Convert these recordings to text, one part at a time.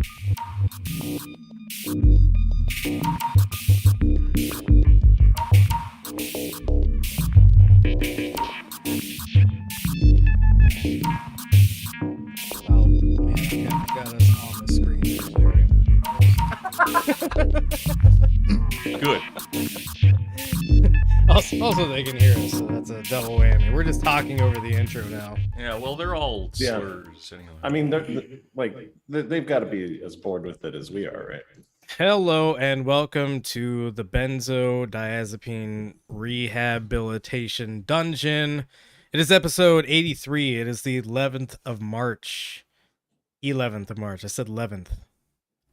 Got us on the screen. Good. Also, they can hear us, so that's a double whammy. We're just talking over the intro now. Yeah, well, they're all slurs anyway. I mean, they've got to be as bored with it as we are, right? Hello and welcome to the Benzodiazepine Rehabilitation Dungeon. It is episode 83. It is the 11th of March. 11th of March. I said 11th.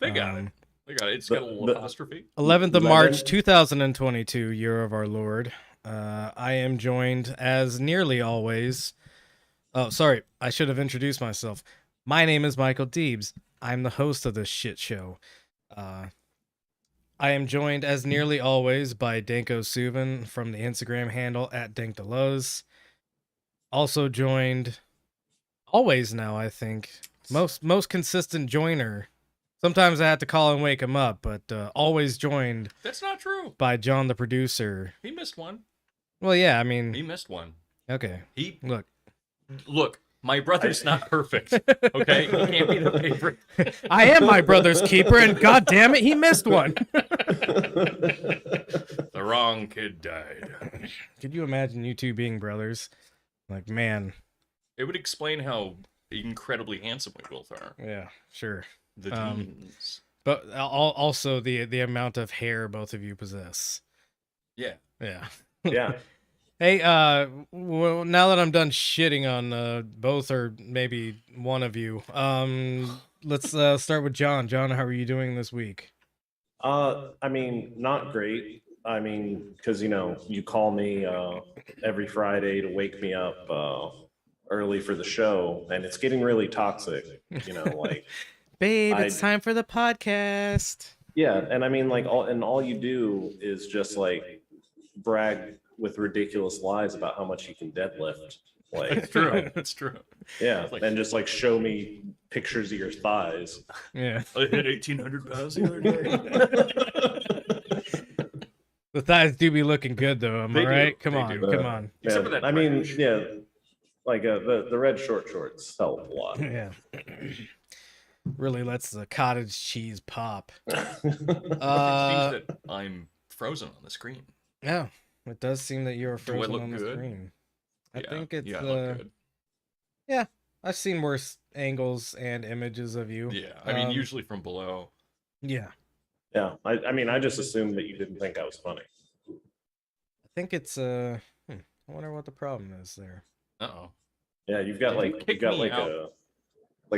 They got it. They got it. It's got a little apostrophe. 11th of March, 2022, year of our Lord. I am joined, as nearly always... Oh, sorry. I should have introduced myself. My name is Michael Deebs. I'm the host of this shit show. I am joined, as nearly always, by Danko Suvin from the Instagram handle @DankDeLows. Also joined, always now, I think, most consistent joiner. Sometimes I have to call and wake him up, but always joined. That's not true. By John, the producer. He missed one. Well, yeah, I mean, he missed one. Okay. Look. My brother's not perfect. Okay, he can't be the favorite. I am my brother's keeper, and god damn it, he missed one. The wrong kid died. Could you imagine you two being brothers? Like, man. It would explain how incredibly handsome we both are. Yeah, sure. The genes. But also the amount of hair both of you possess. Yeah. Yeah. Yeah. Hey, well, now that I'm done shitting on both or maybe one of you, let's start with John. John, how are you doing this week? I mean, not great. I mean, because, you call me every Friday to wake me up early for the show, and it's getting really toxic, like... Babe, it's time for the podcast. Yeah, and I mean, like, all you do is just, like, brag with ridiculous lies about how much you can deadlift. Like, it's true. It's true. Yeah, and just like show me pictures of your thighs. Yeah, I hit 1,800 pounds the other day. The thighs do be looking good, though. Am I right? Come on. Yeah, except for that. I mean, yeah, like the red short shorts help a lot. Yeah, really lets the cottage cheese pop. It seems that I'm frozen on the screen. Yeah. It does seem that you're frozen look on the good? screen. I think it's I look good. Yeah, I've seen worse angles and images of you. Yeah, I mean usually from below. Yeah. Yeah, I mean I just assumed that you didn't think I was funny. I think it's I wonder what the problem is there. Uh-oh. Yeah, you've got like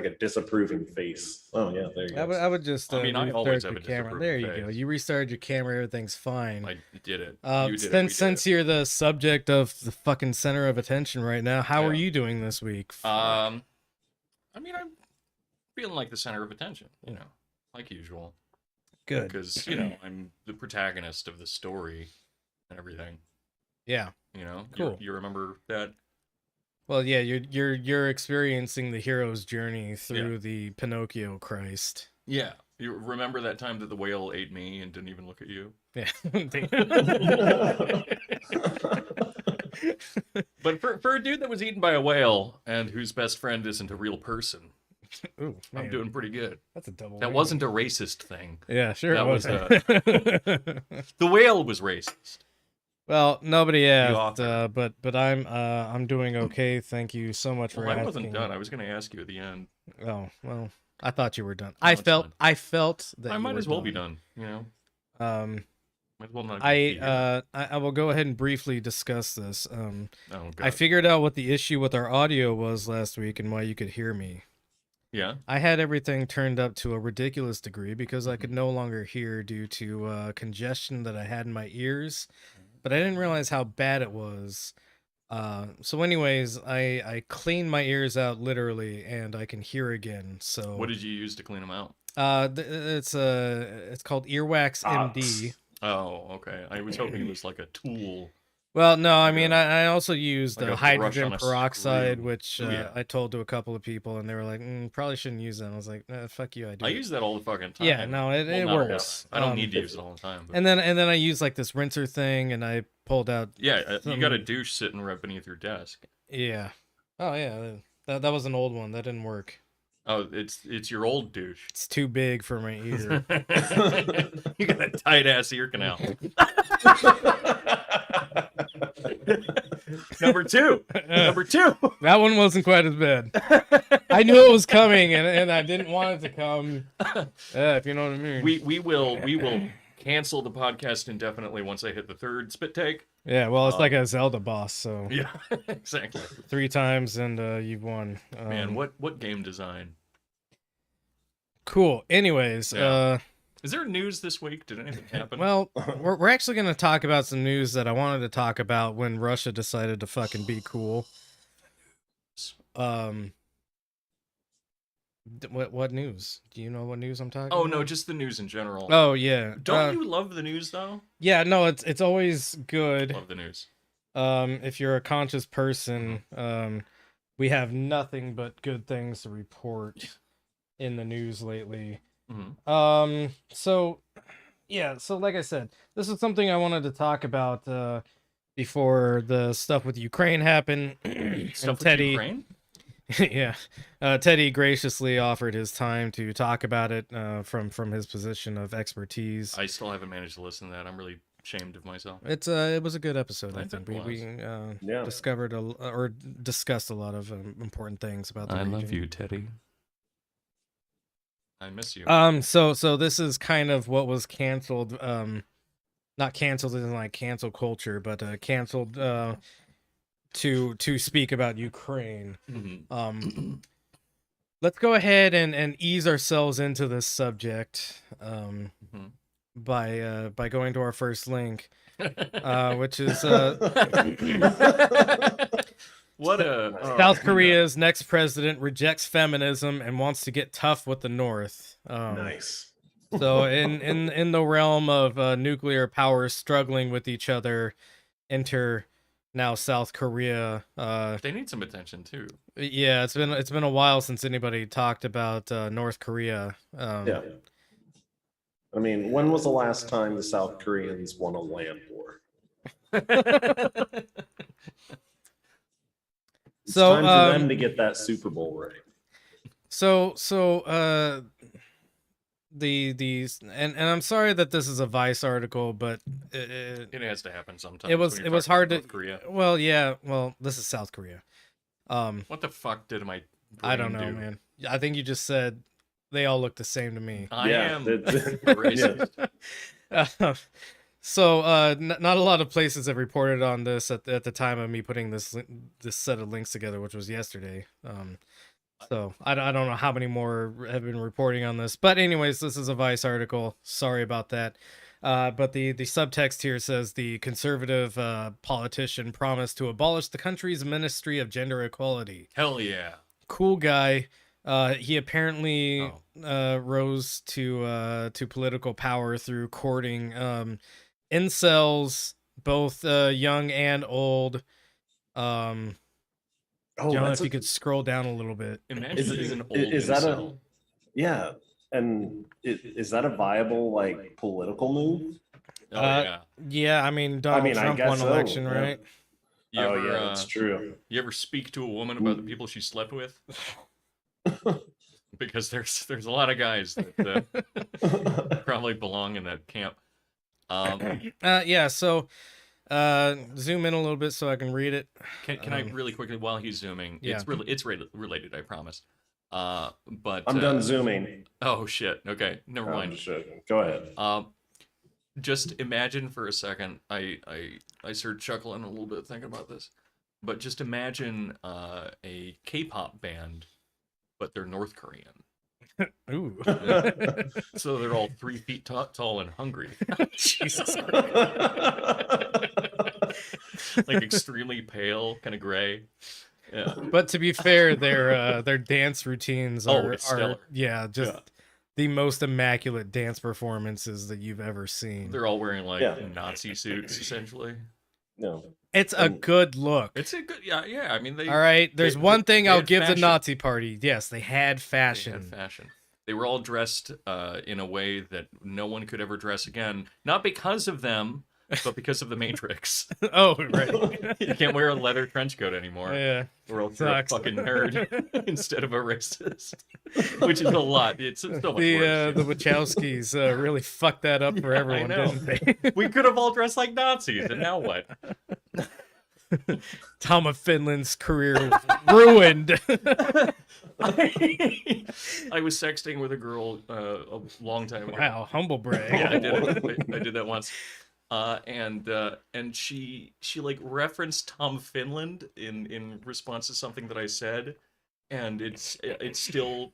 a disapproving face. Oh yeah, there you go. I would just I always have your a camera. There you face. go. You restarted your camera, everything's fine. I did it. You did it. Since you're the subject of the fucking center of attention right now, how are you doing this week? I mean, I'm feeling like the center of attention, like usual. Good. Because, I'm the protagonist of the story and everything. Yeah. Cool. You remember that? Well, yeah, you're experiencing the hero's journey through the Pinocchio Christ. Yeah. You remember that time that the whale ate me and didn't even look at you? Yeah. But for a dude that was eaten by a whale and whose best friend isn't a real person, ooh, I'm doing pretty good. That's a double. That wasn't a racist thing. Yeah, sure. That was the whale was racist. Well, nobody asked, but I'm doing okay. Thank you so much for asking. I wasn't done. I was going to ask you at the end. Oh well, I thought you were done. I felt that I might as well be done. Might as well not. I will go ahead and briefly discuss this. God. I figured out what the issue with our audio was last week and why you could hear me. Yeah. I had everything turned up to a ridiculous degree because I could no longer hear due to congestion that I had in my ears. But I didn't realize how bad it was. So anyways, I cleaned my ears out literally, and I can hear again. So what did you use to clean them out? It's called Earwax MD. Oh, okay. I was hoping it was like a tool. Well, no, I Like mean, a- I also used like a brush hydrogen on a peroxide, screw. which Oh, yeah. I told to a couple of people, and they were like, probably shouldn't use that. I was like, fuck you, I do. I use that all the fucking time. Yeah, no, it Well, not all the works. time. I don't need to use it all the time. But... And then I used like this rinser thing, and I pulled out. yeah, you got a douche sitting right beneath your desk. Yeah. Oh yeah, that was an old one. That didn't work. Oh, it's your old douche. It's too big for my ear. You got a tight ass ear canal. Number two. That one wasn't quite as bad. I knew it was coming, and I didn't want it to come. If you know what I mean. We will cancel the podcast indefinitely once I hit the third spit take. Yeah, well, it's like a Zelda boss, so Yeah, exactly. 3 times and you've won. Man, what game design? Cool. Anyways, Yeah. Is there news this week? Did anything happen? well, we're actually going to talk about some news that I wanted to talk about when Russia decided to fucking be cool. What news? Do you know what news I'm talking about? Oh no, just the news in general. Oh yeah. Don't you love the news though? Yeah, no, it's always good. Love the news. If you're a conscious person, we have nothing but good things to report in the news lately. Mm-hmm. So like I said, this is something I wanted to talk about before the stuff with Ukraine happened. Stuff with Teddy, Ukraine? yeah, Teddy graciously offered his time to talk about it from his position of expertise. I still haven't managed to listen to that. I'm really ashamed of myself. It was a good episode. I I think bet it we Yeah. discovered or discussed a lot of important things about the region. Teddy. I miss you. So this is kind of what was canceled. Not canceled in like cancel culture, but canceled to speak about Ukraine. Mm-hmm. Let's go ahead and ease ourselves into this subject Mm-hmm. by going to our first link, which is What a South Korea's next president rejects feminism and wants to get tough with the North. Nice. So in the realm of nuclear powers struggling with each other, enter now South Korea. They need some attention too. Yeah, it's been a while since anybody talked about North Korea. Yeah. I mean, when was the last time the South Koreans won a land war? It's So, time for them to get that Super Bowl ring. So and I'm sorry that this is a Vice article, but It has to happen sometimes. it was when you're talking hard about to. North Korea. Well, yeah, well, this is South Korea. What the fuck did my I don't brain know, do? man. I think you just said they all look the same to me. I Yeah, am that- racist. So not a lot of places have reported on this at the time of me putting this set of links together, which was yesterday. So I don't know how many more have been reporting on this, but anyways, this is a Vice article. Sorry about that. But the subtext here says the conservative politician promised to abolish the country's Ministry of Gender Equality. Hell yeah. Cool guy. He apparently Oh. rose to political power through courting incels, both young and old. John, that's if you could scroll down a little bit. Imagine Is it- being an old is that a- incel. yeah. And is that a viable like political move? Oh yeah. Yeah, I mean, Donald I Trump guess won so, election, yeah. right? You Oh ever, yeah, that's true. You ever speak to a woman about the people she slept with? Because there's a lot of guys that probably belong in that camp. Yeah, so zoom in a little bit so I can read it. Can I really quickly while he's zooming? Yeah. It's related, I promise. But I'm done zooming. Oh shit. Okay, never I'm mind. just joking. Go ahead. Just imagine for a second. I started chuckling a little bit thinking about this, but just imagine a K-pop band, but they're North Korean. Ooh. So they're all 3 feet tall and hungry, Jesus Christ. like extremely pale, kind of gray. Yeah. But to be fair, their dance routines Oh, are, it's stellar. just Yeah. the most immaculate dance performances that you've ever seen. They're all wearing like Yeah. Nazi suits, essentially. No. It's a good look. It's a good, yeah. I mean, they. All right. There's one thing they I'll had give the fashion. Nazi Party. Yes, they had fashion. They had fashion. They were all dressed in a way that no one could ever dress again. Not because of them, but because of the Matrix. Oh, right. You can't wear a leather trench coat anymore. Yeah. Or else you're a Sucks. fucking nerd instead of a racist. Which is a lot. It's so much worse. The Wachowskis really fucked that up for Yeah, I everyone, know. didn't they? We could have all dressed like Nazis, and now what? Tom of Finland's career ruined. I was sexting with a girl a long time ago. Wow, humble brag. Yeah, I did. I did that once. And she like referenced Tom Finland in response to something that I said, and it still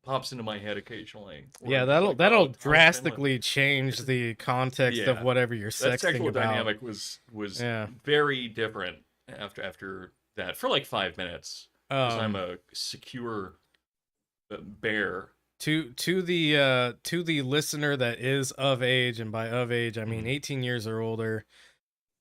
pops into my head occasionally. Yeah, Where it's like, that'll oh, Tom drastically change the context of Yeah. whatever you're Finland. That sexting sexual about. dynamic was Yeah. very different after that for like 5 minutes. Because I'm a secure bear. To the listener that is of age, and by of age I mean 18 years or older,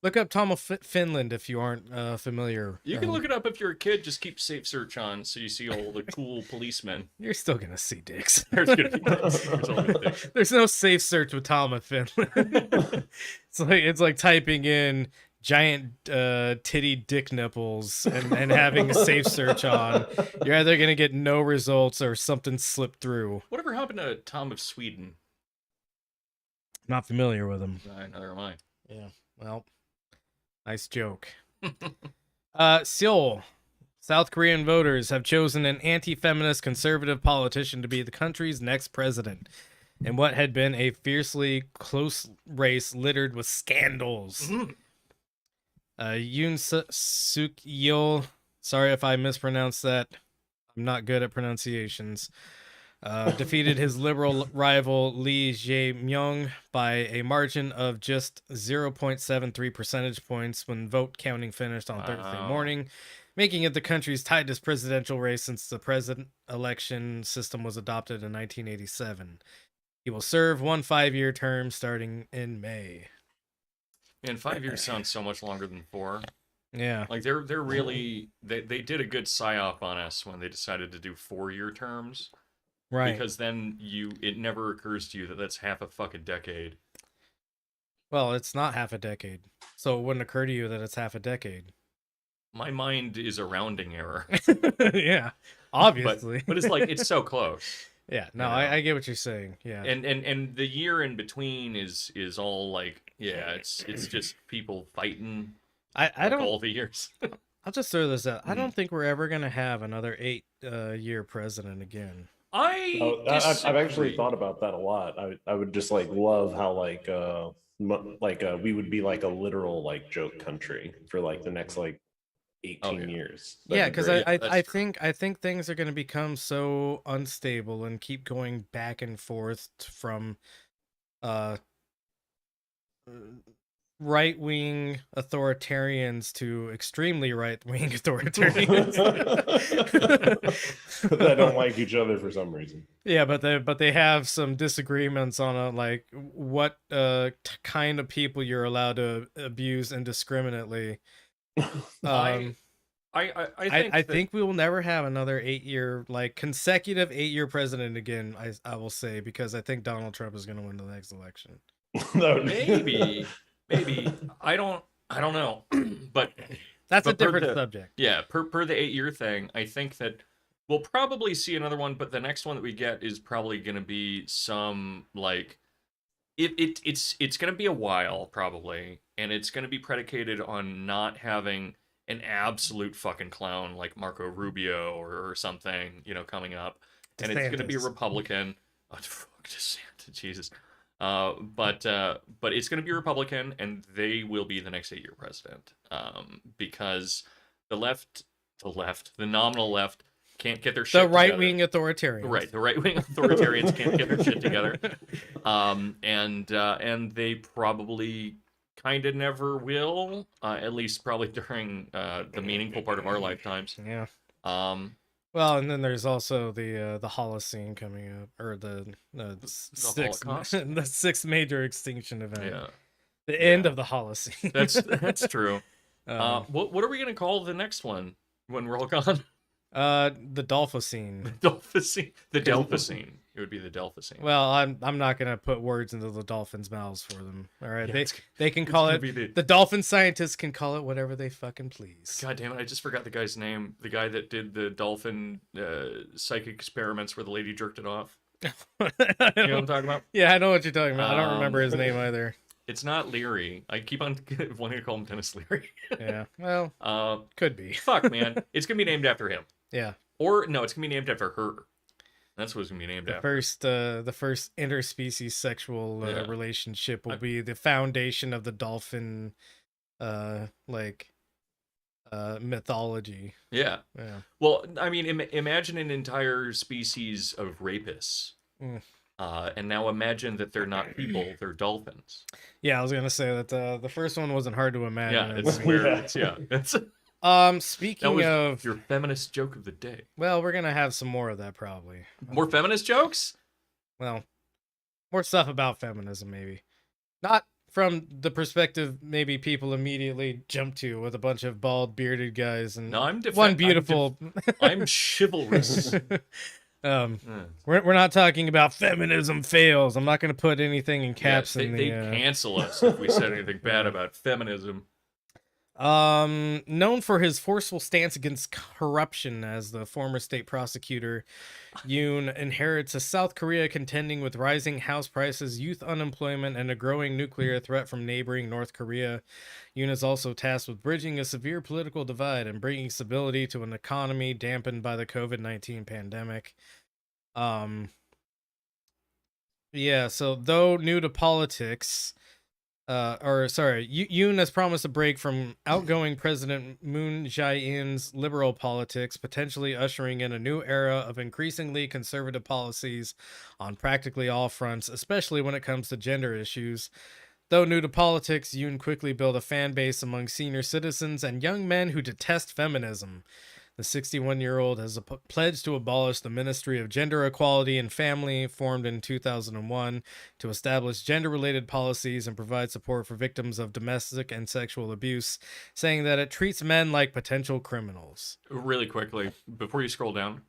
look up Tom of Finland if you aren't familiar. You can look it up if you're a kid. Just keep safe search on so you see all the cool policemen. You're still gonna see dicks. There's gonna be dicks. There's always dicks. There's no safe search with Tom of Finland. it's like typing in giant titty dick nipples and having a safe search on. You're either gonna get no results or something slipped through. Whatever happened to Tom of Sweden? Not familiar with him. Neither am I. Yeah. Well, nice joke. Seoul. South Korean voters have chosen an anti-feminist conservative politician to be the country's next president in what had been a fiercely close race littered with scandals. Yoon Suk Yeol, sorry if I mispronounced that. I'm not good at pronunciations. Defeated his liberal rival Lee Jae-myung by a margin of just 0.73 percentage points when vote counting finished on Thursday morning, making it the country's tightest presidential race since the president election system was adopted in 1987. He will serve one 5-year term starting in May. Man, 5 years sounds so much longer than 4. Yeah. Like they're really they did a good psyop on us when they decided to do 4-year terms. Right. Because then it never occurs to you that that's half a fucking decade. Well, it's not half a decade, so it wouldn't occur to you that it's half a decade. My mind is a rounding error. Yeah, obviously. But it's like it's so close. Yeah, no, You know? I get what you're saying. Yeah. And the year in between is all like, yeah, it's just people fighting. I like don't. all the years. I'll just throw this out. I don't think we're ever gonna have another 8-year president again. I've actually thought about that a lot. I would just like love how like we would be like a literal like joke country for like the next like 18 years. Yeah, That'd be because great. I think things are going to become so unstable and keep going back and forth from right-wing authoritarians to extremely right-wing authoritarians. That don't like each other for some reason. Yeah, but they have some disagreements on like what kind of people you're allowed to abuse indiscriminately. I think we will never have another 8-year like consecutive 8-year president again. I will say, because I think Donald Trump is going to win the next election. maybe I don't know. But That's a per different the- subject. yeah, per the 8-year thing, I think that we'll probably see another one, but the next one that we get is probably going to be some like it's going to be a while probably, and it's going to be predicated on not having an absolute fucking clown like Marco Rubio or something, coming up, and it's going to be a DeSantis. Republican. Oh, fuck DeSantis, Jesus. But it's going to be Republican, and they will be the next 8-year president. Because the nominal left can't get their shit The together. right-wing authoritarians. Right, the right-wing authoritarians can't get their shit together. And they probably kind of never will, at least probably during the meaningful part of our lifetimes. Yeah. Um, Well, and then there's also the Holocene coming up, or the sixth Holocaust? the sixth major extinction event. yeah. The end of the Holocene. That's true. Um, What are we gonna call the next one when we're all gone? the Dolphocene. The Delphicene. It would be the Delphicene. Well, I'm not gonna put words into the dolphins' mouths for them. All right, Yeah, they can call gonna it. be The dolphin scientists can call it whatever they fucking please. God damn it! I just forgot the guy's name. The guy that did the dolphin psychic experiments where the lady jerked it off. You know what I'm talking about? Yeah, I know what you're talking about. I don't remember his name either. It's not Leary. I keep on wanting to call him Dennis Leary. Yeah, well, could be. Fuck, man. It's gonna be named after him. Yeah. Or no, it's gonna be named after her. That's what it's gonna be named after. The first interspecies sexual relationship will be the foundation of the dolphin, mythology. Yeah. Yeah. Well, I mean, imagine an entire species of rapists. Mm. And now imagine that they're not people; they're dolphins. Yeah, I was gonna say that the first one wasn't hard to imagine. Yeah, it's weird. It's Speaking of your feminist joke of the day. well, we're gonna have some more of that probably. More feminist jokes? Well, more stuff about feminism, maybe. Not from the perspective maybe people immediately jump to with a bunch of bald bearded guys and No, I'm one beautiful. I'm chivalrous. We're not talking about feminism fails. I'm not going to put anything in caps. They cancel us if we said anything bad about feminism. Known for his forceful stance against corruption as the former state prosecutor, Yoon inherits a South Korea contending with rising house prices, youth unemployment, and a growing nuclear threat from neighboring North Korea. Yoon is also tasked with bridging a severe political divide and bringing stability to an economy dampened by the COVID-19 pandemic. Yeah, so though new to politics, Yoon has promised a break from outgoing President Moon Jae-in's liberal politics, potentially ushering in a new era of increasingly conservative policies on practically all fronts, especially when it comes to gender issues. Though new to politics, Yoon quickly built a fan base among senior citizens and young men who detest feminism. The 61-year-old has pledged to abolish the Ministry of Gender Equality and Family, formed in 2001, to establish gender-related policies and provide support for victims of domestic and sexual abuse, saying that it treats men like potential criminals. Really quickly, before you scroll down.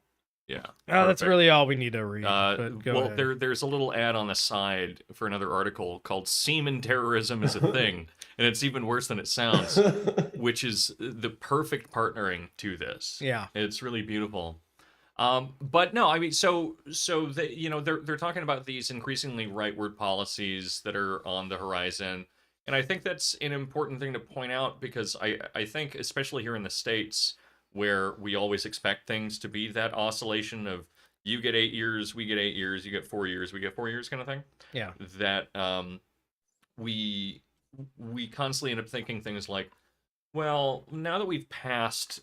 Yeah. Oh, that's really all we need to read. But go well, ahead. there's a little ad on the side for another article called "Semen Terrorism is a Thing," and it's even worse than it sounds, which is the perfect partnering to this. Yeah, it's really beautiful. But no, I mean, so they're talking about these increasingly rightward policies that are on the horizon, and I think that's an important thing to point out because I think especially here in the States, where we always expect things to be that oscillation of you get 8 years, we get 8 years, you get 4 years, we get 4 years kind of thing. Yeah. That we constantly end up thinking things like, well, now that we've passed,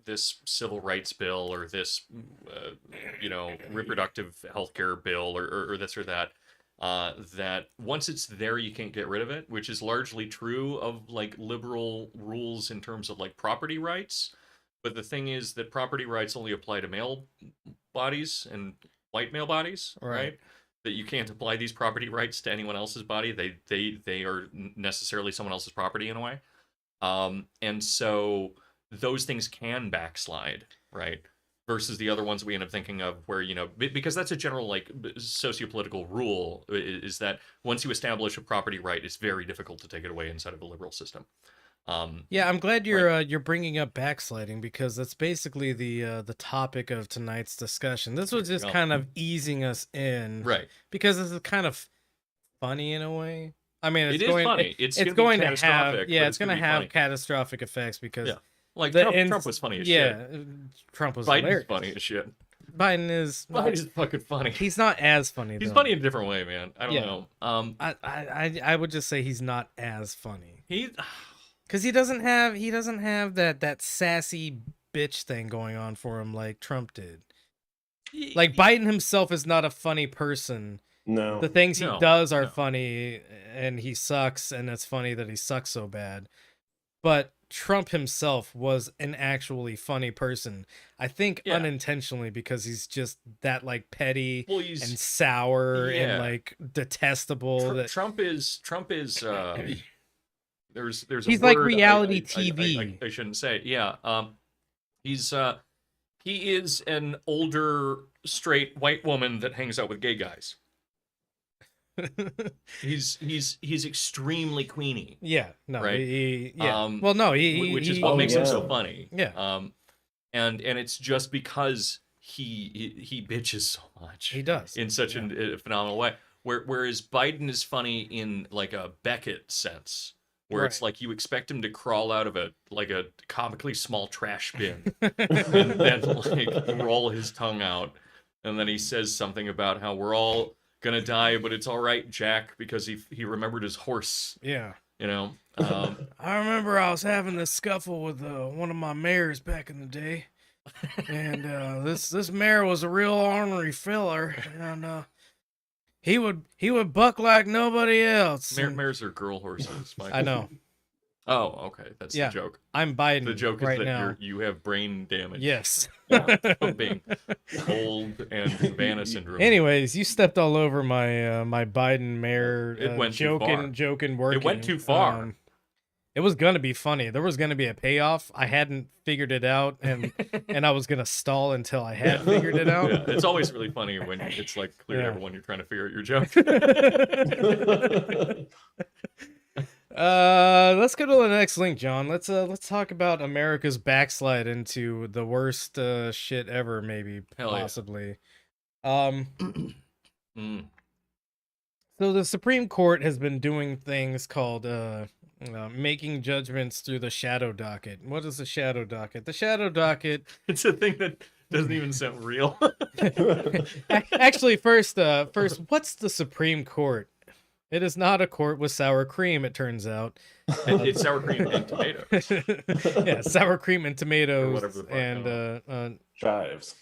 this civil rights bill or this, reproductive healthcare bill or this or that, that once it's there, you can't get rid of it, which is largely true of like liberal rules in terms of like property rights. But the thing is that property rights only apply to male bodies and white male bodies, right? That you can't apply these property rights to anyone else's body. They are necessarily someone else's property in a way. And so those things can backslide, right? Versus the other ones we end up thinking of where, because that's a general like sociopolitical rule is that once you establish a property right, it's very difficult to take it away inside of a liberal system. Yeah, I'm glad you're bringing up backsliding because that's basically the topic of tonight's discussion. This was just kind of easing us in, right? Because this is kind of funny in a way. I mean, it is funny. It's going to have it's going to have catastrophic effects because like Trump was funny as shit. Yeah, Trump was Biden's hilarious. funny as shit. Biden is fucking funny. He's not as funny. He's funny in a different way, man. I don't know. I would just say he's not as funny. Because he doesn't have that sassy bitch thing going on for him like Trump did. Like Biden himself is not a funny person. No. The things he does are funny and he sucks and it's funny that he sucks so bad. But Trump himself was an actually funny person. I think Yeah. unintentionally, because he's just that like petty Well, and sour and yeah. like detestable. That Trump is there's he's a like word reality TV. I shouldn't say. Yeah. He's he is an older straight white woman that hangs out with gay guys. He's extremely queeny, Yeah, no, right? yeah. Well, no, Which is what makes him so yeah. funny. Yeah. And it's just because he bitches so much. He does in such a phenomenal way. Whereas Biden is funny in like a Beckett sense, where it's Right. like you expect him to crawl out of a comically small trash bin and then like roll his tongue out, and then he says something about how we're all gonna die, but it's all right, Jack, because he remembered his horse. Yeah. You know. I remember I was having this scuffle with one of my mayors back in the day, and this mayor was a real ornery filler, and he would buck like nobody else. and- Mares are girl horses, Michael. I know. Oh, okay, that's Yeah. the joke. I'm Biden. The joke is right that now. you have brain damage. Yes. From being old and Havana syndrome. Anyways, you stepped all over my my Biden mayor It went too far. joking, working. It went too far. It was gonna be funny. There was gonna be a payoff. I hadn't figured it out, and I was gonna stall until I had figured it out. Yeah, it's always really funny when it's like clear to everyone you're trying to figure out your joke. Let's go to the next link, John. Let's talk about America's backslide into the worst shit ever, maybe. Hell yeah. Possibly. Mm. So the Supreme Court has been doing things called making judgments through the shadow docket. What is the shadow docket? The shadow docket. It's a thing that doesn't even sound real. Actually, first, what's the Supreme Court? It is not a court with sour cream, it turns out. It's sour cream and tomatoes. Yeah, sour cream and Or tomatoes, whatever the fuck, and Chives.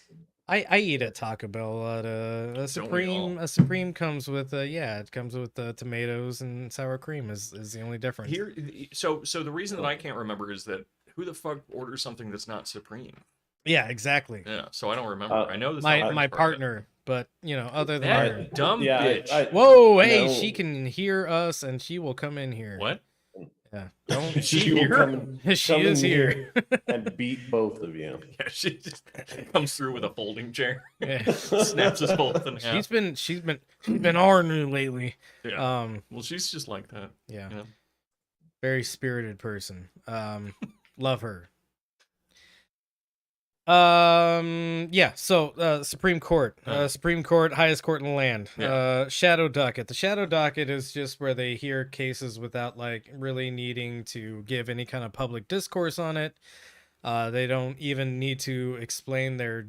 I eat at Taco Bell a lot. A Supreme comes with it comes with tomatoes and sour cream is the only difference. Here, so the reason that I can't remember is that who the fuck orders something that's not Supreme? Yeah, exactly. Yeah, so I don't remember. I know this. My partner, but other than her. That dumb bitch. Whoa, hey, she can hear us and she will come in here. What? Yeah, don't She will here? come she come is in here. and beat both of you. Yeah, she just comes through with a folding chair, Yeah. snaps us both in half. She's been ornery lately. Yeah. Well, she's just like that. Yeah. You know? Very spirited person. Love her. Yeah, so Supreme Court. Supreme Court, highest court in the land. Yeah. Shadow docket. The shadow docket is just where they hear cases without like really needing to give any kind of public discourse on it. They don't even need to explain their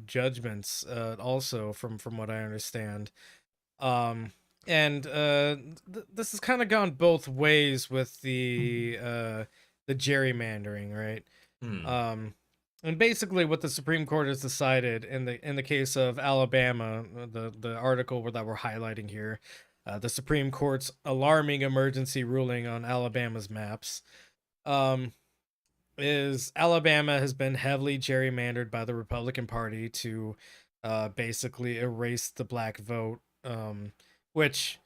judgments also from what I understand. And this has kind of gone both ways with the gerrymandering, right? And basically, what the Supreme Court has decided in the case of Alabama, the article that we're highlighting here, the Supreme Court's alarming emergency ruling on Alabama's maps, is Alabama has been heavily gerrymandered by the Republican Party to basically erase the black vote, which.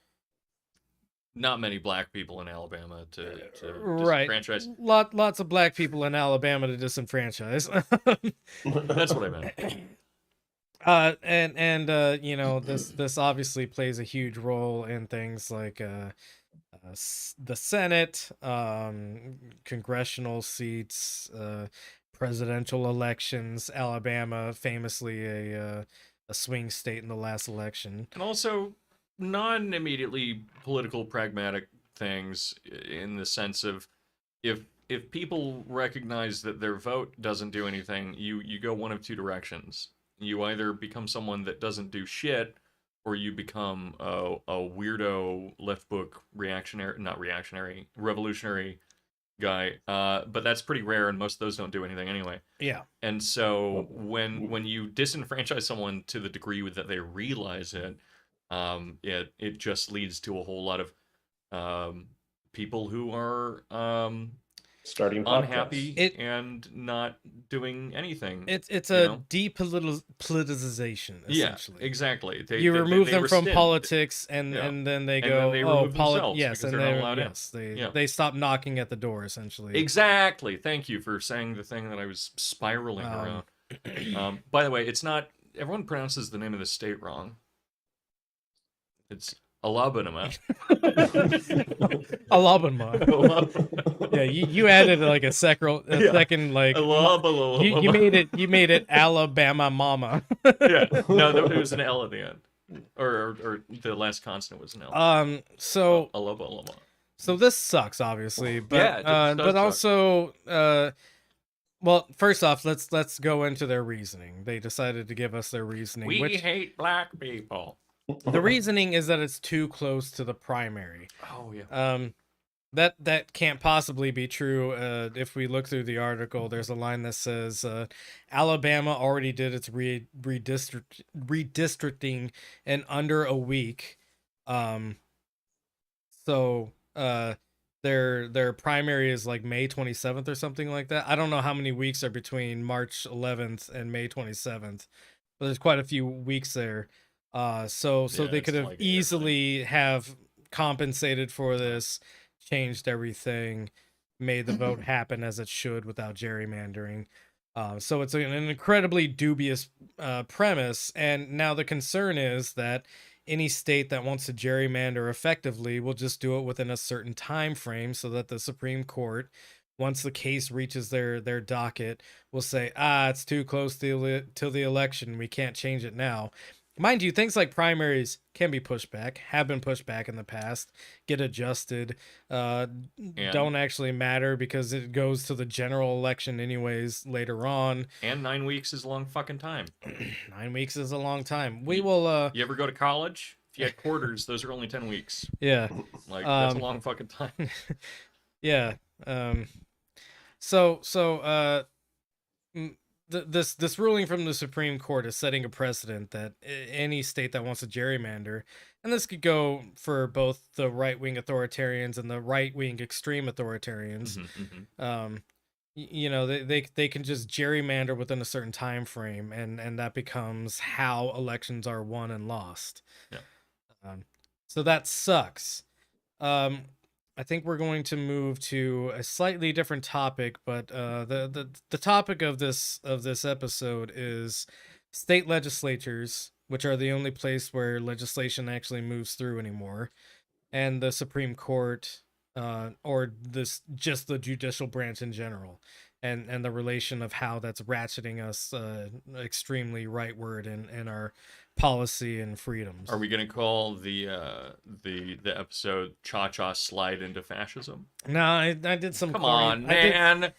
Not many black people in Alabama to right. disenfranchise. Lots of black people in Alabama to disenfranchise. That's what I meant. This obviously plays a huge role in things like the Senate, congressional seats, presidential elections. Alabama, famously a swing state in the last election, And also non-immediately political pragmatic things in the sense of if people recognize that their vote doesn't do anything, you go one of two directions. You either become someone that doesn't do shit, or you become a weirdo left book revolutionary guy. But that's pretty rare, and most of those don't do anything anyway. Yeah. And so when you disenfranchise someone to the degree that they realize it, it just leads to a whole lot of people who are Starting podcasts. unhappy and not doing anything. It's you a know? depoliticization, essentially. Yeah, exactly. You remove them from rescind. politics, and Yeah. and then they And go, then they oh, remove themselves yes, because and they're not they allowed in. yes, Yeah. they stop knocking at the door, essentially. Exactly. Thank you for saying the thing that I was spiraling around. By the way, it's not. Everyone pronounces the name of the state wrong. It's Alabama. Alabama. Yeah, you added like a second like Alabama. you made it Alabama mama. Yeah. No, it was an L at the end, or the last consonant was an L. So Alabama. So this sucks, obviously, but Yeah, it does but suck. also, well, first off, let's go into their reasoning. They decided to give us their reasoning. We which hate black people. the reasoning is that it's too close to the primary. Oh yeah. That can't possibly be true. If we look through the article, there's a line that says Alabama already did its redistricting in under a week. So their primary is like May 27th or something like that. I don't know how many weeks are between March 11th and May 27th, but there's quite a few weeks there. So Yeah, they it's could have like easily have compensated for this, changed everything, made the vote happen as it should without gerrymandering. So it's an incredibly dubious premise, and now the concern is that any state that wants to gerrymander effectively will just do it within a certain time frame, so that the Supreme Court, once the case reaches their docket, will say, it's too close to the election, we can't change it now. Mind you, things like primaries can be pushed back, have been pushed back in the past, get adjusted, don't actually matter because it goes to the general election anyways later on. And 9 weeks is a long fucking time. 9 weeks is a long time. We will You ever go to college? If you had quarters, those are only 10 weeks. Yeah. Like that's a long fucking time. Yeah. This ruling from the Supreme Court is setting a precedent that any state that wants to gerrymander, and this could go for both the right-wing authoritarians and the right-wing extreme authoritarians, you know, they can just gerrymander within a certain time frame, and that becomes how elections are won and lost. Yeah. So that sucks. I think we're going to move to a slightly different topic, but the topic of this episode is state legislatures, which are the only place where legislation actually moves through anymore, and the Supreme Court, or just the judicial branch in general, and the relation of how that's ratcheting us extremely rightward in our policy and freedoms. Are we gonna call the episode "Cha-Cha Slide into Fascism"? No, I did some. Come on, man!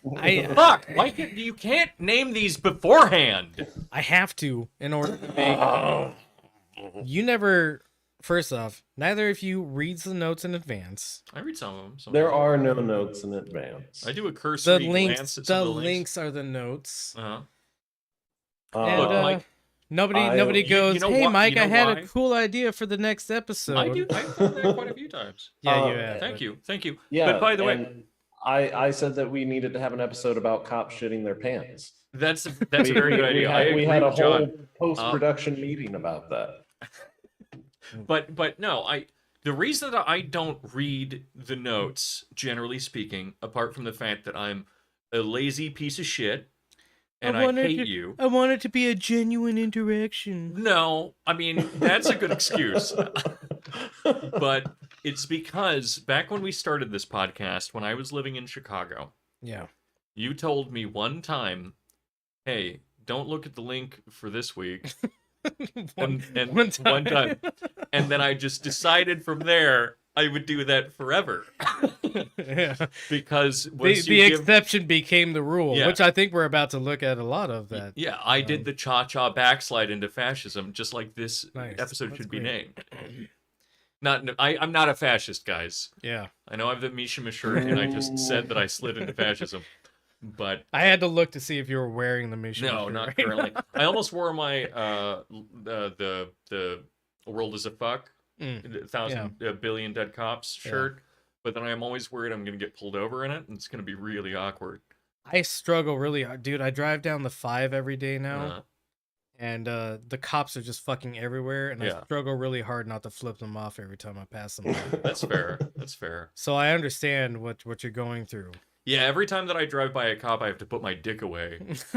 Fuck! Why you can't name these beforehand? I have to in order to make. You never. First off, neither of you reads the notes in advance. I read some of them. There are no notes in advance. I do a cursory The glance at some the of the links are the notes. Uh-huh. And, Look, Mike, nobody goes, you know "Hey, what- Mike, you know I had why? a cool idea for the next episode." I do. I've done that quite a few times. Yeah, you have. Thank you. Yeah. But by the way, and I said that we needed to have an episode about cops shitting their pants. that's a very good idea. I agree We had a with John. whole post-production meeting about that. But no, the reason that I don't read the notes, generally speaking, apart from the fact that I'm a lazy piece of shit and I hate you. I want it to be a genuine interaction. No, I mean that's a good excuse. But it's because back when we started this podcast, when I was living in Chicago, Yeah. you told me one time, "Hey, don't look at the link for this week." one time. And then I just decided from there I would do that forever. Yeah. Because The exception became the rule, Yeah. which I think we're about to look at a lot of that. Yeah, I did the cha-cha backslide into fascism, just like this Nice. episode That's should be great. named. I'm not a fascist, guys. Yeah. I know I have the Mishima shirt, and I just said that I slid into fascism. But I had to look to see if you were wearing the mission. no, not currently. I almost wore my the world is a fuck, Mm. $1,000 billion dead cops shirt, but then I'm always worried I'm going to get pulled over in it, and it's going to be really awkward. I struggle really hard, dude. I drive down the 5 every day now, Uh, and the cops are just fucking everywhere, and I Yeah. struggle really hard not to flip them off every time I pass them. That's fair. That's fair. So I understand what you're going through. Yeah, every time that I drive by a cop, I have to put my dick away. Just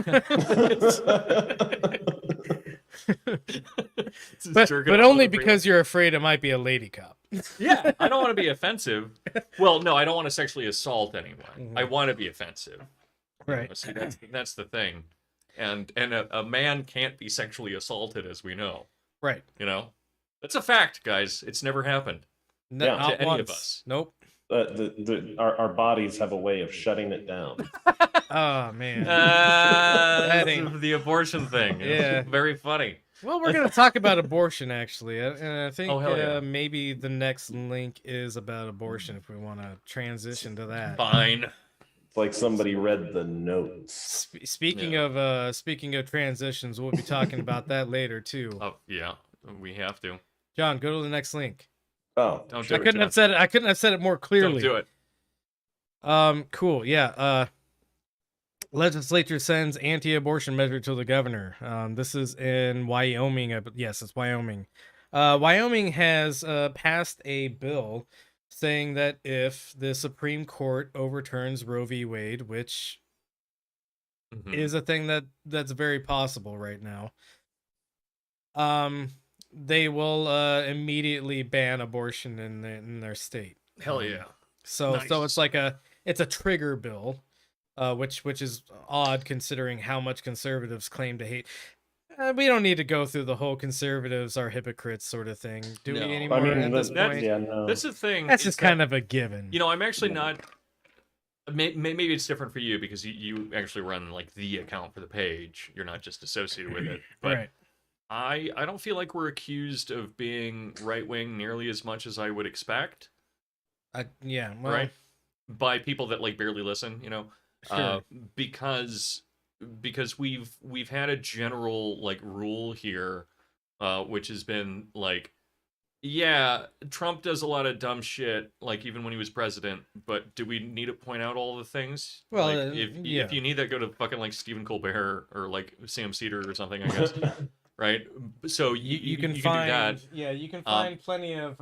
but jerking but off on only the freeway. because you're afraid it might be a lady cop. Yeah, I don't want to be offensive. Well, no, I don't want to sexually assault anyone. Mhm. I want to be offensive. You know, Right. see, that's the thing. And a man can't be sexually assaulted, as we know. Right. You know, that's a fact, guys. It's never happened. Yeah. Not To any of once. us. Nope. Our bodies have a way of shutting it down. Oh man. That ain't- The abortion thing. It's Yeah. very funny. Well, we're gonna talk about abortion actually, and I think Oh, hell yeah. maybe the next link is about abortion if we want to transition to that. Fine. It's like somebody read the notes. Speaking Yeah. of transitions, we'll be talking about that later too. Oh, yeah, we have to. John, go to the next link. Oh, Don't do I it, couldn't John. have said it. I couldn't have said it more clearly. Don't do it. Cool. Yeah. Legislature sends anti-abortion measure to the governor. This is in Wyoming. Yes, it's Wyoming. Wyoming has passed a bill saying that if the Supreme Court overturns Roe v. Wade, which Mhm. is a thing that's very possible right now, they will immediately ban abortion in their state. Hell yeah. So Nice. it's like it's a trigger bill, which is odd considering how much conservatives claim to hate. We don't need to go through the whole conservatives are hypocrites sort of thing, do No. we I anymore I mean, at this that's- point? yeah, no. That's the thing. That's is just that, kind of a given. You know, I'm actually not. Maybe it's different for you because you actually run like the account for the page. You're not just associated with it. But right. I don't feel like we're accused of being right wing nearly as much as I would expect. Yeah. Well, Right. By people that like barely listen, you know. Sure. Because we've had a general like rule here, which has been like, yeah, Trump does a lot of dumb shit, like even when he was president. But do we need to point out all the things? Well, like, yeah. if you need that, go to fucking like Stephen Colbert or like Sam Cedar or something, I guess. Right. So you can do find that. yeah, you can find plenty of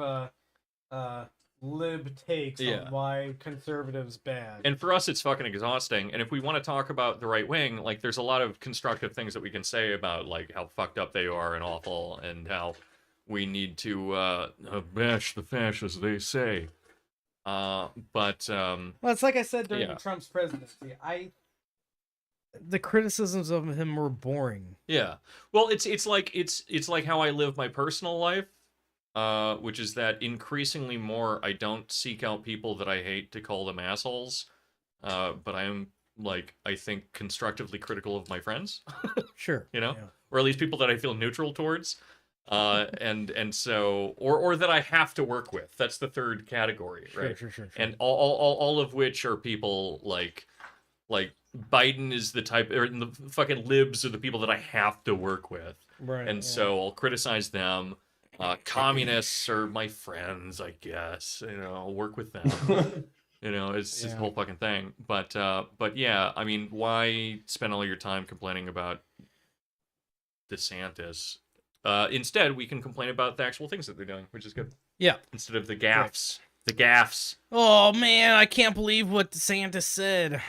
lib takes Yeah. on why conservatives bad. And for us, it's fucking exhausting. And if we want to talk about the right wing, like there's a lot of constructive things that we can say about like how fucked up they are and awful, and how we need to bash the fascists, they say. But Well, it's like I said during Yeah. Trump's presidency. The criticisms of him were boring. yeah, well, it's like how I live my personal life, which is that increasingly more I don't seek out people that I hate to call them assholes, but I am like I think constructively critical of my friends. Sure. You know? Yeah. Or at least people that I feel neutral towards, and so or that I have to work with. That's the third category, right? Sure. And all of which are people like Biden is the type, or the fucking libs are the people that I have to work with, Right. and so I'll criticize them. Communists are my friends, I guess. You know, I'll work with them. You know, it's just the whole fucking thing. But yeah, I mean, why spend all your time complaining about DeSantis? Instead, we can complain about the actual things that they're doing, which is good. Yeah. Instead of the gaffes. The gaffes. Oh man, I can't believe what DeSantis said.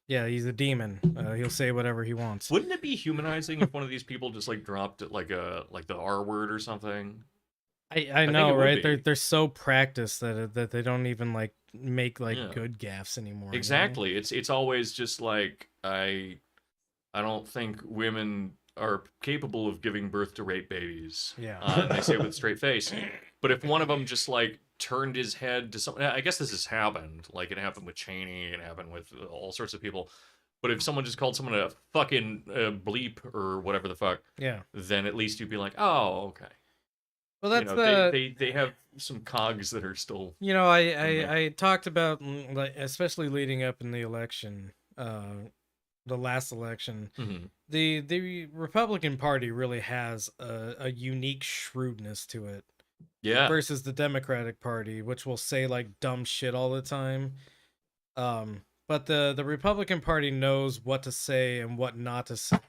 Yeah, he's a demon. He'll say whatever he wants. Wouldn't it be humanizing if one of these people just like dropped it like the R word or something? I think it know, would right? be. They're so practiced that they don't even like make like Yeah. good gaffes anymore. you know? Exactly. It's always just like I don't think women are capable of giving birth to rape babies. Yeah. And they say it with a straight face. But if one of them just like turned his head to something, I guess this has happened. Like it happened with Cheney, it happened with all sorts of people. But if someone just called someone a fucking bleep or whatever the fuck, Yeah. then at least you'd be like, oh, okay. Well, that's You know, they have some cogs that are still. You know, I talked about, like, especially leading up in the election, the last election, Mhm. the Republican Party really has a unique shrewdness to it. Yeah. versus the Democratic Party, which will say like dumb shit all the time. But the Republican Party knows what to say and what not to say.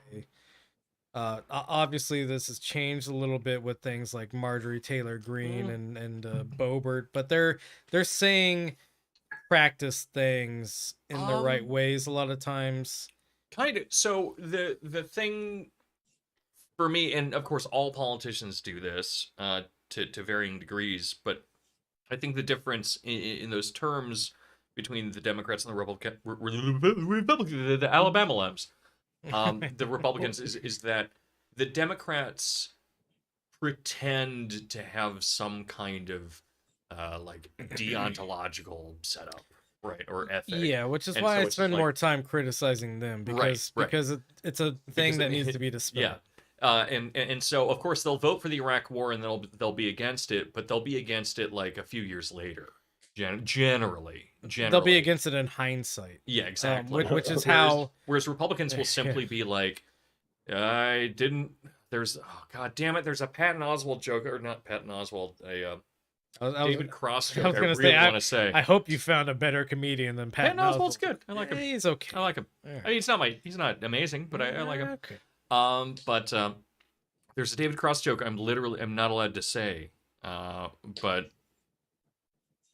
Obviously, this has changed a little bit with things like Marjorie Taylor Greene and Boebert, but they're saying practice things in the right ways a lot of times. Kind of. So the thing for me, and of course all politicians do this to varying degrees, but I think the difference in those terms between the Democrats and the Republicans, the Alabama Lems, the Republicans, is that the Democrats pretend to have some kind of like deontological setup, right, or ethic. Yeah, which is And why so I it's spend like- more time criticizing them because Right. it's a thing Because that needs to be dispelled. Yeah. And so of course they'll vote for the Iraq War and they'll be against it, but they'll be against it like a few years later. Generally. They'll be against it in hindsight. Yeah, exactly. Which is how. Whereas Republicans will simply be like, I didn't. There's god damn it. There's a Patton Oswalt joke, or not Patton Oswalt, a David Cross joke. I really want to say. I hope you found a better comedian than Patton Oswalt's good. I like him. He's okay. I like him. Right. I mean, he's not amazing, but I like him. Okay. But there's a David Cross joke I'm not allowed to say. But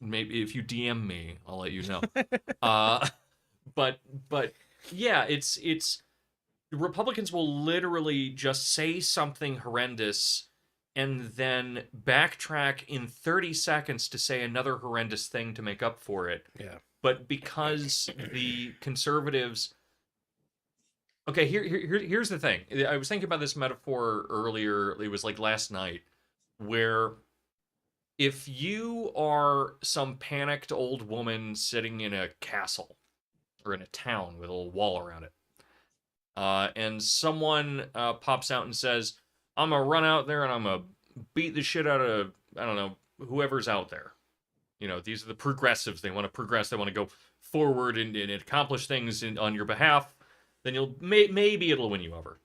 maybe if you DM me, I'll let you know. But yeah, it's Republicans will literally just say something horrendous and then backtrack in 30 seconds to say another horrendous thing to make up for it. Yeah. But because the conservatives, okay, here's the thing. I was thinking about this metaphor earlier. It was like last night, where if you are some panicked old woman sitting in a castle or in a town with a little wall around it, and someone pops out and says, I'm gonna run out there and I'm gonna beat the shit out of, I don't know, whoever's out there. You know, these are the progressives. They want to progress. They want to go forward and accomplish things on your behalf. Then you'll maybe it'll win you over.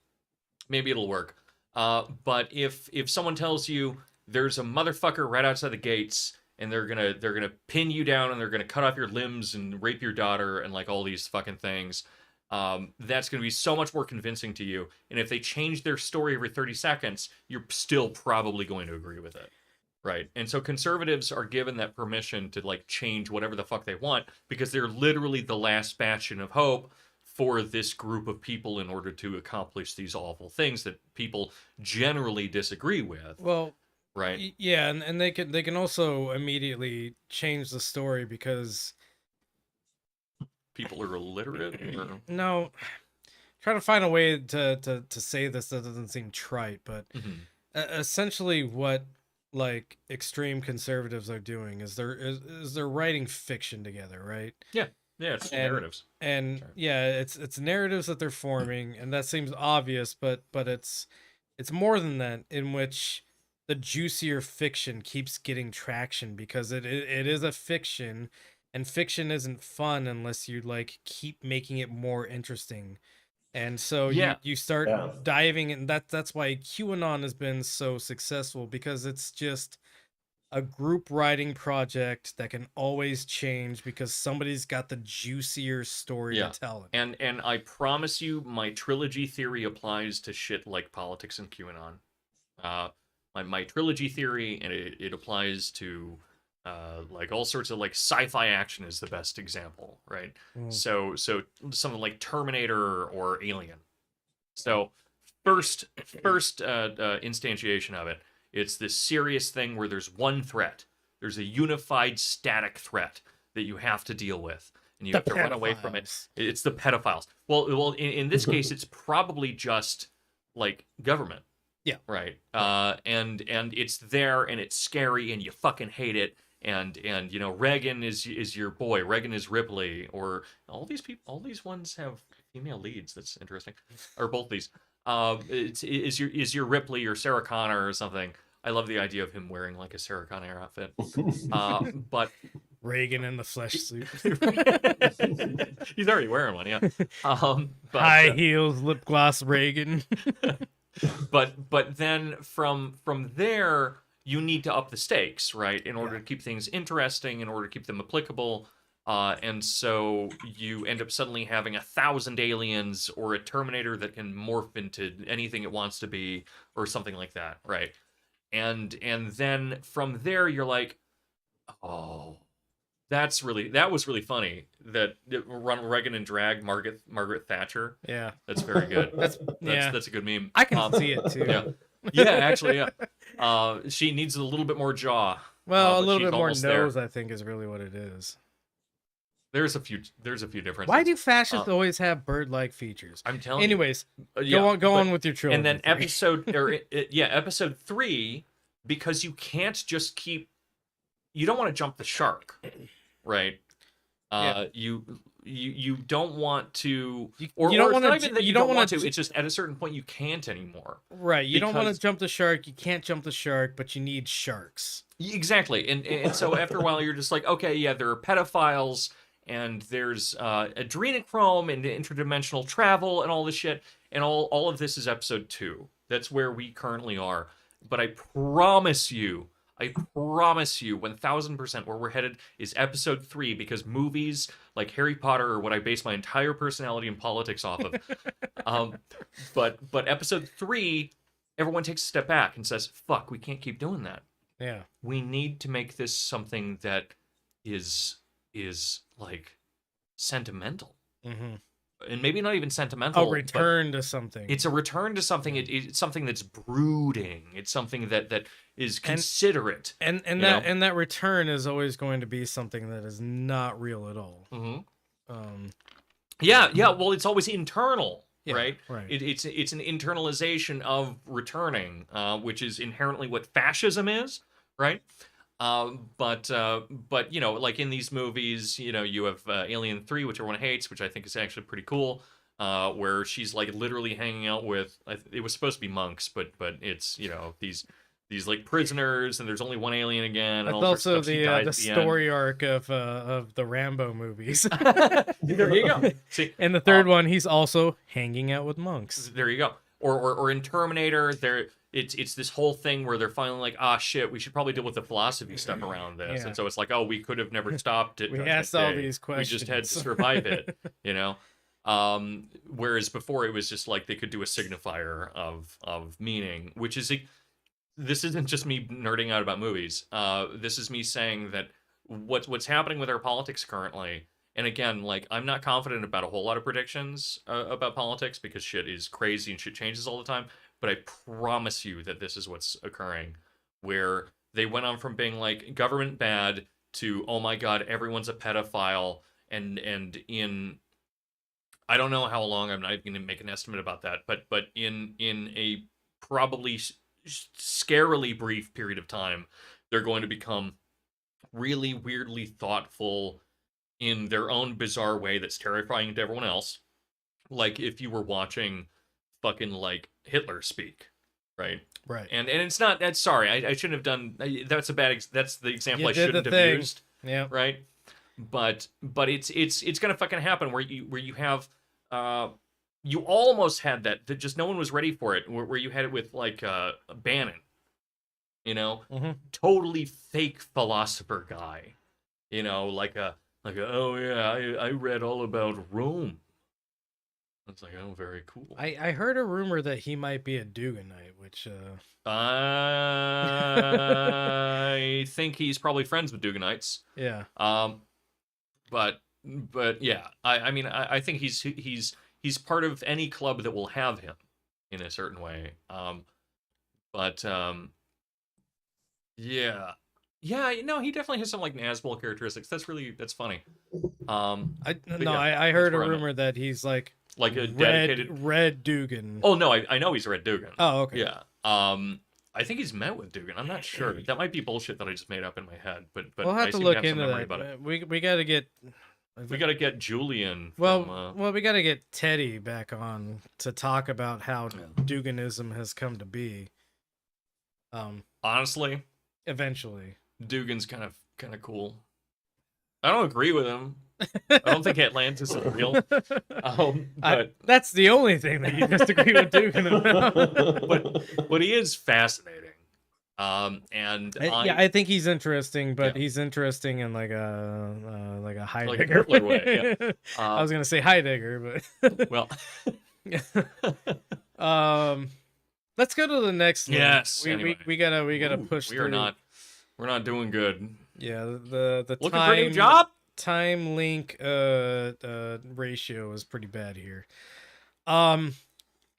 Maybe it'll work. But if someone tells you there's a motherfucker right outside the gates and they're gonna pin you down and they're gonna cut off your limbs and rape your daughter and like all these fucking things, that's going to be so much more convincing to you. And if they change their story every 30 seconds, you're still probably going to agree with it. Right. And so conservatives are given that permission to like change whatever the fuck they want because they're literally the last bastion of hope for this group of people in order to accomplish these awful things that people generally disagree with. Well, right. Yeah. And they can also immediately change the story because people are illiterate? Or... No, trying to find a way to say this that doesn't seem trite, but essentially what like extreme conservatives are doing is they're writing fiction together, right? Yeah, it's narratives, and yeah, it's narratives that they're forming, and that seems obvious, but it's more than that, in which the juicier fiction keeps getting traction because it is a fiction. And fiction isn't fun unless you like keep making it more interesting. And so you start diving in. That's why QAnon has been so successful, because it's just a group writing project that can always change because somebody's got the juicier story to tell. And I promise you, my trilogy theory applies to shit like politics and QAnon. My trilogy theory, and it applies to like all sorts of like sci-fi action is the best example, right? So something like Terminator or Alien. So first instantiation of it, it's this serious thing where there's one threat. There's a unified static threat that you have to deal with, and you have to run away from it. It's the pedophiles. Well, in this case, it's probably just like government. Yeah. Right. And it's there, and it's scary, and you fucking hate it. And you know, Reagan is your boy. Reagan is Ripley, or all these people. All these ones have female leads. That's interesting. Or both these. Is your Ripley or Sarah Connor or something? I love the idea of him wearing like a Sarah Connor outfit. But Reagan in the flesh suit. He's already wearing one, yeah. But, high heels, lip gloss, Reagan. but then from there, you need to up the stakes, right, in order to keep things interesting, in order to keep them applicable. And so you end up suddenly having 1,000 aliens or a Terminator that can morph into anything it wants to be or something like that, right? And then from there you're like, oh, that was really funny that Ronald Reagan and drag Margaret Thatcher. Yeah, that's very good. that's a good meme. I can see it too. Yeah, actually, yeah. She needs a little bit more jaw. Well, a little she's bit more almost nose, there. I think, is really what it is. There's a few differences. Why do fascists always have bird-like features? I'm telling Anyways, you. go on with your trilogy. And then episode 3, because you can't just keep. You don't want to jump the shark, right? You don't want to, or you don't want to. You don't want to. It's just at a certain point you can't anymore. Right. You don't want to jump the shark. You can't jump the shark, but you need sharks. Exactly. And so after a while you're just like, okay, yeah, there are pedophiles and there's adrenochrome and interdimensional travel and all this shit, and all of this is episode 2. That's where we currently are. But I promise you, 1000% where we're headed is episode 3, because movies like Harry Potter are what I base my entire personality and politics off of. But episode 3, everyone takes a step back and says, fuck, we can't keep doing that. Yeah. We need to make this something that is like sentimental. Mm-hmm. And maybe not even sentimental. A return to something. It's a return to something. It's something that's brooding. It's something that is considerate. And that return is always going to be something that is not real at all. Mm-hmm. Yeah. Well, it's always internal, right? Right. It's an internalization of returning, which is inherently what fascism is, right? But you know, like in these movies, you know, you have Alien 3, which everyone hates, which I think is actually pretty cool, where she's like literally hanging out with, it was supposed to be monks, but it's, you know, these like prisoners, and there's only one alien again. And that's also the story arc of the Rambo movies. There you go. See, and the third one, he's also hanging out with monks. There you go. Or in Terminator, it's this whole thing where they're finally like, ah, shit, we should probably deal with the philosophy stuff around this. And so it's like, oh, we could have never stopped it. We asked all these questions. We just had to survive it, you know? Whereas before it was just like they could do a signifier of meaning, which is, this isn't just me nerding out about movies. This is me saying that what's happening with our politics currently. And again, like, I'm not confident about a whole lot of predictions about politics because shit is crazy and shit changes all the time. But I promise you that this is what's occurring, where they went on from being like government bad to, oh my god, everyone's a pedophile, and in, I don't know how long, I'm not even going to make an estimate about that, but in a probably scarily brief period of time, they're going to become really weirdly thoughtful in their own bizarre way that's terrifying to everyone else. Like if you were watching fucking like Hitler speak, right? Right. And it's not, that's, sorry, I shouldn't have done, that's a bad, that's the example I shouldn't have used. Yeah. Right. But it's gonna fucking happen where you have, you almost had that just no one was ready for it, where you had it with like Bannon, you know, totally fake philosopher guy, you know, like a oh yeah, I read all about Rome. It's like, oh, very cool. I heard a rumor that he might be a Duganite, which I think he's probably friends with Duganites. Yeah. But yeah, I mean I think he's part of any club that will have him in a certain way. Yeah. Yeah, no, he definitely has some like Nazgul characteristics. That's funny. I heard a rumor that he's like a dedicated Red Dugan. Oh no, I know he's Red Dugan. Oh, okay. Yeah. I think he's met with Dugan. I'm not sure. That might be bullshit that I just made up in my head. But we'll have to look into that. We got to get. We got to get Julian. Well, we got to get Teddy back on to talk about how Duganism has come to be. Honestly, eventually, Dugan's kind of cool. I don't agree with him. I don't think Atlantis is real. But that's the only thing that you disagree with Dugan about. but he is fascinating. And I think he's interesting, but Yeah. he's interesting in like a Like a Heidegger Hitler way, yeah. I was gonna say Heidegger, but Well, let's go to the next one. yes. Anyway, We gotta Ooh, push we through. are not doing good. Yeah, the Looking for a new job? time link ratio is pretty bad here.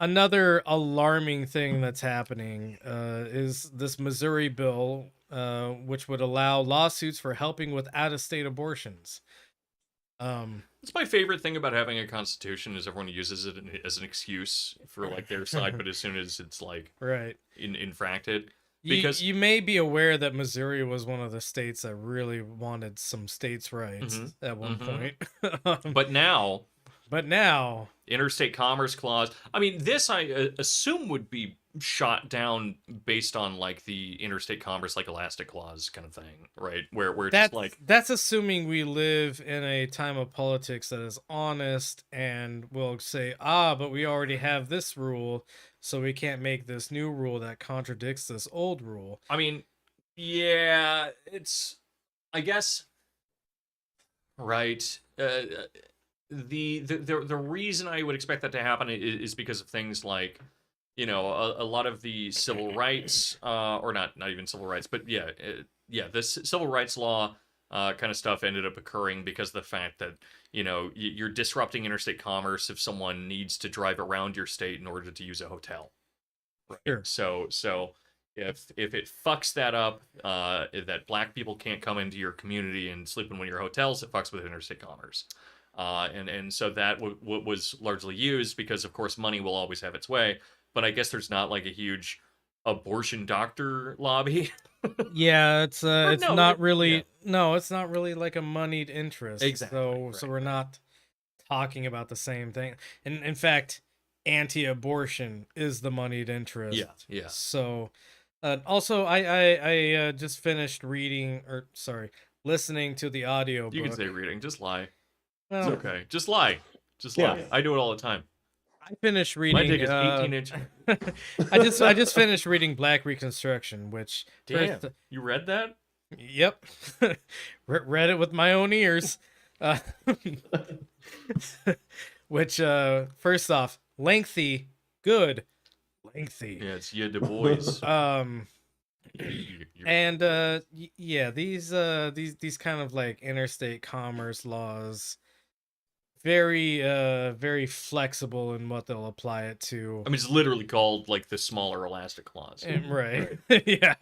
Another alarming thing that's happening is this Missouri bill, which would allow lawsuits for helping with out-of-state abortions. It's my favorite thing about having a constitution is everyone uses it as an excuse for like their side, but as soon as it's like right infracted, because you may be aware that Missouri was one of the states that really wanted some states' rights at one point. But now Interstate Commerce Clause, I mean, this I assume would be shot down based on like the Interstate Commerce, like Elastic Clause kind of thing, right? Where that's just like that's assuming we live in a time of politics that is honest and will say, but we already have this rule, so we can't make this new rule that contradicts this old rule. I mean, yeah, it's, I guess, right. The reason I would expect that to happen is because of things like, you know, a lot of the civil rights, or not even civil rights, but the civil rights law kind of stuff ended up occurring because of the fact that, you know, you're disrupting interstate commerce if someone needs to drive around your state in order to use a hotel. Right. Sure. So if it fucks that up, that black people can't come into your community and sleep in one of your hotels, it fucks with interstate commerce. And so that was largely used because, of course, money will always have its way. But I guess there's not like a huge abortion doctor lobby. Yeah, it's not really yeah. it's not really like a moneyed interest. Exactly. So we're not talking about the same thing. And in fact, anti-abortion is the moneyed interest. Yeah. So also I just finished listening to the audio. You can say reading, just lie. Well, it's okay. Just lie. Lie. I do it all the time. I finished reading. My dick is 18 inches. I just finished reading Black Reconstruction, which damn, you read that? Yep, read it with my own ears. Which first off, lengthy, good, lengthy. Yeah, it's Du Bois. And yeah, these kind of like interstate commerce laws, very flexible in what they'll apply it to. I mean, it's literally called like the smaller elastic clause. Right. Yeah.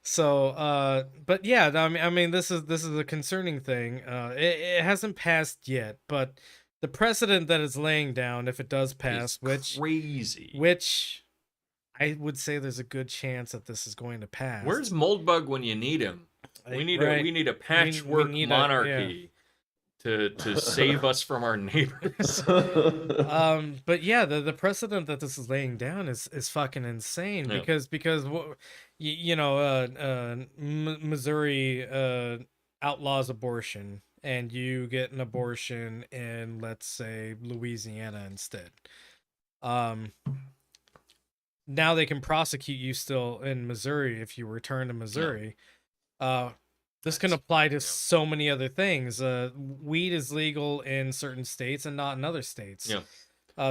So but yeah, I mean this is a concerning thing. It hasn't passed yet, but the precedent that it's laying down, if it does pass, which I would say there's a good chance that this is going to pass. Where's Moldbug when you need him? We need a patchwork monarchy to save us from our neighbors. But yeah, the precedent that this is laying down is fucking insane. Yeah. because you know, Missouri outlaws abortion, and you get an abortion in, let's say, Louisiana instead. Now they can prosecute you still in Missouri if you return to Missouri. This can apply to so many other things. Weed is legal in certain states and not in other states. Yeah.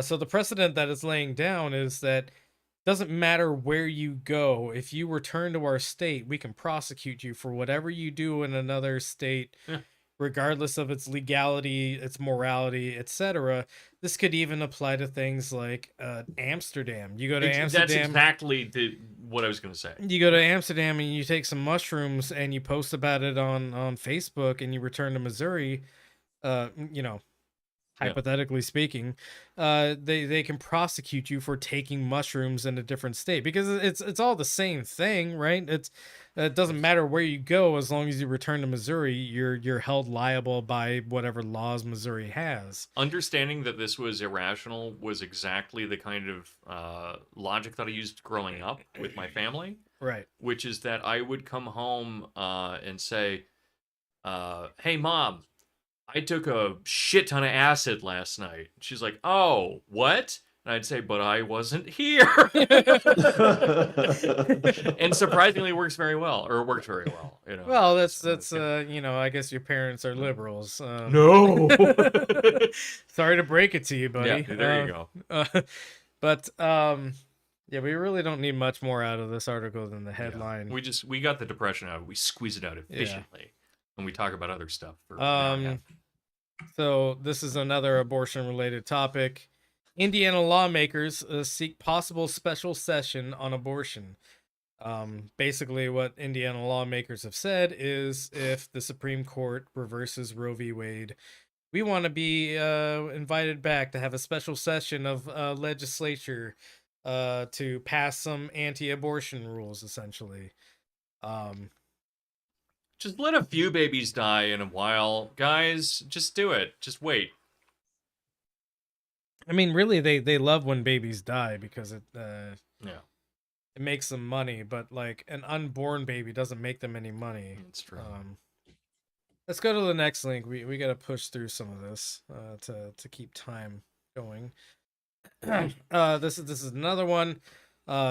So the precedent that it's laying down is that doesn't matter where you go. If you return to our state, we can prosecute you for whatever you do in another state, regardless of its legality, its morality, etc. This could even apply to things like Amsterdam. You go to Amsterdam. That's exactly what I was going to say. You go to Amsterdam and you take some mushrooms and you post about it on Facebook, and you return to Missouri. You know, hypothetically speaking, they can prosecute you for taking mushrooms in a different state, because it's all the same thing, right? It doesn't matter where you go, as long as you return to Missouri, you're held liable by whatever laws Missouri has. Understanding that this was irrational was exactly the kind of logic that I used growing up with my family. Right. Which is that I would come home and say, "Hey, Mom, I took a shit ton of acid last night." She's like, "Oh, what?" And I'd say, but I wasn't here. And surprisingly, it works very well, or it worked very well. You know. Well, that's So, you know, I guess your parents are liberals. no. Sorry to break it to you, buddy. Yeah, there you go. But yeah, we really don't need much more out of this article than the headline. Yeah. We got the depression out. We squeeze it out efficiently, and we talk about other stuff. For an hour and a half. So this is another abortion-related topic. Indiana lawmakers seek possible special session on abortion. Basically, what Indiana lawmakers have said is if the Supreme Court reverses Roe v. Wade, we want to be invited back to have a special session of legislature to pass some anti-abortion rules, essentially. Just let a few babies die in a while, guys. Just do it. Just wait. I mean, really, they love when babies die because it Yeah, makes them money, but like an unborn baby doesn't make them any money. that's true. Let's go to the next link. We got to push through some of this to keep time going. This is another one.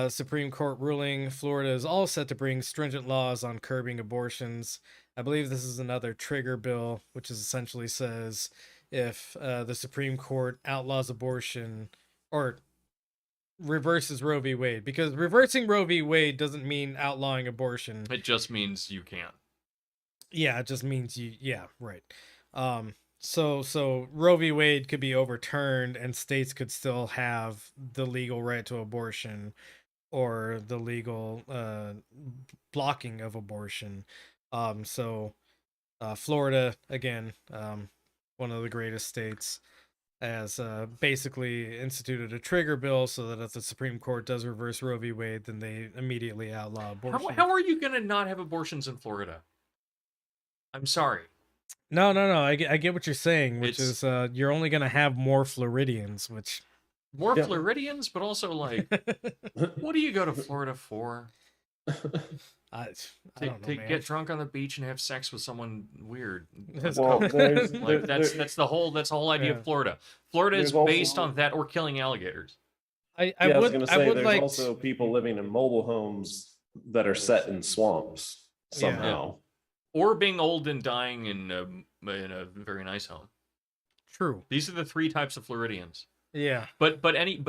Supreme Court ruling. Florida is all set to bring stringent laws on curbing abortions. I believe this is another trigger bill, which is essentially says if the Supreme Court outlaws abortion or reverses Roe v. Wade, because reversing Roe v. Wade doesn't mean outlawing abortion. It just means you can't. Yeah, it just means right. So Roe v. Wade could be overturned and states could still have the legal right to abortion or the legal blocking of abortion. Florida, again, one of the greatest states, has basically instituted a trigger bill so that if the Supreme Court does reverse Roe v. Wade, then they immediately outlaw abortion. How are you going to not have abortions in Florida? I'm sorry. No. I get what you're saying, which is you're only going to have more Floridians, which... More Floridians, but also, like, what do you go to Florida for? I don't know, man. Get drunk on the beach and have sex with someone weird. Well, That's the whole idea of Florida. Florida is based on that or killing alligators. I was going to say there's also people living in mobile homes that are set in swamps somehow. Or being old and dying in a very nice home. True. These are the three types of Floridians. Yeah. But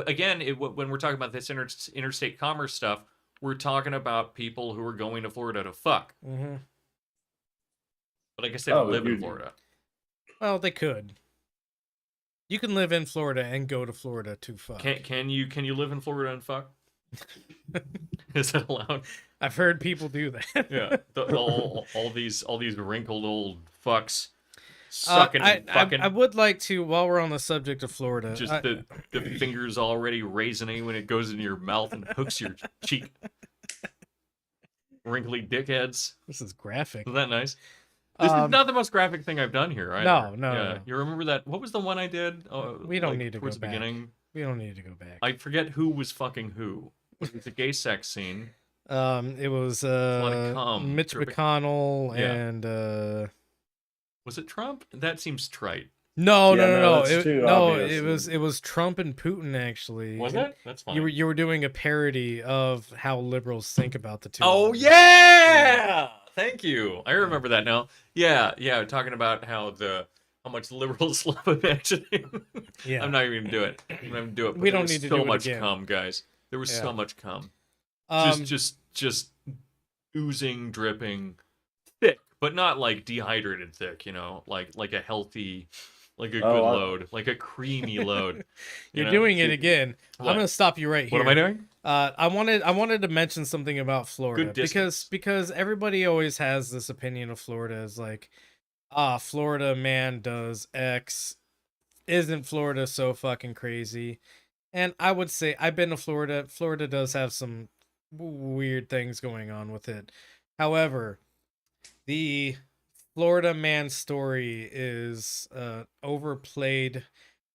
again, when we're talking about this interstate commerce stuff, we're talking about people who are going to Florida to fuck. Mm-hmm. But I guess they don't live in Florida. Well, they could. You can live in Florida and go to Florida to fuck. Can you live in Florida and fuck? Is that allowed? I've heard people do that. Yeah, all these wrinkled old fucks sucking and fucking. I would like to, while we're on the subject of Florida, just the fingers already raisining when it goes into your mouth and hooks your cheek. Wrinkly dickheads. This is graphic. Isn't that nice? This is not the most graphic thing I've done here. Either. No. You remember that? What was the one I did? We don't need to go towards the back. beginning. We don't need to go back. I forget who was fucking who. It was a gay sex scene. It was Mitch dripping. McConnell and was it Trump? That seems trite. No. It It was Trump and Putin actually. Was it? That's fine. You were doing a parody of how liberals think about the two. Oh yeah! Thank you. I remember that now. Yeah. Talking about how much liberals love imagining. Yeah. I'm not even gonna do it. I'm not even do it. We don't need to do it so much again. cum, guys. There was so much cum. Just oozing, dripping, thick, but not like dehydrated thick. You know, like a healthy, like a good load, like a creamy load. You're doing it again. What? I'm gonna stop you right here. What am I doing? I wanted to mention something about Florida Good distance. because everybody always has this opinion of Florida as like, Florida man does X. Isn't Florida so fucking crazy? And I would say I've been to Florida. Florida does have some weird things going on with it. However, the Florida man story is overplayed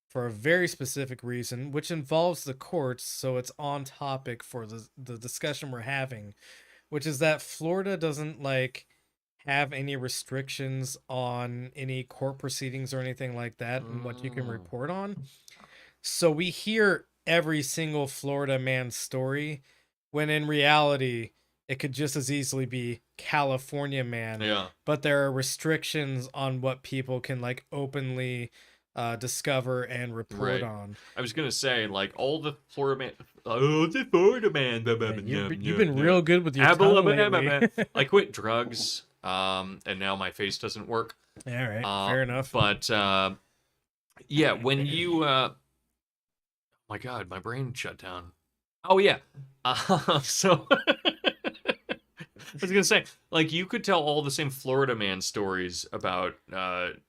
for a very specific reason, which involves the courts, so it's on topic for the discussion we're having, which is that Florida doesn't like have any restrictions on any court proceedings or anything like that and what you can report on. So we hear every single Florida man's story, when in reality, it could just as easily be California man. Yeah. But there are restrictions on what people can like openly discover and report Right. on. I was gonna say, like, all the Florida man. Oh, the Florida man. You've been real good with your tongue lately. I quit drugs, and now my face doesn't work. All right, fair enough. But yeah, when you, my God, my brain shut down. Oh yeah, so I was gonna say, like, you could tell all the same Florida man stories about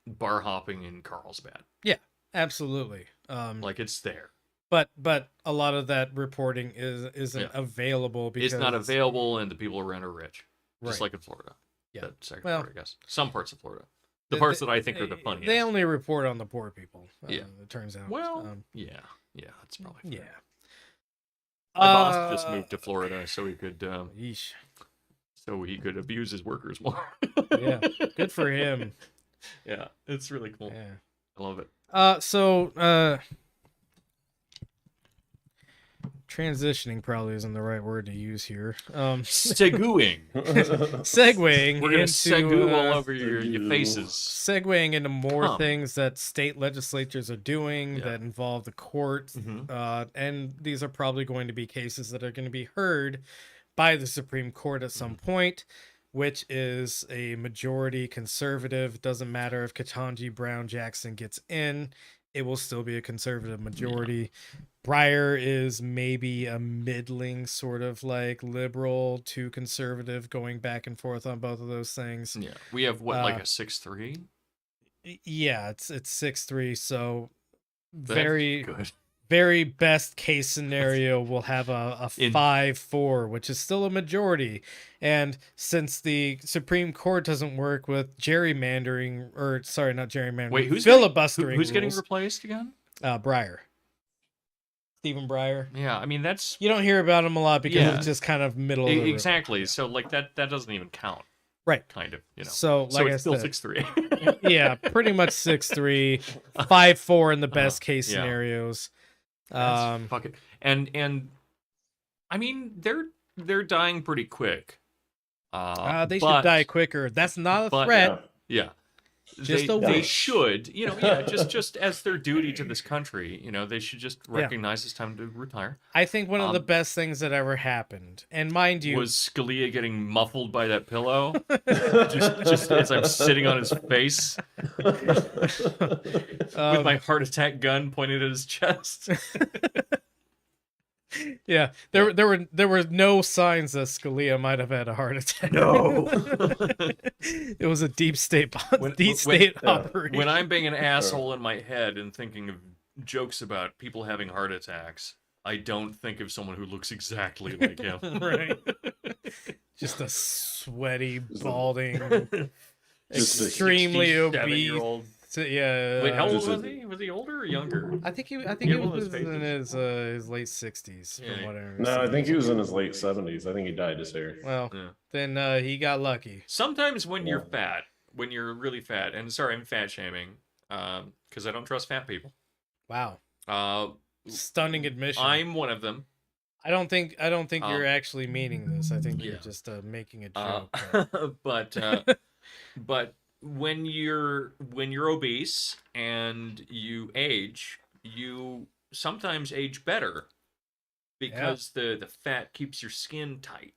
bar hopping in Carlsbad. Yeah, absolutely. Like, it's there. But a lot of that reporting isn't available because It's not available, and the people around are rich, just Right. like in Florida. Yeah. That second Well, part, I guess. Some parts of Florida. The parts that I think are the funniest. They only report on the poor people. Yeah. It turns out. Well, yeah, that's probably fair. yeah. My boss just moved to Florida so he could Yeesh. abuse his workers more. Yeah, good for him. Yeah, it's really cool. Yeah. I love it. Transitioning probably isn't the right word to use here. Seguing. Segueing. We're gonna into, segu all over your faces. Segueing into more Come. things that state legislatures are doing Yeah. that involve the court. Mhm. And these are probably going to be cases that are going to be heard by the Supreme Court at some point, which is a majority conservative. Doesn't matter if Ketanji Brown Jackson gets in, it will still be a conservative majority. Breyer is maybe a middling sort of like liberal to conservative, going back and forth on both of those things. Yeah, we have like a 6-3. Yeah, it's 6-3, so That's very good. very best case scenario we'll have a In- 5-4, which is still a majority. And since the Supreme Court doesn't work with gerrymandering, or sorry, not gerrymandering, Wait, who's filibustering, who's getting rules, replaced again? Breyer, Stephen Breyer. Yeah, I mean that's You don't hear about him a lot because Yeah. it's just kind of middle of the road. exactly. So like that doesn't even count, Right. kind of. So So like it's I still said, 6-3. yeah, pretty much 6-3, 5-4 in the best case yeah. scenarios. Fuck it. And I mean they're dying pretty quick. They but- should die quicker. That's not a but- threat. Yeah. Just a they wish. should, just as their duty to this country, they should just recognize it's time to retire. I think one of the best things that ever happened, and mind you, Was Scalia getting muffled by that pillow? just as I'm sitting on his face with my heart attack gun pointed at his chest. yeah, there were no signs that Scalia might have had a heart attack. No. It was a deep state operation. When I'm being an asshole in my head and thinking of jokes about people having heart attacks, I don't think of someone who looks exactly like him. Right. Just a sweaty, balding, Just a extremely obese. 67-year-old. Yeah. Wait, how old Just a- was he? Was he older or younger? I think he Yeah, was one of those in faces. his late 60s, Yeah. from what I remember. No, I think he was in his late 70s. I think he died this year. Well, Yeah. then he got lucky. Sometimes when you're Yeah. fat, when you're really fat, and sorry, I'm fat shaming, because I don't trust fat people. Wow. Uh, Stunning admission. I'm one of them. I don't think you're actually meaning this. I think you're Yeah. just making a joke. But when you're obese and you age, you sometimes age better because the fat keeps your skin tight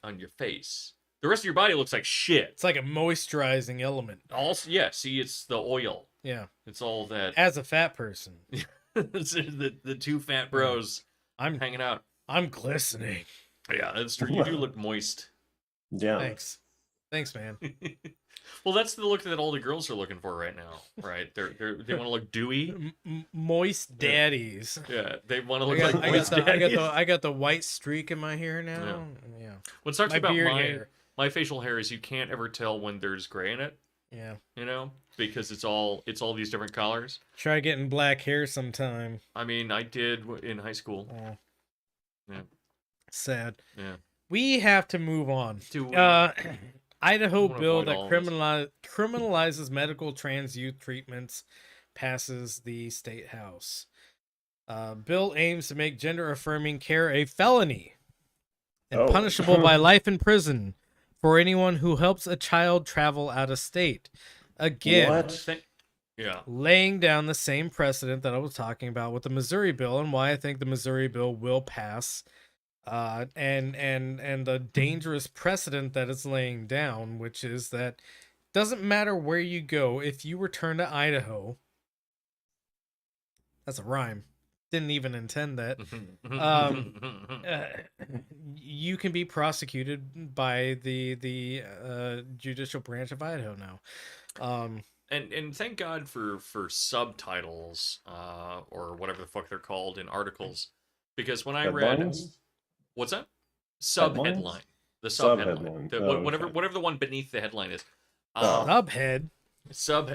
on your face. The rest of your body looks like shit. It's like a moisturizing element. Also, yeah, see, it's the oil. Yeah. It's all that. As a fat person, It's the two fat bros I'm hanging out. glistening. Yeah, that's true. You do look moist. Yeah. Thanks, man. Well, that's the look that all the girls are looking for right now, right? They want to look dewy. Moist daddies. Yeah, they want to look like moist I daddies. got the white streak in my hair now. Yeah. What sucks My about beard hair. my facial hair is you can't ever tell when there's gray in it, Yeah. because it's all these different colors. Try getting black hair sometime. I mean, I did in high school. Oh. Yeah. Sad. Yeah. We have to move on. To Idaho wanna bill avoid that all of criminalizes medical trans youth treatments passes the state house. Bill aims to make gender-affirming care a felony and Oh. punishable by life in prison for anyone who helps a child travel out of state. Again, What? Yeah. laying down the same precedent that I was talking about with the Missouri bill, and why I think the Missouri bill will pass, and the dangerous precedent that it's laying down, which is that doesn't matter where you go, if you return to Idaho, that's a rhyme. Didn't even intend that. You can be prosecuted by the judicial branch of Idaho now. And thank God for subtitles, or whatever the fuck they're called in articles, because when I read, Headlines? what's that? Sub Headlines? headline, the sub headline, Sub-headline. the, whatever Okay. whatever the one beneath the headline is. Subhead. Sub.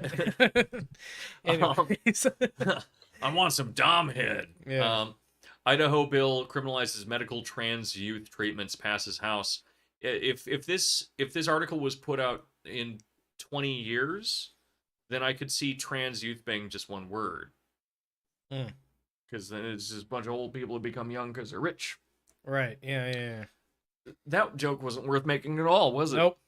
Anyways. I want some dom head. Yeah. Idaho bill criminalizes medical trans youth treatments passes House. If this article was put out in 20 years, then I could see trans youth being just one word. Mm. Because then it's just a bunch of old people who become young because they're rich. Right. Yeah. That joke wasn't worth making at all, was it? Nope.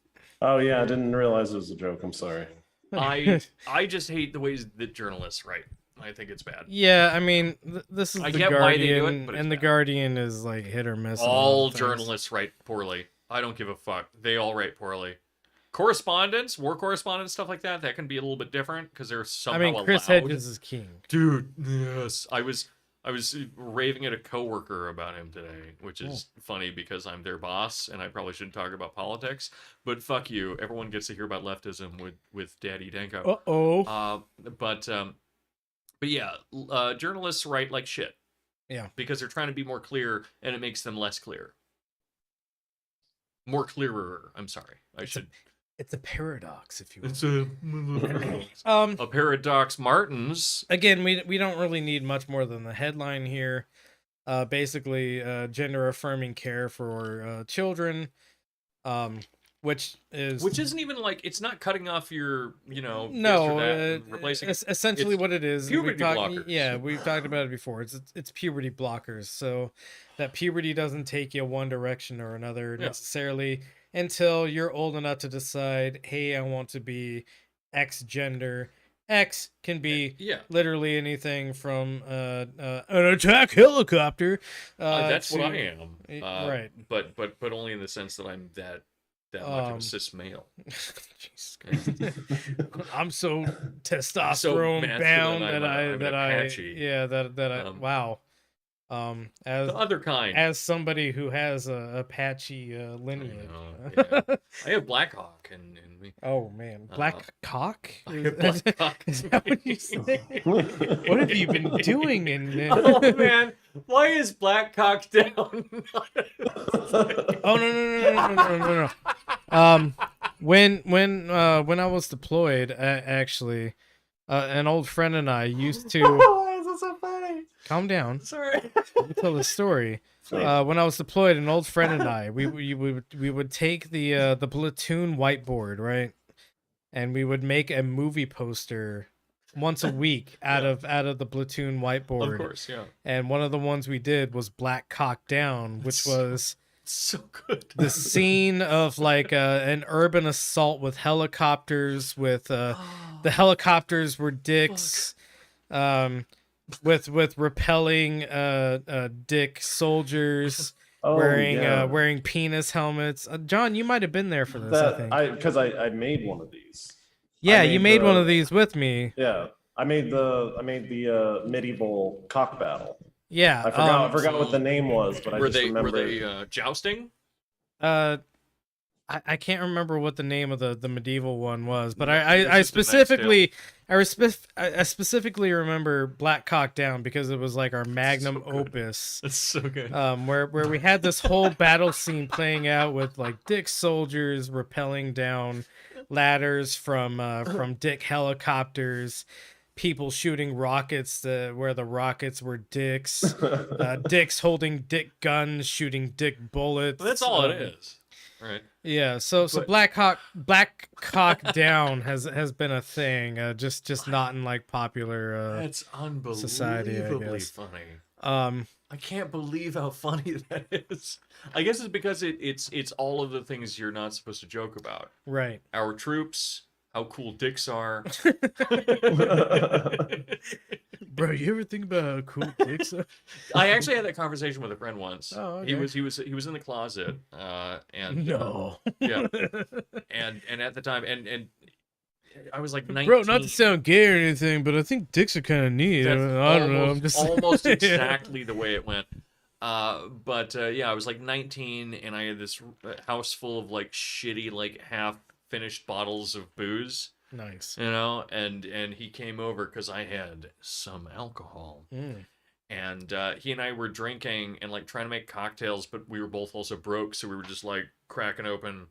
Oh yeah, I didn't realize it was a joke. I'm sorry. I just hate the ways that journalists write. I think it's bad. Yeah, I mean, this is I the get why they do Guardian, it, but it's and the bad. Guardian is like hit or miss. on a lot All of things. journalists write poorly. I don't give a fuck. They all write poorly. Correspondence, war correspondence, stuff like that, that can be a little bit different because they're I somehow mean, Chris allowed. Hedges is king. Dude, yes. I was raving at a coworker about him today, which is funny because I'm their boss and I probably shouldn't talk about politics. But fuck you. Everyone gets to hear about leftism with Daddy Danko. Uh-oh. But yeah, journalists write like shit. Yeah. Because they're trying to be more clear, and it makes them less clear. More clearer. I'm sorry. It's a paradox, if you will. It's Um, a paradox. Martins. again, we don't really need much more than the headline here. Basically, gender affirming care for children, which isn't even like, it's not cutting off your, this or no, that and replacing it. essentially It's what it is. puberty blockers. Yeah, we've talked about it before. It's puberty blockers, so that puberty doesn't take you one direction or another necessarily until you're old enough to decide, hey, I want to be X gender. X can be literally anything from an attack helicopter. That's what to- I am. Right. But only in the sense that I'm that much of a cis male. Jesus Christ. I'm so testosterone So masculine, bound I'm an Apache. wow. As The other kind. as somebody who has a Apache lineage. I have Blackhawk and we. Oh man, black cock? I have Blackhawk. Is that what you say? What have you been doing in Oh man, why is Blackcock down? Oh no. When I was deployed, actually, an old friend and I used to Why is this so funny? calm down. Sorry. Let me tell the story. When I was deployed, an old friend and I, we would take the platoon whiteboard, right, and we would make a movie poster once a week out of the platoon whiteboard. Of course, yeah. And one of the ones we did was Black Cock Down, which was So good. the scene of like an urban assault with helicopters, with the helicopters were dicks, with repelling dick soldiers wearing penis helmets. John, you might have been there for this. I think Because I made one of these. Yeah, I you made made one the- of these with me. Yeah, I made the medieval cock battle. Yeah, I forgot what the name was, but I Were just remember. they jousting? I can't remember what the name of the medieval one was, but It's I just a nice specifically I specifically remember Black Cock Down because it was like our magnum So good. opus. That's so good. Where we had this whole battle scene playing out with like dick soldiers rappelling down ladders from dick helicopters, people shooting rockets where the rockets were dicks, dicks holding dick guns shooting dick bullets. That's all it is, right? Yeah, so black cock down has been a thing, just not in like popular That's unbelievably society, I guess. funny. I can't believe how funny that is. I guess it's because it's all of the things you're not supposed to joke about. Right. Our troops, how cool dicks are. Bro, you ever think about how cool dicks are? I actually had that conversation with a friend once. Oh, okay. He was in the closet, and No. yeah, and at the time, and I was like 19. Bro, not to sound gay or anything, but I think dicks are kind of neat. That's I don't know. I'm just almost exactly the way it went. But yeah, I was like 19, and I had this house full of like shitty, like half finished bottles of booze. Nice. You know, and he came over because I had some alcohol. And he and I were drinking and like trying to make cocktails, but we were both also broke, so we were just like cracking open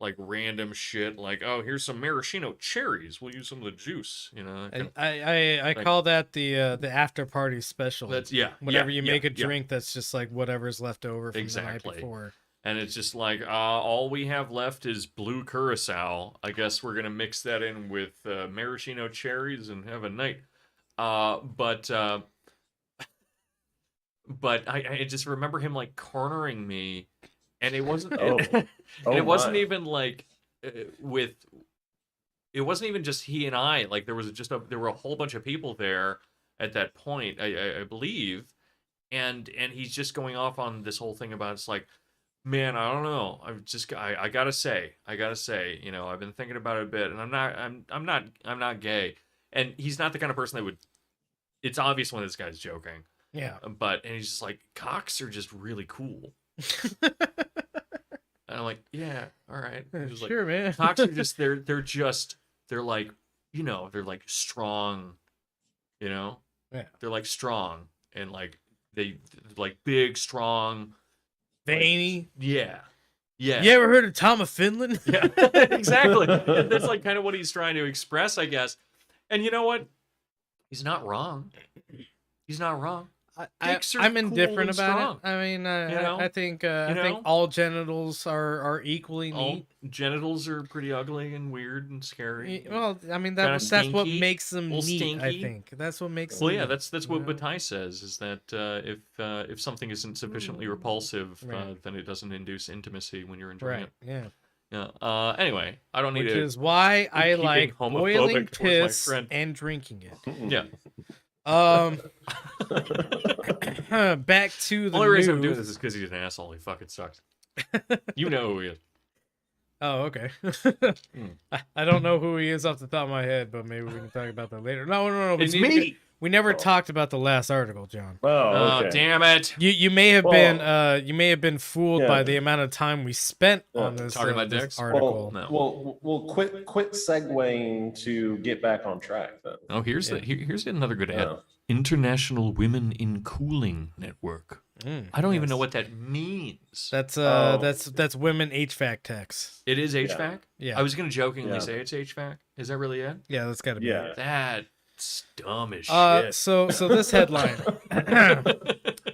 like random shit, like, oh, here's some maraschino cherries. We'll use some of the juice, you know. I call that the after party special. That's Whenever you make a drink that's just like whatever's left over from the night Exactly. before. And it's just like, all we have left is blue curacao. I guess we're gonna mix that in with maraschino cherries and have a night. But I just remember him like cornering me, and it wasn't. It wasn't even like it wasn't even just he and I. Like there were a whole bunch of people there at that point, I believe, and he's just going off on this whole thing about, it's like, man, I don't know. I gotta say, you know, I've been thinking about it a bit, and I'm not gay, and he's not the kind of person that would. It's obvious when this guy's joking. Yeah. And he's just like, cocks are just really cool. And I'm like, yeah, all right. Sure, man. Cocks are just they're like, you know, they're like strong, you know? Yeah. They're like strong and like they like big, strong, veiny. Like, yeah. Yeah. You ever heard of Tom of Finland? Yeah. Exactly. And that's like kind of what he's trying to express, I guess. And you know what? He's not wrong. He's not wrong. I'm indifferent cool about it. I mean, I think all genitals are equally all neat. Genitals are pretty ugly and weird and scary. Well, I mean that's what makes them neat. Stinky. I think that's what makes. Well, them yeah, neat, that's what Bataille says, is that if something isn't sufficiently repulsive, then it doesn't induce intimacy when you're enjoying it. Yeah. Yeah. Anyway, I don't need Which to. is why I like boiling towards piss my friend. and drinking it. Yeah. Back to the only reason I'm news. doing this is because he's an asshole. He fucking sucks. You know who he is. Oh, okay. I don't know who he is off the top of my head, but maybe we can talk about that later. No. It's me. We never talked about the last article, John. Oh, okay. Damn it! You may have been fooled by the amount of time we spent on this talking about this dicks. article. Well, quit segueing to get back on track then. Oh, here's another good ad. International Women in Cooling Network. I don't even know what that means. That's women HVAC techs. It is HVAC? Yeah. I was gonna jokingly say it's HVAC. Is that really it? Yeah, that's gotta be it. That's dumb as shit. So this headline.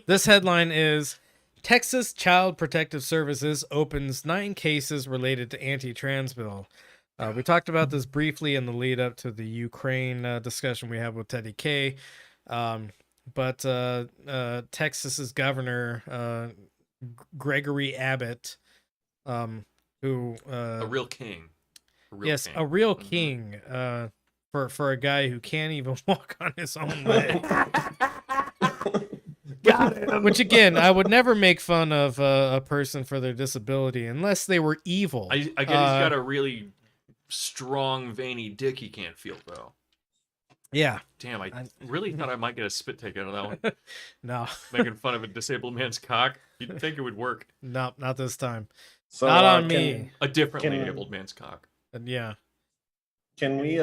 This headline is Texas Child Protective Services opens 9 cases related to anti-trans bill. We talked about this briefly in the lead up to the Ukraine discussion we had with Teddy K. But Texas's governor, Gregory Abbott, who a real king. A real king. For a guy who can't even walk on his own leg. Got him. Which again, I would never make fun of a person for their disability unless they were evil. I get he's got a really strong, veiny dick he can't feel though. Yeah. Damn, I really thought I might get a spit take out of that one. No. Making fun of a disabled man's cock. You'd think it would work. No, not this time. So, not on me. A differently abled man's cock. Yeah. Can we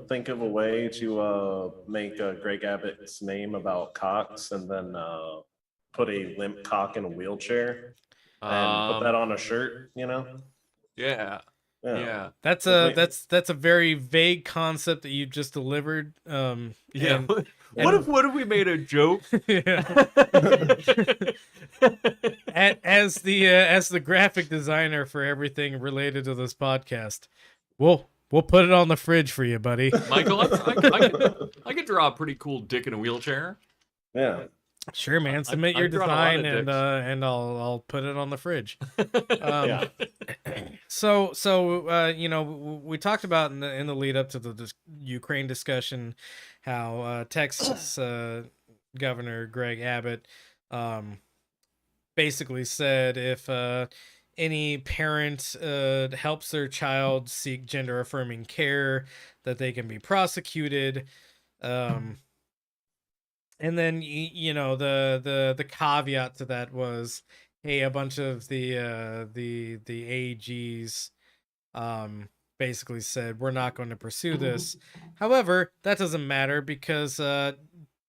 think of a way to make Greg Abbott's name about cocks and then put a limp cock in a wheelchair and put that on a shirt, you know? Yeah. Yeah. That's Like- a very vague concept that you just delivered. Yeah. And- What if we made a joke? yeah. As the graphic designer for everything related to this podcast, we'll put it on the fridge for you, buddy. Michael, I could draw a pretty cool dick in a wheelchair. Yeah. Sure, man. Submit I've your drawn a lot design of and I'll put it on the fridge. Yeah. So we talked about in the lead up to the Ukraine discussion how Texas Governor Greg Abbott basically said if any parent helps their child seek gender affirming care, that they can be prosecuted. And then the caveat to that was, hey, a bunch of the AGs basically said we're not going to pursue this. However, that doesn't matter because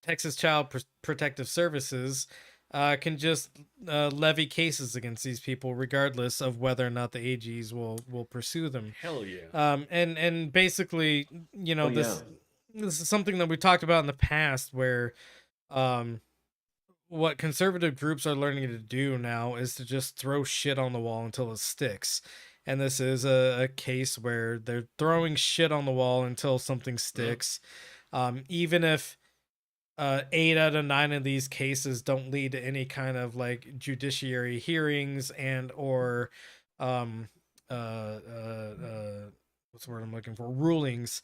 Texas Child Protective Services can just levy cases against these people regardless of whether or not the AGs will pursue them. Hell yeah. And basically, Oh, this is something that we talked about in the past where what conservative groups are learning to do now is to just throw shit on the wall until it sticks. And this is a case where they're throwing shit on the wall until something sticks. Even if 8 out of 9 of these cases don't lead to any kind of like judiciary hearings and or what's the word I'm looking for? Rulings.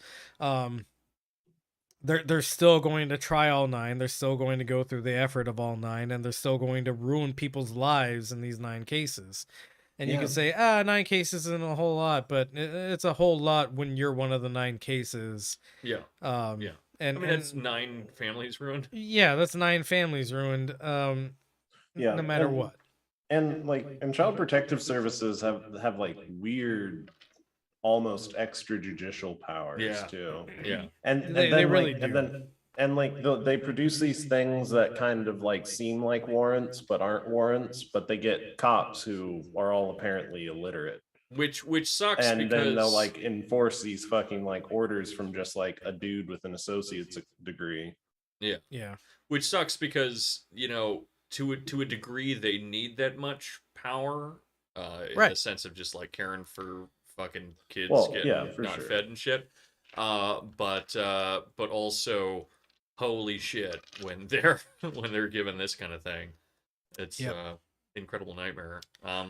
They're still going to try all 9. They're still going to go through the effort of all 9, and they're still going to ruin people's lives in these 9 cases. And you can say, 9 cases isn't a whole lot, but it's a whole lot when you're one of the 9 cases. Yeah. Yeah. And that's 9 families ruined. Yeah, that's 9 families ruined. No matter what. And Child Protective Services have like weird, almost extrajudicial powers too. Yeah. And They then, really like, do. they produce these things that kind of like seem like warrants but aren't warrants, but they get cops who are all apparently illiterate. Which sucks And because then they'll like enforce these fucking like orders from just like a dude with an associate's degree. Yeah. Which sucks because, to a degree they need that much power in Right. the sense of just like caring for fucking kids Well, getting yeah, for not sure. fed and shit. But also holy shit when they're given this kind of thing. It's incredible nightmare.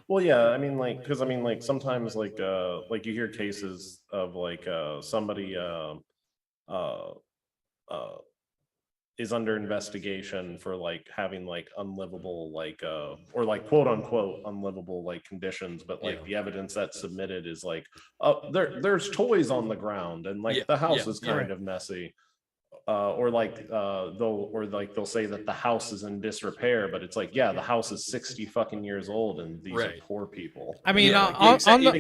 Well, yeah, I mean, like, sometimes, like you hear cases of, like, somebody, is under investigation for, like, having, like, unlivable, like, or, like, quote unquote, unlivable, like, conditions, but, like, the evidence that's submitted is, like, there's toys on the ground, and, like, the house is kind of messy. Or they'll say that the house is in disrepair, but it's like, yeah, the house is 60 fucking years old, and these are poor people. I mean, Yeah, on the they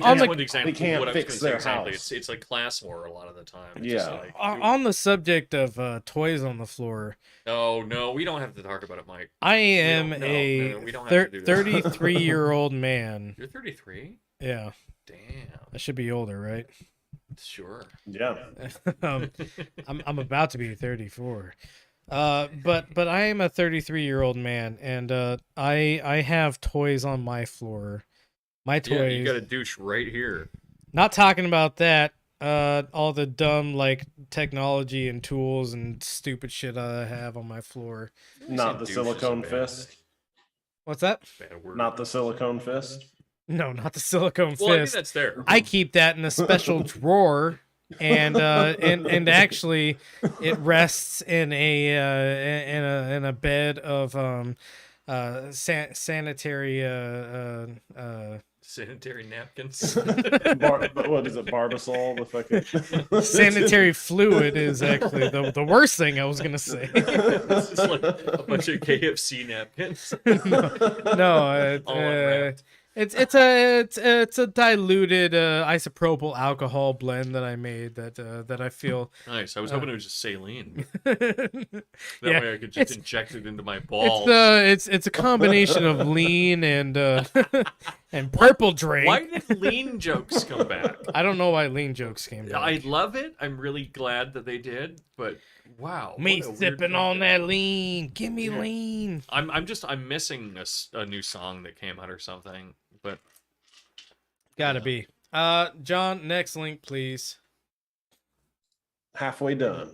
can't fix their exactly. house. It's like class war a lot of the time. It's Yeah. just like, on the subject of toys on the floor, oh no, we don't have to talk about it, Mike. I am don't- no, a no, we don't have to do that. 33-year-old man. You're 33? Yeah, Damn. I should be older, right? Sure. Yeah. I'm about to be 34. But I am a 33-year-old man, and I have toys on my floor. My toys. Yeah, you got a douche right here. Not talking about that. All the dumb like technology and tools and stupid shit I have on my floor. Not the Douche is a silicone bad- fist. What's that? Bad word. Not the silicone fist. No, not the silicone Well, I mean, fist. that's there. I keep that in a special drawer, and actually, it rests in a bed of sanitary Sanitary napkins. What is it? Barbasol? The fucking sanitary fluid is actually the worst thing I was gonna say. It's just like a bunch of KFC napkins. No, All unwrapped. It's a diluted isopropyl alcohol blend that I made that I feel. Nice. I was hoping it was just saline. Yeah, That way I could just inject it into my balls. it's a combination of lean and and purple drink. Why did lean jokes come back? I don't know why lean jokes came back. I love it. I'm really glad that they did, but wow. Me what a weird sipping on concept. that lean. Give me lean. I'm missing a new song that came out or something, but Gotta be. John, next link, please. Halfway done.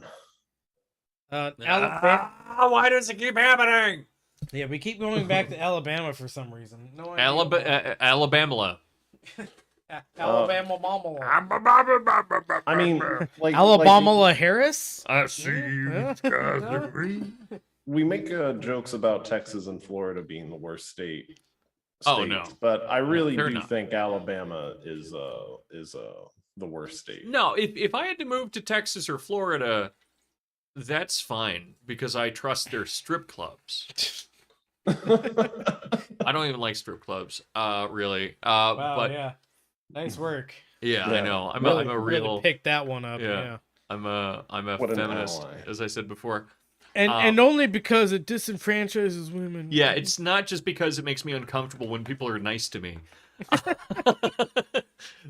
Alabama. Why does it keep happening? Yeah, we keep going back to Alabama for some reason. No idea. Alabama. Alabama mama. I mean, like Alabama Harris? I see you guys agree. we make jokes about Texas and Florida being the worst state. Oh, no. But I really they're do not. think Alabama is the worst state. No, if I had to move to Texas or Florida, that's fine because I trust their strip clubs. I don't even like strip clubs, really. Wow, But yeah. Nice work. yeah, I Yeah. know. I'm Really, a really real. picked that one up. Yeah. Yeah. I'm a What an feminist, ally. as I said before. And only because it disenfranchises women. Yeah, it's not just because it makes me uncomfortable when people are nice to me.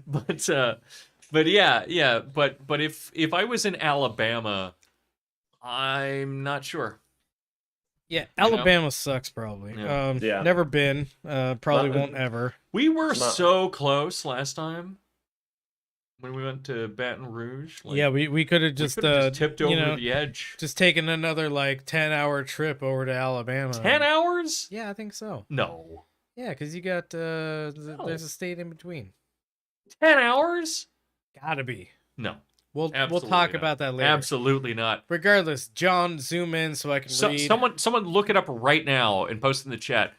But yeah. But if I was in Alabama, I'm not sure. Yeah, know? Alabama sucks probably. Yeah. Yeah. Never been. Probably Not- won't ever. We were Not- so close last time when we went to Baton Rouge. Like, Yeah, we could have we just could've tipped over you know, the edge. just taken another like 10-hour trip over to Alabama. 10 hours? Yeah, I think so. No. Yeah, because you got there's a state in between. 10 hours? Gotta be. No. We'll Absolutely talk not. about that later. Absolutely not. Regardless, John, zoom in so I can read. Someone look it up right now and post in the chat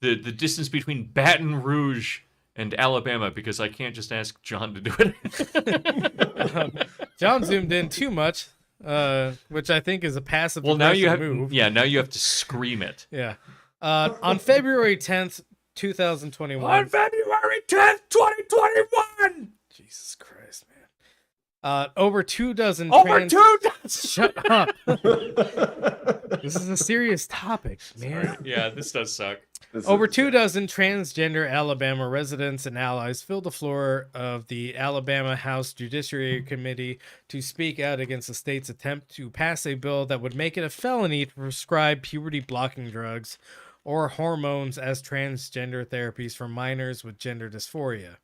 the distance between Baton Rouge and Alabama, because I can't just ask John to do it. John zoomed in too much, which I think is a passive Well, now you have move. now you have to scream it. Yeah. On February 10th, 2021. On February 10th, 2021. Jesus Christ, man. Over 24 Over 2 Shut up. This is a serious topic, man. Yeah, this does suck. Over 24 transgender Alabama residents and allies filled the floor of the Alabama House Judiciary Committee to speak out against the state's attempt to pass a bill that would make it a felony to prescribe puberty-blocking drugs or hormones as transgender therapies for minors with gender dysphoria.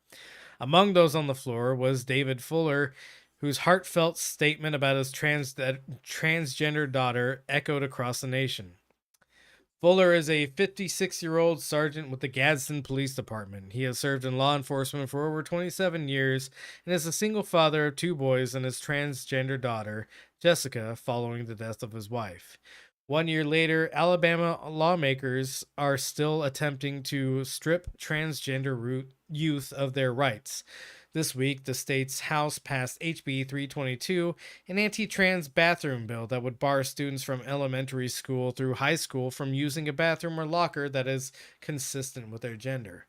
Among those on the floor was David Fuller, whose heartfelt statement about his transgender daughter echoed across the nation. Fuller is a 56-year-old sergeant with the Gadsden Police Department. He has served in law enforcement for over 27 years and is a single father of 2 boys and his transgender daughter, Jessica, following the death of his wife. 1 year later, Alabama lawmakers are still attempting to strip transgender youth of their rights. This week, the state's House passed HB 322, an anti-trans bathroom bill that would bar students from elementary school through high school from using a bathroom or locker that is consistent with their gender.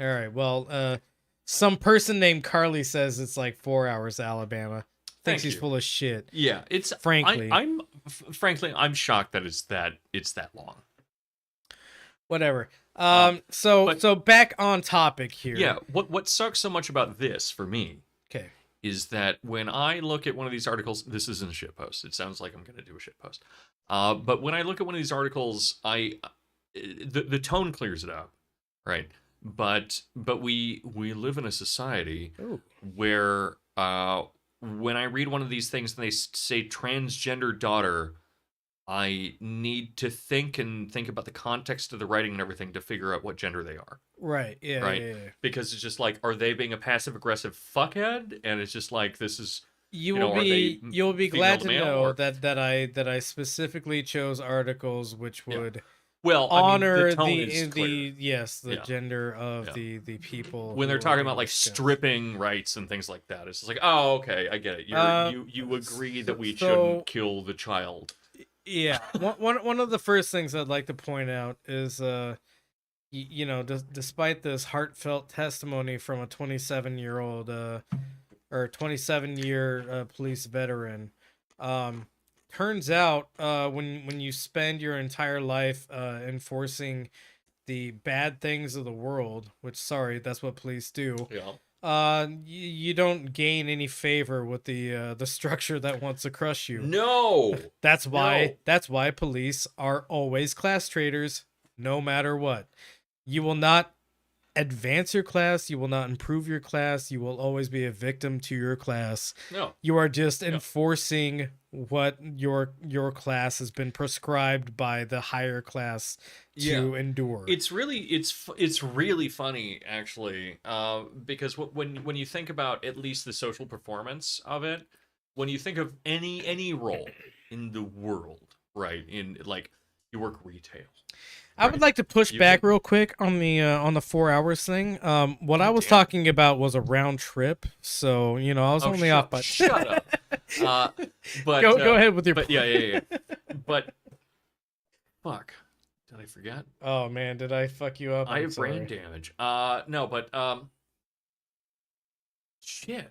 All right, well, some person named Carly says it's like 4 hours, Alabama. Thinks he's full of shit. Yeah, it's frankly. Frankly, I'm shocked that it's that long. Whatever. So back on topic here. Yeah, what sucks so much about this for me Okay. is that when I look at one of these articles, this isn't a shit post. It sounds like I'm going to do a shit post. But when I look at one of these articles, the tone clears it up, right? But we live in a society where when I read one of these things and they say transgender daughter, I need to think about the context of the writing and everything to figure out what gender they are. Right. Yeah. Right. Yeah. Because it's just like, are they being a passive aggressive fuckhead? And it's just like, this is. You'll be glad to know that I specifically chose articles which would honor the tone is clear. the gender of the people when they're talking about like stripping rights and things like that. It's just like, oh, okay, I get it. You agree that we shouldn't kill the child. Yeah. One of the first things I'd like to point out is you know, despite this heartfelt testimony from a 27-year-old or 27-year police veteran, turns out when you spend your entire life enforcing the bad things of the world, which, sorry, that's what police do, you don't gain any favor with the structure that wants to crush you. No. That's why police are always class traitors, no matter what. You will not advance your class, you will not improve your class, you will always be a victim to your class. No. You are just enforcing what your class has been prescribed by the higher class to endure. It's really funny, actually, because when you think about at least the social performance of it, when you think of any role in the world, right, in like you work retail. I would like to push back real quick on the 4 hours thing. What I was talking about was a round trip, so you know I was only off by. Shut up. But go ahead with your. But yeah. But fuck, did I forget? Oh man, did I fuck you up? I have brain damage. No, but shit.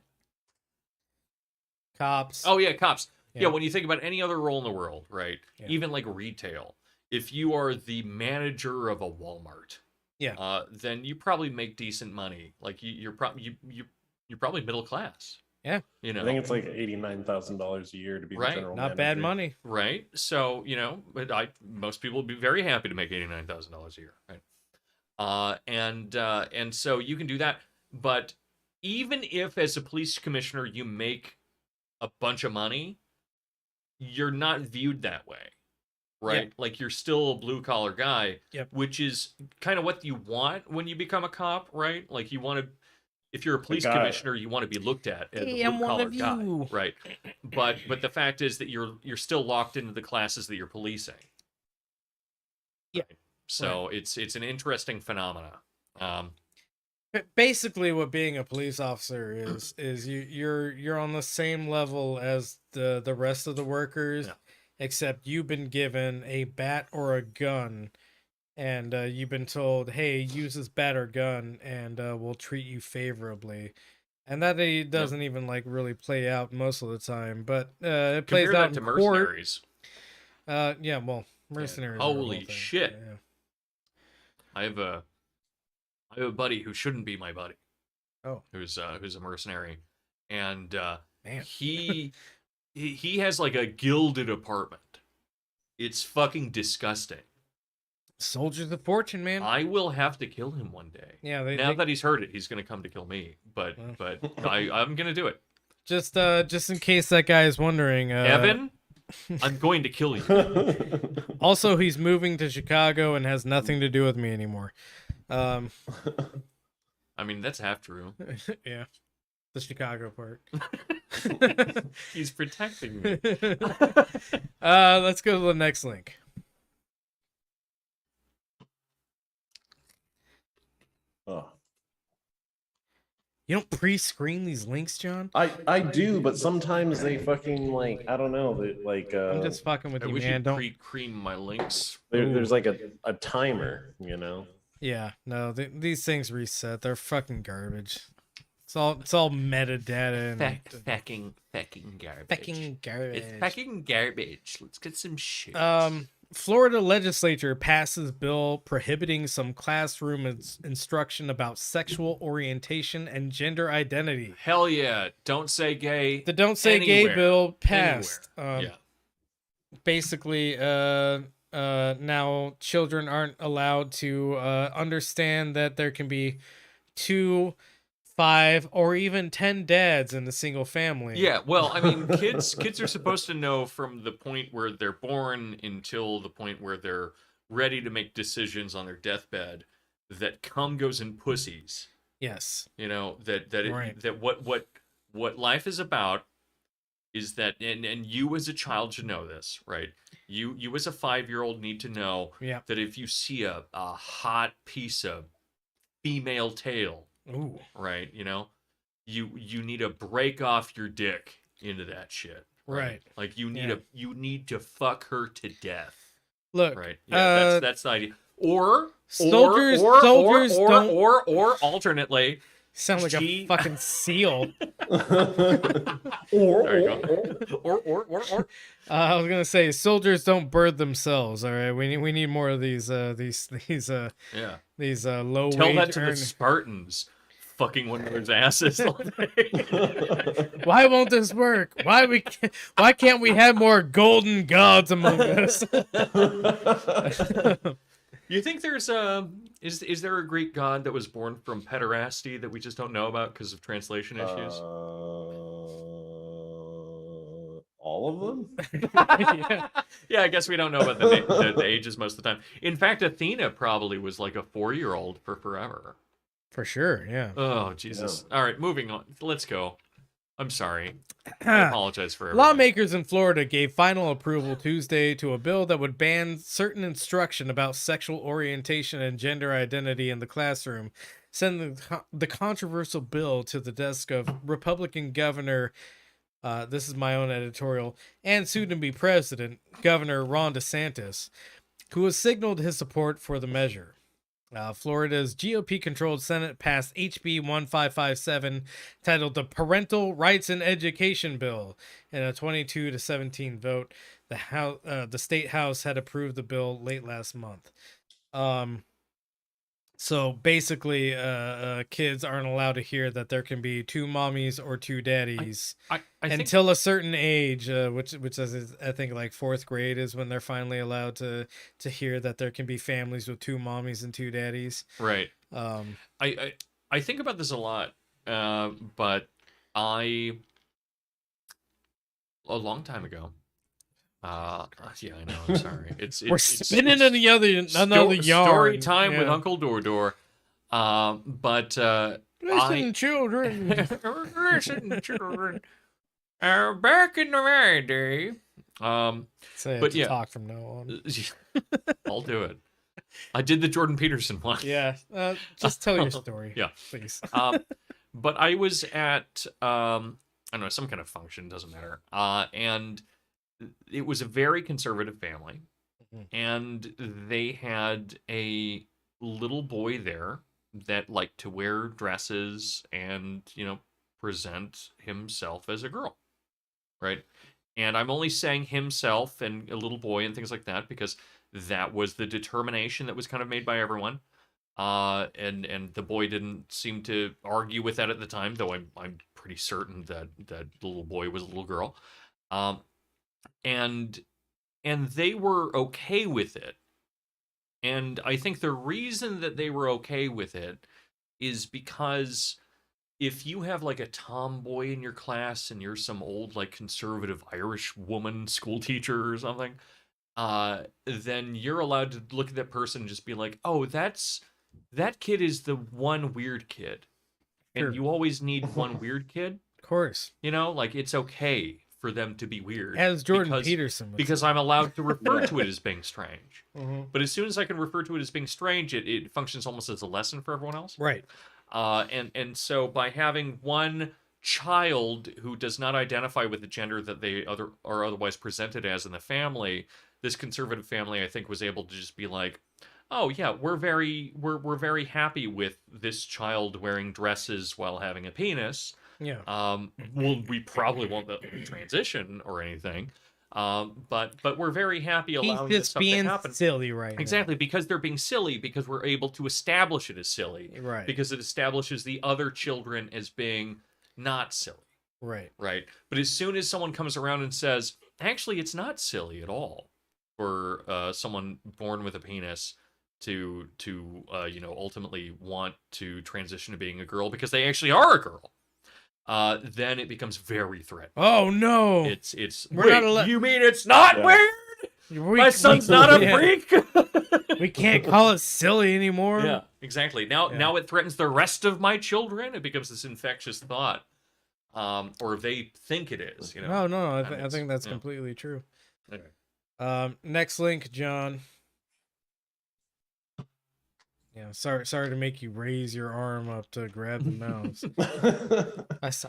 Cops. Oh yeah, cops. Yeah, when you think about any other role in the world, right? Yeah. Even like retail. If you are the manager of a Walmart, then you probably make decent money. Like you're probably middle class. Yeah, you know. I think it's like $89,000 a year to be the general manager. Not bad money, right? So you know, but most people would be very happy to make $89,000 a year, right? And so you can do that. But even if, as a police commissioner, you make a bunch of money, you're not viewed that way. Right? Yep. Like you're still a blue collar guy, Yep. which is kind of what you want when you become a cop, right? Like you want to, if you're a police commissioner, you want to be looked at as a blue collar guy, right? But the fact is that you're still locked into the classes that you're policing. Yeah. Right? So it's an interesting phenomena. Basically, what being a police officer is you're on the same level as the rest of the workers. Yeah. Except you've been given a bat or a gun, and you've been told, hey, use this bat or gun, and we'll treat you favorably. And that doesn't even like really play out most of the time, but it plays out in court. Mercenaries. Yeah, well, mercenaries. Holy shit! Yeah. I have a buddy who shouldn't be my buddy. Oh, who's a mercenary, and man. He has like a gilded apartment. It's fucking disgusting. Soldiers of fortune, man. I will have to kill him one day. Yeah. Now that he's heard it, he's gonna come to kill me. But I'm gonna do it. Just in case that guy is wondering, Evan, I'm going to kill you. Also, he's moving to Chicago and has nothing to do with me anymore. I mean, that's half true. Yeah. The Chicago part. He's protecting me. Let's go to the next link. Oh. You don't pre-screen these links, John? I do, but sometimes they fucking like I don't know. They, like I'm just fucking with you, man. Don't pre-cream my links. There's like a timer, you know. Yeah, no, these things reset. They're fucking garbage. It's all metadata and fucking garbage. Fucking garbage. It's fucking garbage. Let's get some shit. Florida Legislature passes bill prohibiting some classroom instruction about sexual orientation and gender identity. Hell yeah! Don't say gay. The Don't Say Gay bill passed. Basically, now children aren't allowed to understand that there can be 2, 5, or even 10 dads in a single family. Yeah, well, I mean, kids are supposed to know from the point where they're born until the point where they're ready to make decisions on their deathbed that cum goes in pussies. Yes. You know, that what life is about is that, and you as a child should know this, right? You as a 5-year-old need to know that if you see a hot piece of female tail, ooh, right, you know, you need to break off your dick into that shit, right? Like you need to fuck her to death. Look, right? Yeah, that's the idea. Or Soldiers or don't or alternately, sound like G- a fucking seal. Sorry, go on. or. I was gonna say soldiers don't bird themselves. All right, we need more of these Yeah. low Tell wage that to the earn- Spartans fucking one another's asses all day. Why won't this work? Why can't we have more golden gods among us? You think there's is there a Greek god that was born from pederasty that we just don't know about because of translation issues? All of them? Yeah. Yeah, I guess we don't know about the ages most of the time. In fact, Athena probably was like a 4-year-old for forever. For sure, yeah. Oh, Jesus. All right, moving on. Let's go. I'm sorry. I apologize for everything. Lawmakers in Florida gave final approval Tuesday to a bill that would ban certain instruction about sexual orientation and gender identity in the classroom, sending the controversial bill to the desk of Republican Governor, this is my own editorial, and soon-to-be President, Governor Ron DeSantis, who has signaled his support for the measure. Florida's GOP-controlled Senate passed HB 1557, titled the Parental Rights in Education Bill, in a 22-17 vote. The state house had approved the bill late last month. So basically, kids aren't allowed to hear that there can be two mommies or two daddies I think until a certain age, which is I think like 4th grade is when they're finally allowed to hear that there can be families with two mommies and two daddies. right. I think about this a lot, but a long time ago. Yeah, I know. I'm sorry. We're spinning another yarn. Story time with Yeah. Uncle Dordor. But Listen, children. listen, children. Back in the day. Say But to yeah. talk from now on. I'll do it. I did the Jordan Peterson one. Yeah, just tell your story. Yeah. Please. But I was at I don't know, some kind of function, doesn't matter. And it was a very conservative family, and they had a little boy there that liked to wear dresses and, present himself as a girl, right? And I'm only saying himself and a little boy and things like that because that was the determination that was kind of made by everyone. And the boy didn't seem to argue with that at the time, though I'm pretty certain that the little boy was a little girl. And they were okay with it. And I think the reason that they were okay with it is because if you have like a tomboy in your class and you're some old like conservative Irish woman school teacher or something, then you're allowed to look at that person and just be like, oh, that kid is the one weird kid. Sure. And you always need one weird kid. Of course. Like it's okay for them to be weird. As Jordan Peterson was. Because I'm allowed to refer to it as being strange. Mhm. But as soon as I can refer to it as being strange, it functions almost as a lesson for everyone else. Right. And so by having one child who does not identify with the gender that they are otherwise presented as in the family, this conservative family, I think, was able to just be like, oh yeah, we're very happy with this child wearing dresses while having a penis. Yeah. Well, we probably won't transition or anything. But we're very happy allowing He's this just stuff to being happen. silly right now. Exactly, because they're being silly, because we're able to establish it as silly. Right. Because it establishes the other children as being not silly. Right. Right. But as soon as someone comes around and says, actually, it's not silly at all for someone born with a penis to ultimately want to transition to being a girl because they actually are a girl, then it becomes very threatening. Oh no! It's We're not you mean it's not weird? My son's not a freak. We can't call it silly anymore. Yeah, exactly. Now it threatens the rest of my children. It becomes this infectious thought, or they think it is. No. I think that's completely true. Anyway. Next link, John. Yeah, sorry to make you raise your arm up to grab the mouse.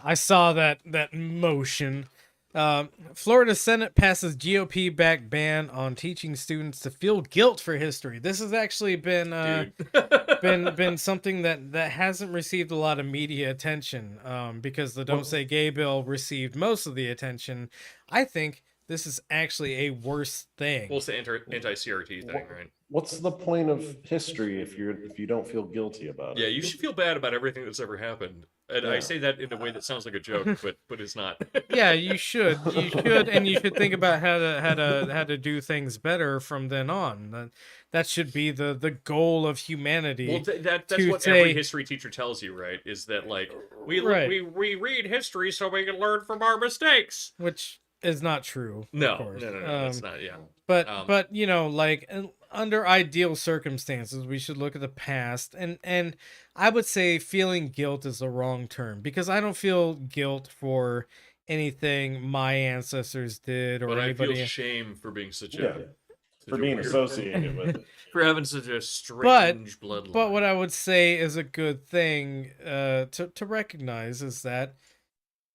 I saw that motion. Florida Senate passes GOP-backed ban on teaching students to feel guilt for history. This has actually been been something that hasn't received a lot of media attention, because the Don't Say Gay bill received most of the attention. I think this is actually a worse thing. Well, it's the anti-CRT thing, right? What's the point of history if you don't feel guilty about it? Yeah, you should feel bad about everything that's ever happened. And I Yeah. say that in a way that sounds like a joke, but it's not. Yeah, you should, and you should think about how to do things better from then on. That should be the goal of humanity. Well, that's to what say- every history teacher tells you, right? Is that like we read history so we can learn from our mistakes. Which is not true. No, of course. no, that's not. Yeah, But you know, like under ideal circumstances, we should look at the past, and I would say feeling guilt is the wrong term, because I don't feel guilt for anything my ancestors did or but I anybody. feel shame for being such Yeah. a For being associated with it. for having such a strange bloodline. But what I would say is a good thing to recognize is that,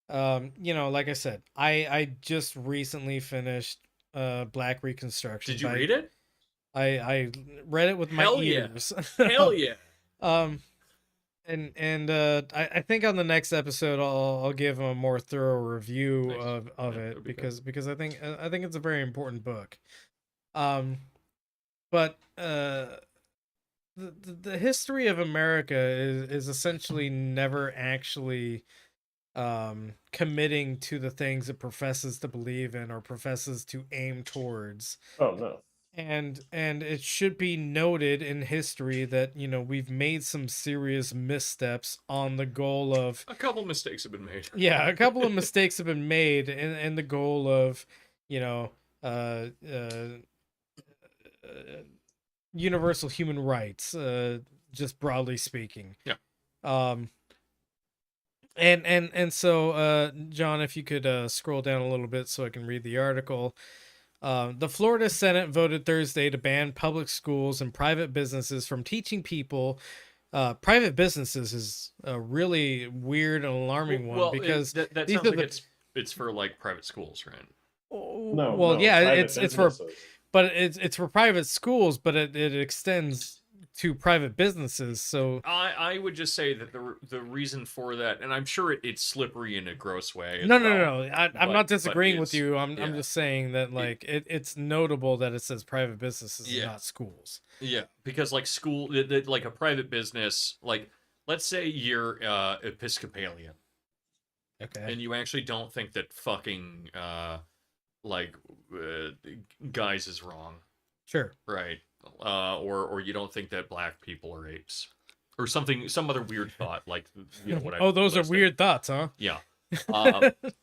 you know, like I said, I just recently finished Black Reconstruction. Did you read it? I read it with my Hell yeah. ears. Hell yeah! And I think on the next episode I'll give a more thorough review Nice. of Yeah, it, that'd be good. because I think it's a very important book. But the history of America is essentially never actually committing to the things it professes to believe in or professes to aim towards. Oh no. And it should be noted in history that, you know, we've made some serious missteps on the goal of A couple mistakes have been made. yeah, a couple of mistakes have been made in the goal of, you know, universal human rights, just broadly speaking. Yeah. And so, John, if you could scroll down a little bit so I can read the article. The Florida Senate voted Thursday to ban public schools and private businesses from teaching people. Private businesses is a really weird and alarming one, because that these sounds are like the- it's for like private schools, right? No. well, no, yeah, private it's for, businesses. but it's for private schools, but it extends to private businesses. So I would just say that the reason for that, and I'm sure it's slippery in a gross way. as no, well. I'm but- not disagreeing with it's- you. I'm yeah. just saying that, like, it's notable that it says private businesses Yeah. and not schools. Yeah, because like school, like a private business, like let's say you're Episcopalian Okay. and you actually don't think that fucking guys is wrong, Sure. right? Or you don't think that black people are apes, or something, some other weird thought, like you know what I. Oh, those are listed. weird thoughts, huh? Yeah.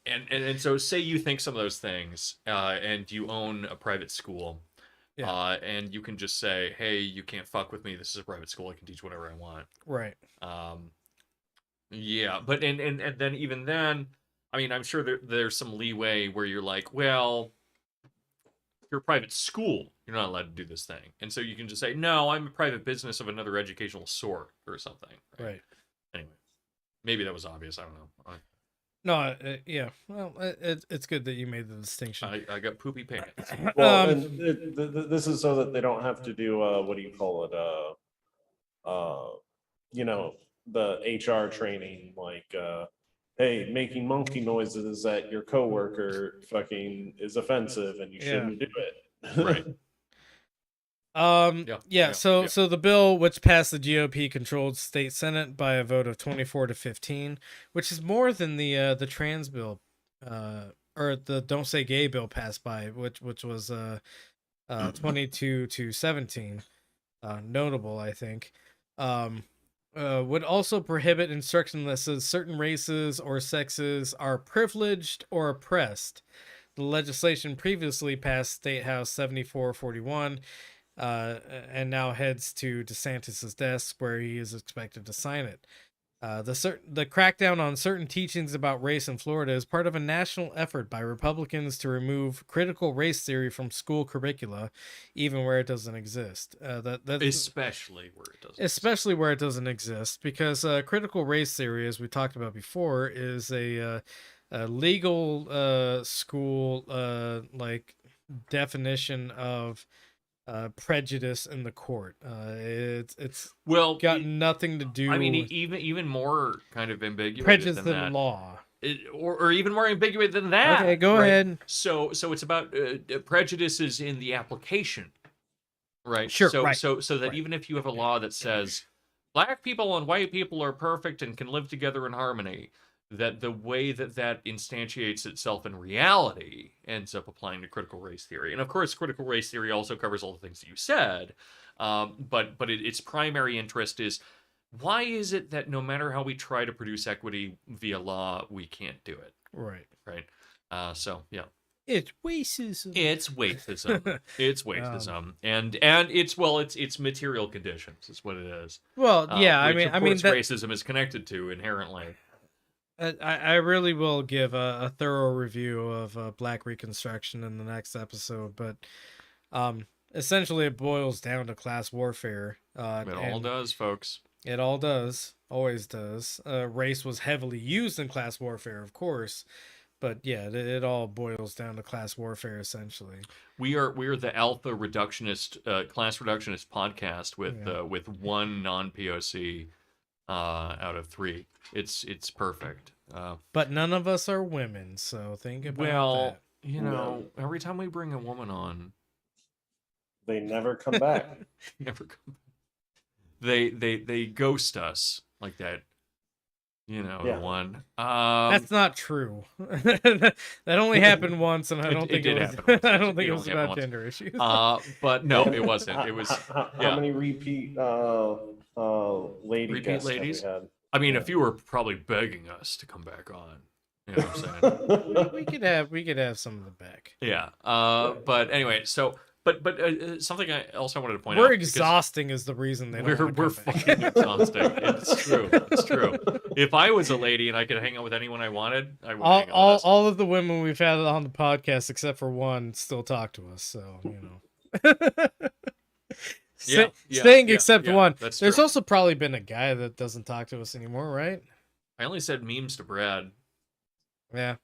And so say you think some of those things, and you own a private school, Yeah. and you can just say, hey, you can't fuck with me. This is a private school. I can teach whatever I want. Right. Yeah, but and then even then, I mean, I'm sure there's some leeway where you're like, well, you're a private school, you're not allowed to do this thing, and so you can just say, no, I'm a private business of another educational sort or something. Right. Anyway, maybe that was obvious. I don't know. No, yeah. Well, it's good that you made the distinction. I got poopy pants. Well, and this is so that they don't have to do what do you call it? You know, the HR training, like, hey, making monkey noises at your coworker fucking is offensive, and you shouldn't do it. Right. So the bill, which passed the GOP controlled state senate by a vote of 24 to 15, which is more than the trans bill, or the Don't Say Gay bill passed by, which was 22 to 17, notable, I think, would also prohibit instruction that says certain races or sexes are privileged or oppressed. The legislation previously passed State House 7441, and now heads to DeSantis's desk, where he is expected to sign it. The crackdown on certain teachings about race in Florida is part of a national effort by Republicans to remove critical race theory from school curricula, even where it doesn't exist. Especially where it doesn't. Especially where it doesn't exist, because critical race theory, as we talked about before, is a legal school like definition of prejudice in the court. It's Well, got nothing to do. I mean, with even more kind of ambiguous prejudice than in that. law. Or even more ambiguous than that. Okay, go right? ahead. So it's about prejudices in the application, right? Sure, So right, so that right. even if you have a law that says black people and white people are perfect and can live together in harmony, that the way that instantiates itself in reality ends up applying to critical race theory. And of course, critical race theory also covers all the things that you said, but its primary interest is, why is it that no matter how we try to produce equity via law, we can't do it? Right. So yeah, It's racism. it's racism. It's racism, and it's material conditions is what it is. Well, yeah, Which, I mean that, racism is connected to inherently. I really will give a thorough review of Black Reconstruction in the next episode, but essentially it boils down to class warfare. It all does, folks. It all does, always does. Race was heavily used in class warfare, of course, but yeah, it all boils down to class warfare essentially. We are the alpha reductionist, class reductionist podcast with one non-POC out of 3. It's perfect. But none of us are women, so think about that. You know, every time we bring a woman on, They never come back. never come. They ghost us like that. You know, Yeah. the one. That's not true. That only happened once, and I don't think did it was. happen once. I don't think It it was only happened about once. gender issues. But no, it wasn't. It was. How yeah. many repeat lady Repeat guests ladies? have we had? I mean, a few were probably begging us to come back on. You know what I'm saying? we could have some of the back. Yeah. But anyway, so but something else I wanted to point out. We're because exhausting is the reason they don't. We're wanna come back. fucking exhausting. It's true. It's true. If I was a lady and I could hang out with anyone I wanted, I would hang out with us. All of the women we've had on the podcast, except for one, still talk to us. So you know. Saying except one. That's There's true. also probably been a guy that doesn't talk to us anymore, right? I only said memes to Brad. Yeah.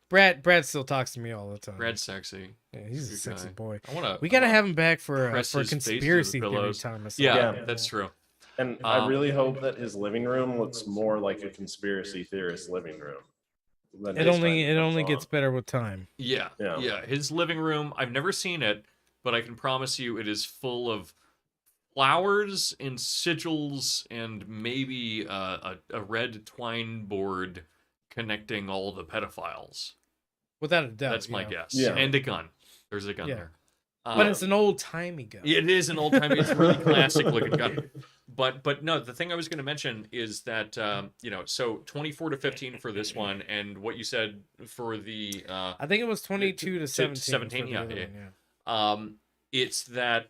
Brad still talks to me all the time. Brad's sexy. Yeah, he's a Good sexy guy. boy. I wanna. We gotta have him back for press his face to the conspiracy theory pillows. time. or Yeah, something. that's true. And I really hope that his living room looks more like a conspiracy theorist living room. than It next only time he comes gets on. better with time. Yeah. His living room. I've never seen it, but I can promise you, it is full of flowers and sigils and maybe a red twine board connecting all the pedophiles. Without a doubt. That's my yeah. guess. Yeah. And a gun. There's a gun Yeah. there. But it's an old timey gun. It is an old time. It's a really classic looking gun. But no, the thing I was going to mention is that so 24 to 15 for this one, and what you said for the I think it was 22 to 17. 17, for the yeah, other yeah. one, It's that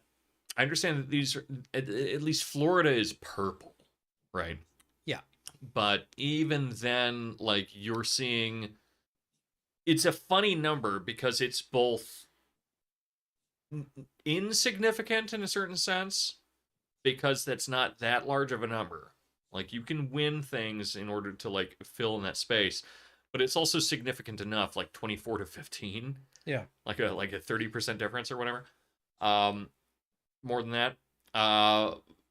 I understand that these are, at least Florida is purple, right? Yeah. But even then, like, you're seeing, it's a funny number because it's both insignificant in a certain sense, because that's not that large of a number. Like, you can win things in order to, like, fill in that space, but it's also significant enough, like 24 to 15. Yeah. Like a 30% difference or whatever. More than that.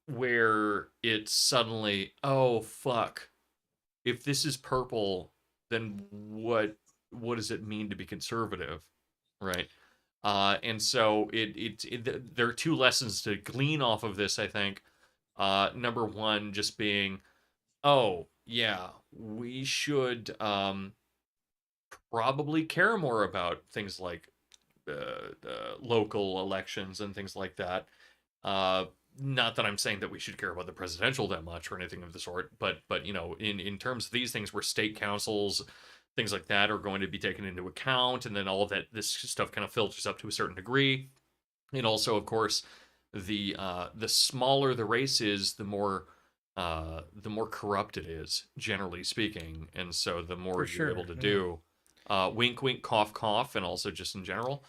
Where it's suddenly, oh fuck. If this is purple, then what does it mean to be conservative? Right? And so there are 2 lessons to glean off of this, I think. Number 1 just being, oh yeah, we should probably care more about things like local elections and things like that. Not that I'm saying that we should care about the presidential that much or anything of the sort, but in terms of these things where state councils, things like that, are going to be taken into account, and then all of that, this stuff kind of filters up to a certain degree. And also, of course, the smaller the race is, the more corrupt it is, generally speaking, and so the more you're able to do. Wink, wink, cough, cough, and also just in general.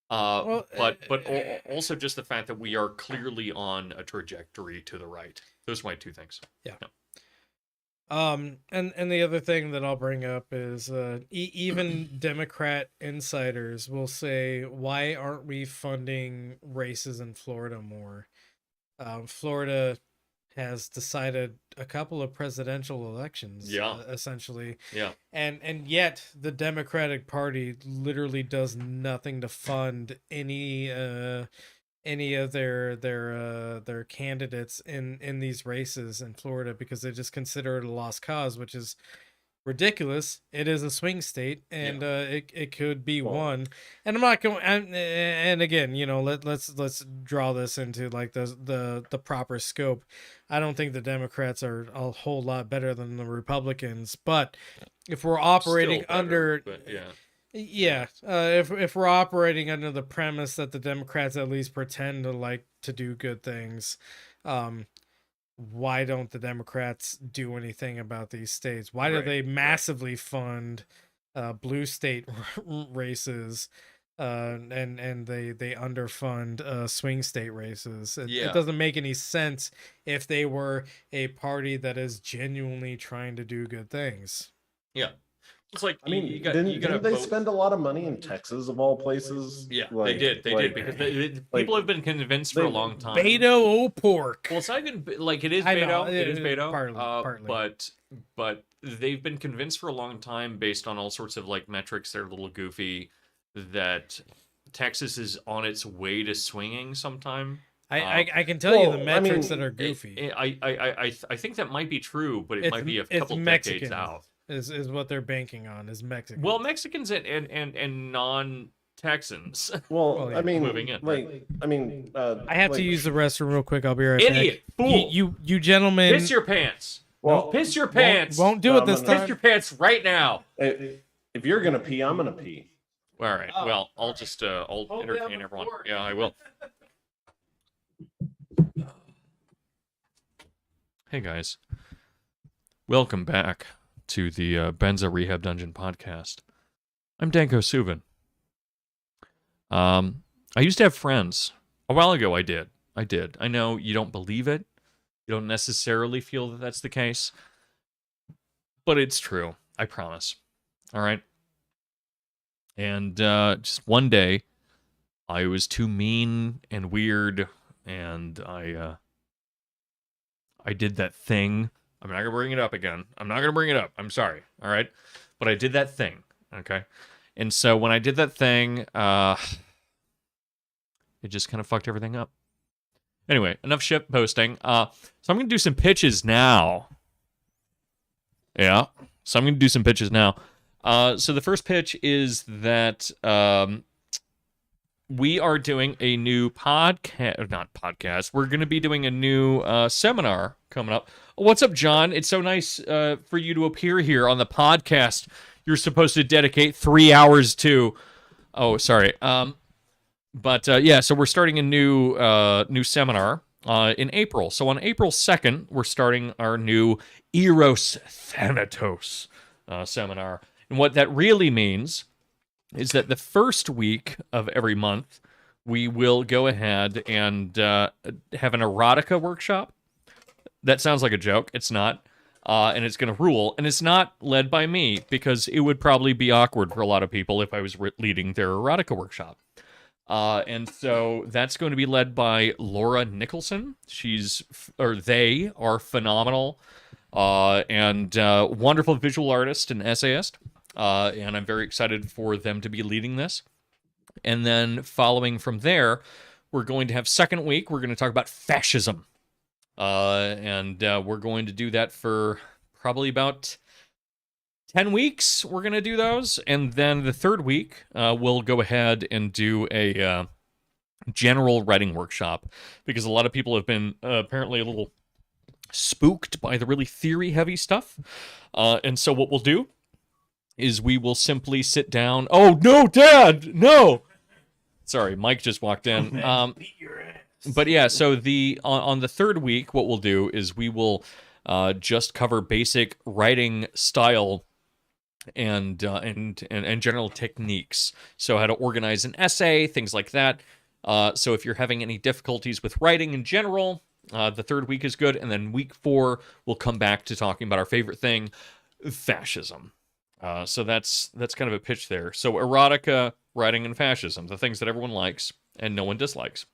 But also just the fact that we are clearly on a trajectory to the right. Those are my 2 things. Yeah. And the other thing that I'll bring up is even Democrat insiders will say, why aren't we funding races in Florida more? Florida has decided a couple of presidential elections, Yeah. essentially, Yeah. and yet the Democratic Party literally does nothing to fund any of their candidates in these races in Florida because they just consider it a lost cause, which is ridiculous. It is a swing state, and it could be Well- won. And I'm not going. And again, let's draw this into like the proper scope. I don't think the Democrats are a whole lot better than the Republicans, but if we're operating Still better, under but yeah. yeah, if we're operating under the premise that the Democrats at least pretend to like to do good things, why don't the Democrats do anything about these states? Why do Right, they right. massively fund blue state races, and they underfund swing state races? It Yeah. doesn't make any sense if they were a party that is genuinely trying to do good things. Yeah. It's like I mean, you got didn't to they vote. spend a lot of money in Texas of all places? Yeah, Like- they did like- because people have been convinced for a they- long time. Beto O'Pork. Well, it's not even like it is I know, Beto. It is Beto. partly. But they've been convinced for a long time, based on all sorts of like metrics that are a little goofy, that Texas is on its way to swinging sometime. I can tell you the well, I metrics mean, that are goofy. I think that might be true, but it might be a it's couple Mexican. decades out. Is what they're banking on is Mexican. Well, Mexicans and non-Texans. Well, yeah. I mean, Moving in, I have to use the restroom real quick. I'll be right Idiot, back. fool. You gentlemen, Piss your pants. Well, Piss your pants. won't do No, it this I'm gonna- Piss time. your pants right now. If you're gonna pee, I'm gonna pee. All right. Oh, Well, I'll just I'll Hold down entertain the everyone. fort. Yeah, I will. Hey guys, welcome back to the Benzo Rehab Dungeon podcast. I'm Danko Suvin. I used to have friends. A while ago, I did. I know you don't believe it. You don't necessarily feel that that's the case, but it's true. I promise. All right. And just one day, I was too mean and weird, and I did that thing. I'm not gonna bring it up again. I'm not gonna bring it up. I'm sorry. All right, but I did that thing. Okay, and so when I did that thing, it just kind of fucked everything up. Anyway, enough shit posting. So I'm gonna do some pitches now. Yeah, so I'm gonna do some pitches now. So the first pitch is that we are doing a new podcast. We're going to be doing a new seminar coming up. What's up, John? It's so nice for you to appear here on the podcast. You're supposed to dedicate 3 hours to. Oh, sorry. But yeah, so we're starting a new seminar in April. So on April 2nd, we're starting our new Eros Thanatos seminar. And what that really means is that the first week of every month, we will go ahead and have an erotica workshop. That sounds like a joke. It's not. And it's going to rule. And it's not led by me, because it would probably be awkward for a lot of people if I was leading their erotica workshop. And so that's going to be led by Laura Nicholson. They are phenomenal and wonderful visual artist and essayist. And I'm very excited for them to be leading this. And then following from there, we're going to have second week. We're going to talk about fascism. And we're going to do that for probably about 10 weeks. We're going to do those. And then the third week, we'll go ahead and do a general writing workshop, because a lot of people have been apparently a little spooked by the really theory-heavy stuff. And so what we'll do is we will simply sit down. Oh, no, Dad! No! Sorry, Mike just walked in. But yeah, so on the third week, what we'll do is we will just cover basic writing style and general techniques. So how to organize an essay, things like that. So if you're having any difficulties with writing in general, The third week is good, and then week 4 we'll come back to talking about our favorite thing, fascism. So that's kind of a pitch there. So erotica, writing, and fascism, the things that everyone likes and no one dislikes.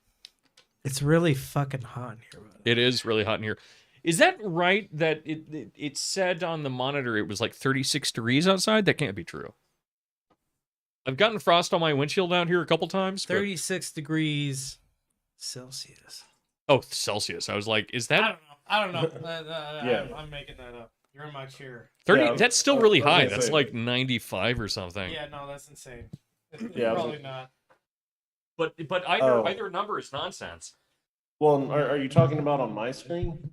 It's really fucking hot in here. It is really hot in here. Is that right that it said on the monitor it was like 36 degrees outside? That can't be true. I've gotten frost on my windshield out here a couple times. 36 degrees Celsius. Oh, Celsius. I was like, is that... I don't know. Yeah. I'm making that up. You're in my chair. 30? Yeah, That's still really I was high. gonna That's say. like 95 or something. Yeah, no, that's insane. Yeah, Probably not. But Oh. either number is nonsense. Well, are you talking about on my screen?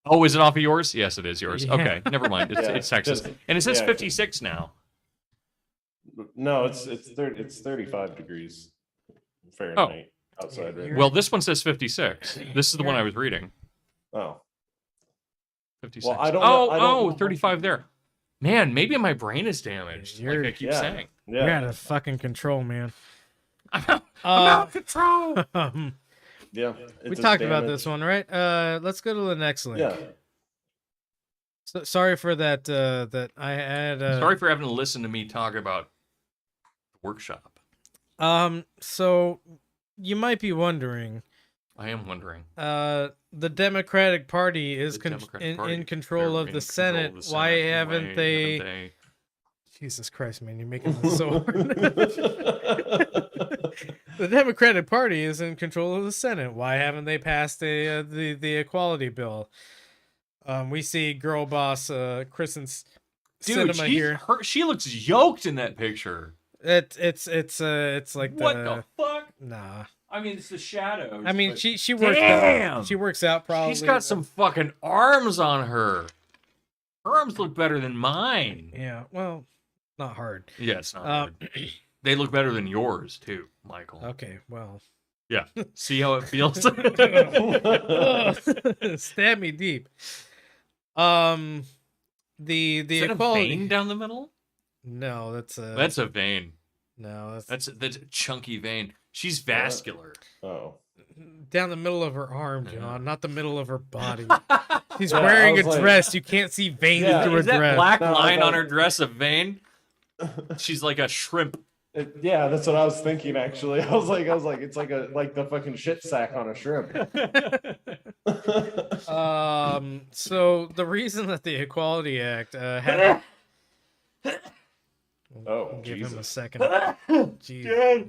Oh, is it off of yours? Yes, it is yours. Yeah. Okay, never mind. It's, Yeah, it's Texas. just- And it says yeah. 56 now. No, it's 35 degrees Fahrenheit outside right Well, this one says 56. This is the one I was reading. now. Oh. 56. Well, I don't know- I don't know. 35 there. Man, maybe my brain is damaged. You're- like I keep yeah. saying. Yeah. You're out of fucking control, man. I'm out of control. Yeah. We it's talked as about damaged. this one, right? Let's go to the next link. Yeah. So, sorry for that. That I had. Sorry for having to listen to me talk about the workshop. So you might be wondering. I am wondering. The Democratic Party is The Democratic in Party, control they're of in the control Senate. of the Why Senate. haven't they? Jesus Christ, man, you're making this so hard. The Democratic Party is in control of the Senate. Why haven't they passed the equality bill? We see girl boss Kristen Dude, Sinema here. she looks yoked in that picture. It's like What the fuck? nah. I mean, it's the shadows. I mean, but she works Damn! out. She works out probably. she's got some fucking arms on her. Her arms look better than mine. Yeah, well, not hard. Yeah, it's not hard. They look better than yours too, Michael. Okay, well. Yeah. See how it feels? Stab me deep. The Is that equality. a vein down the middle? No, that's a That's a vein. no, That's a chunky vein. She's vascular. Oh. down the middle of her arm, John, not the middle of her body. She's Yeah, wearing I a was like- dress. You can't see veins Yeah, through her Is that dress. black No, line no. on her dress a vein? She's like a shrimp. Yeah, that's what I was thinking actually. I was like, it's like the fucking shit sack on a shrimp. So the reason that the Equality Act had Oh, give him a Jesus. second. Jeez.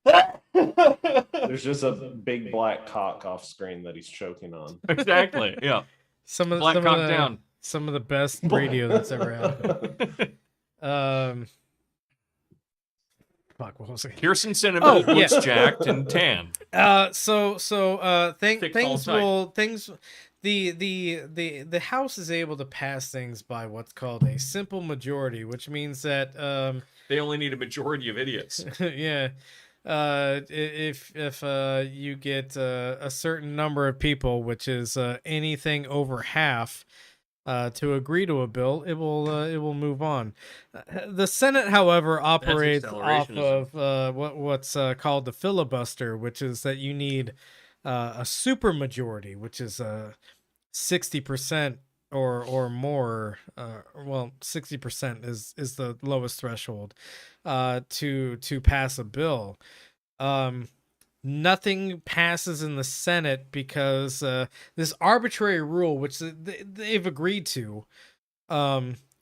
Yeah. There's just a big black cock off screen that he's choking on. Exactly. Yeah. Some of Black some cock of the, down. some of the best radio that's ever happened. Fuck, what was it? Kirsten Cinema Oh, looks yeah. jacked and tan. So Thick, tall, things tight. will things the House is able to pass things by what's called a simple majority, which means that They only need a majority of idiots. yeah, if you get a certain number of people, which is anything over half, to agree to a bill, it will move on. The Senate, however, operates off accelerationism. of what's called the filibuster, which is that you need a supermajority, which is 60% or more. Well, 60% is the lowest threshold to pass a bill. Nothing passes in the Senate because this arbitrary rule, which they've agreed to,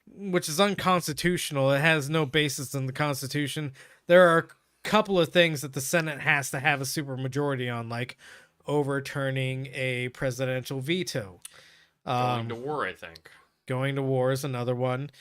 which is unconstitutional. It has no basis in the Constitution. There are a couple of things that the Senate has to have a supermajority on, like overturning a presidential veto. Going to war, I think. Going to war is another one.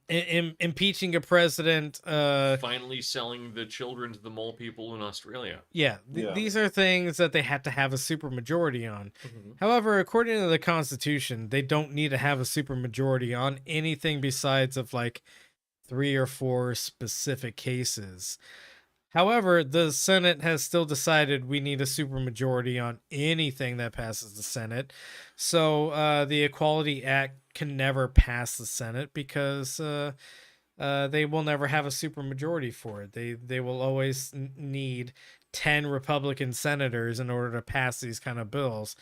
Impeaching a president. Finally selling the children to the mole people in Australia. Yeah, Yeah. these are things that they have to have a supermajority on. However, according to the Constitution, they don't need to have a supermajority on anything besides of like 3 or 4 specific cases. However, the Senate has still decided we need a supermajority on anything that passes the Senate. So the Equality Act can never pass the Senate because they will never have a supermajority for it. They will always need 10 Republican senators in order to pass these kind of bills.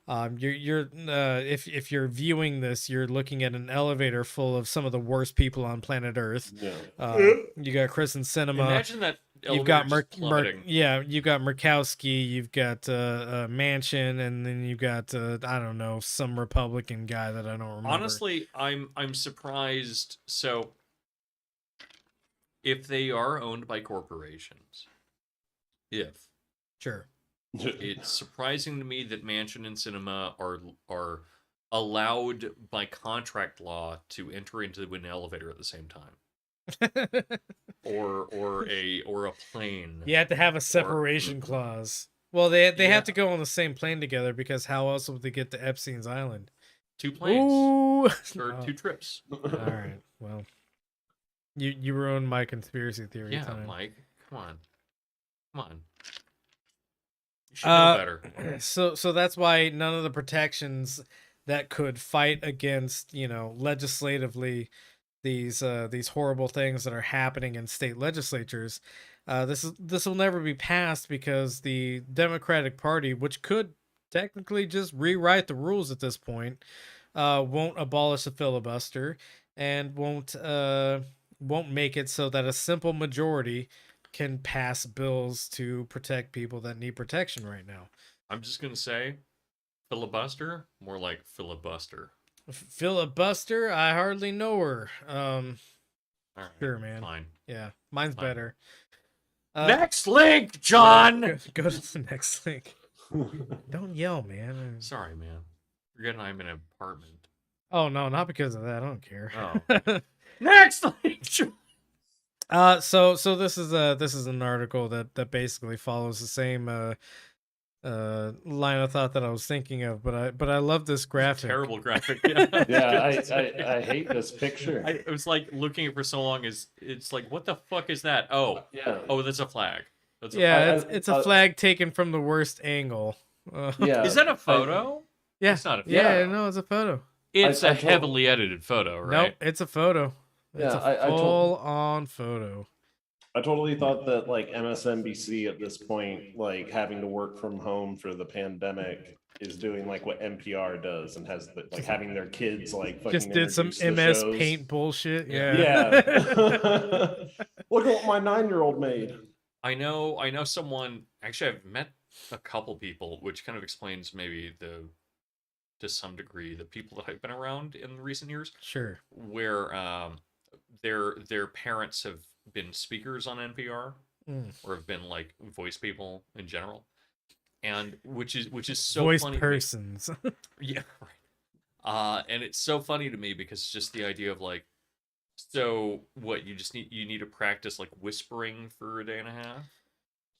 If you're viewing this, you're looking at an elevator full of some of the worst people on planet Earth. Yeah. You got Chris and Cinema. Imagine that You've got elevator just plummeting. you've got Murkowski, you've got Manchin, and then you've got I don't know, some Republican guy that I don't remember. Honestly, I'm surprised. So, if they are owned by corporations, Sure. it's surprising to me that Manchin and Cinema are allowed by contract law to enter into an elevator at the same time, or a plane. You have to have a separation clause. Well, they Yeah. have to go on the same plane together because how else would they get to Epstein's Island? 2 planes Ooh. or Oh, 2 trips. all right. Well, you ruined my conspiracy theory Yeah, time. Mike, come on. You should know better. So that's why none of the protections that could fight against, legislatively these horrible things that are happening in state legislatures, this will never be passed because the Democratic Party, which could technically just rewrite the rules at this point, won't abolish the filibuster and won't make it so that a simple majority can pass bills to protect people that need protection right now. I'm just gonna say, filibuster, more like filibuster. Filibuster, I hardly know her. All right, Sure, man. fine. Yeah, mine's Fine. better. Next link, John. Go to the next link. Don't yell, man. Sorry, man. Forgetting I'm in an apartment. Oh no, not because of that. I don't care. Oh. Next link, John. So this is an article that basically follows the same line of thought that I was thinking of, but I love this graphic. Terrible graphic. Yeah. Yeah, I hate this picture. I was like looking at it for so long. It's like, what the fuck is that? Oh, that's a flag. That's a Yeah, flag. it's a flag taken from the worst angle. Yeah. Is that a photo? Yeah, It's not a yeah, Yeah. no, it's a photo. It's I a told- heavily edited photo, right? Nope, it's a photo. It's Yeah, a I told- full-on photo. I totally thought that like MSNBC at this point, like having to work from home for the pandemic, is doing like what NPR does and has like having their kids like fucking Just did some introduce the MS shows. Paint bullshit. Yeah. Yeah. Look at what my 9-year-old made. I know someone. Actually, I've met a couple people, which kind of explains maybe to some degree, the people that I've been around in recent years, Sure. where their parents have been speakers on NPR Mm. or have been like voice people in general, and which is so Voice funny to me. persons. Yeah, right. And it's so funny to me because it's just the idea of like, so what you need to practice like whispering for a day and a half.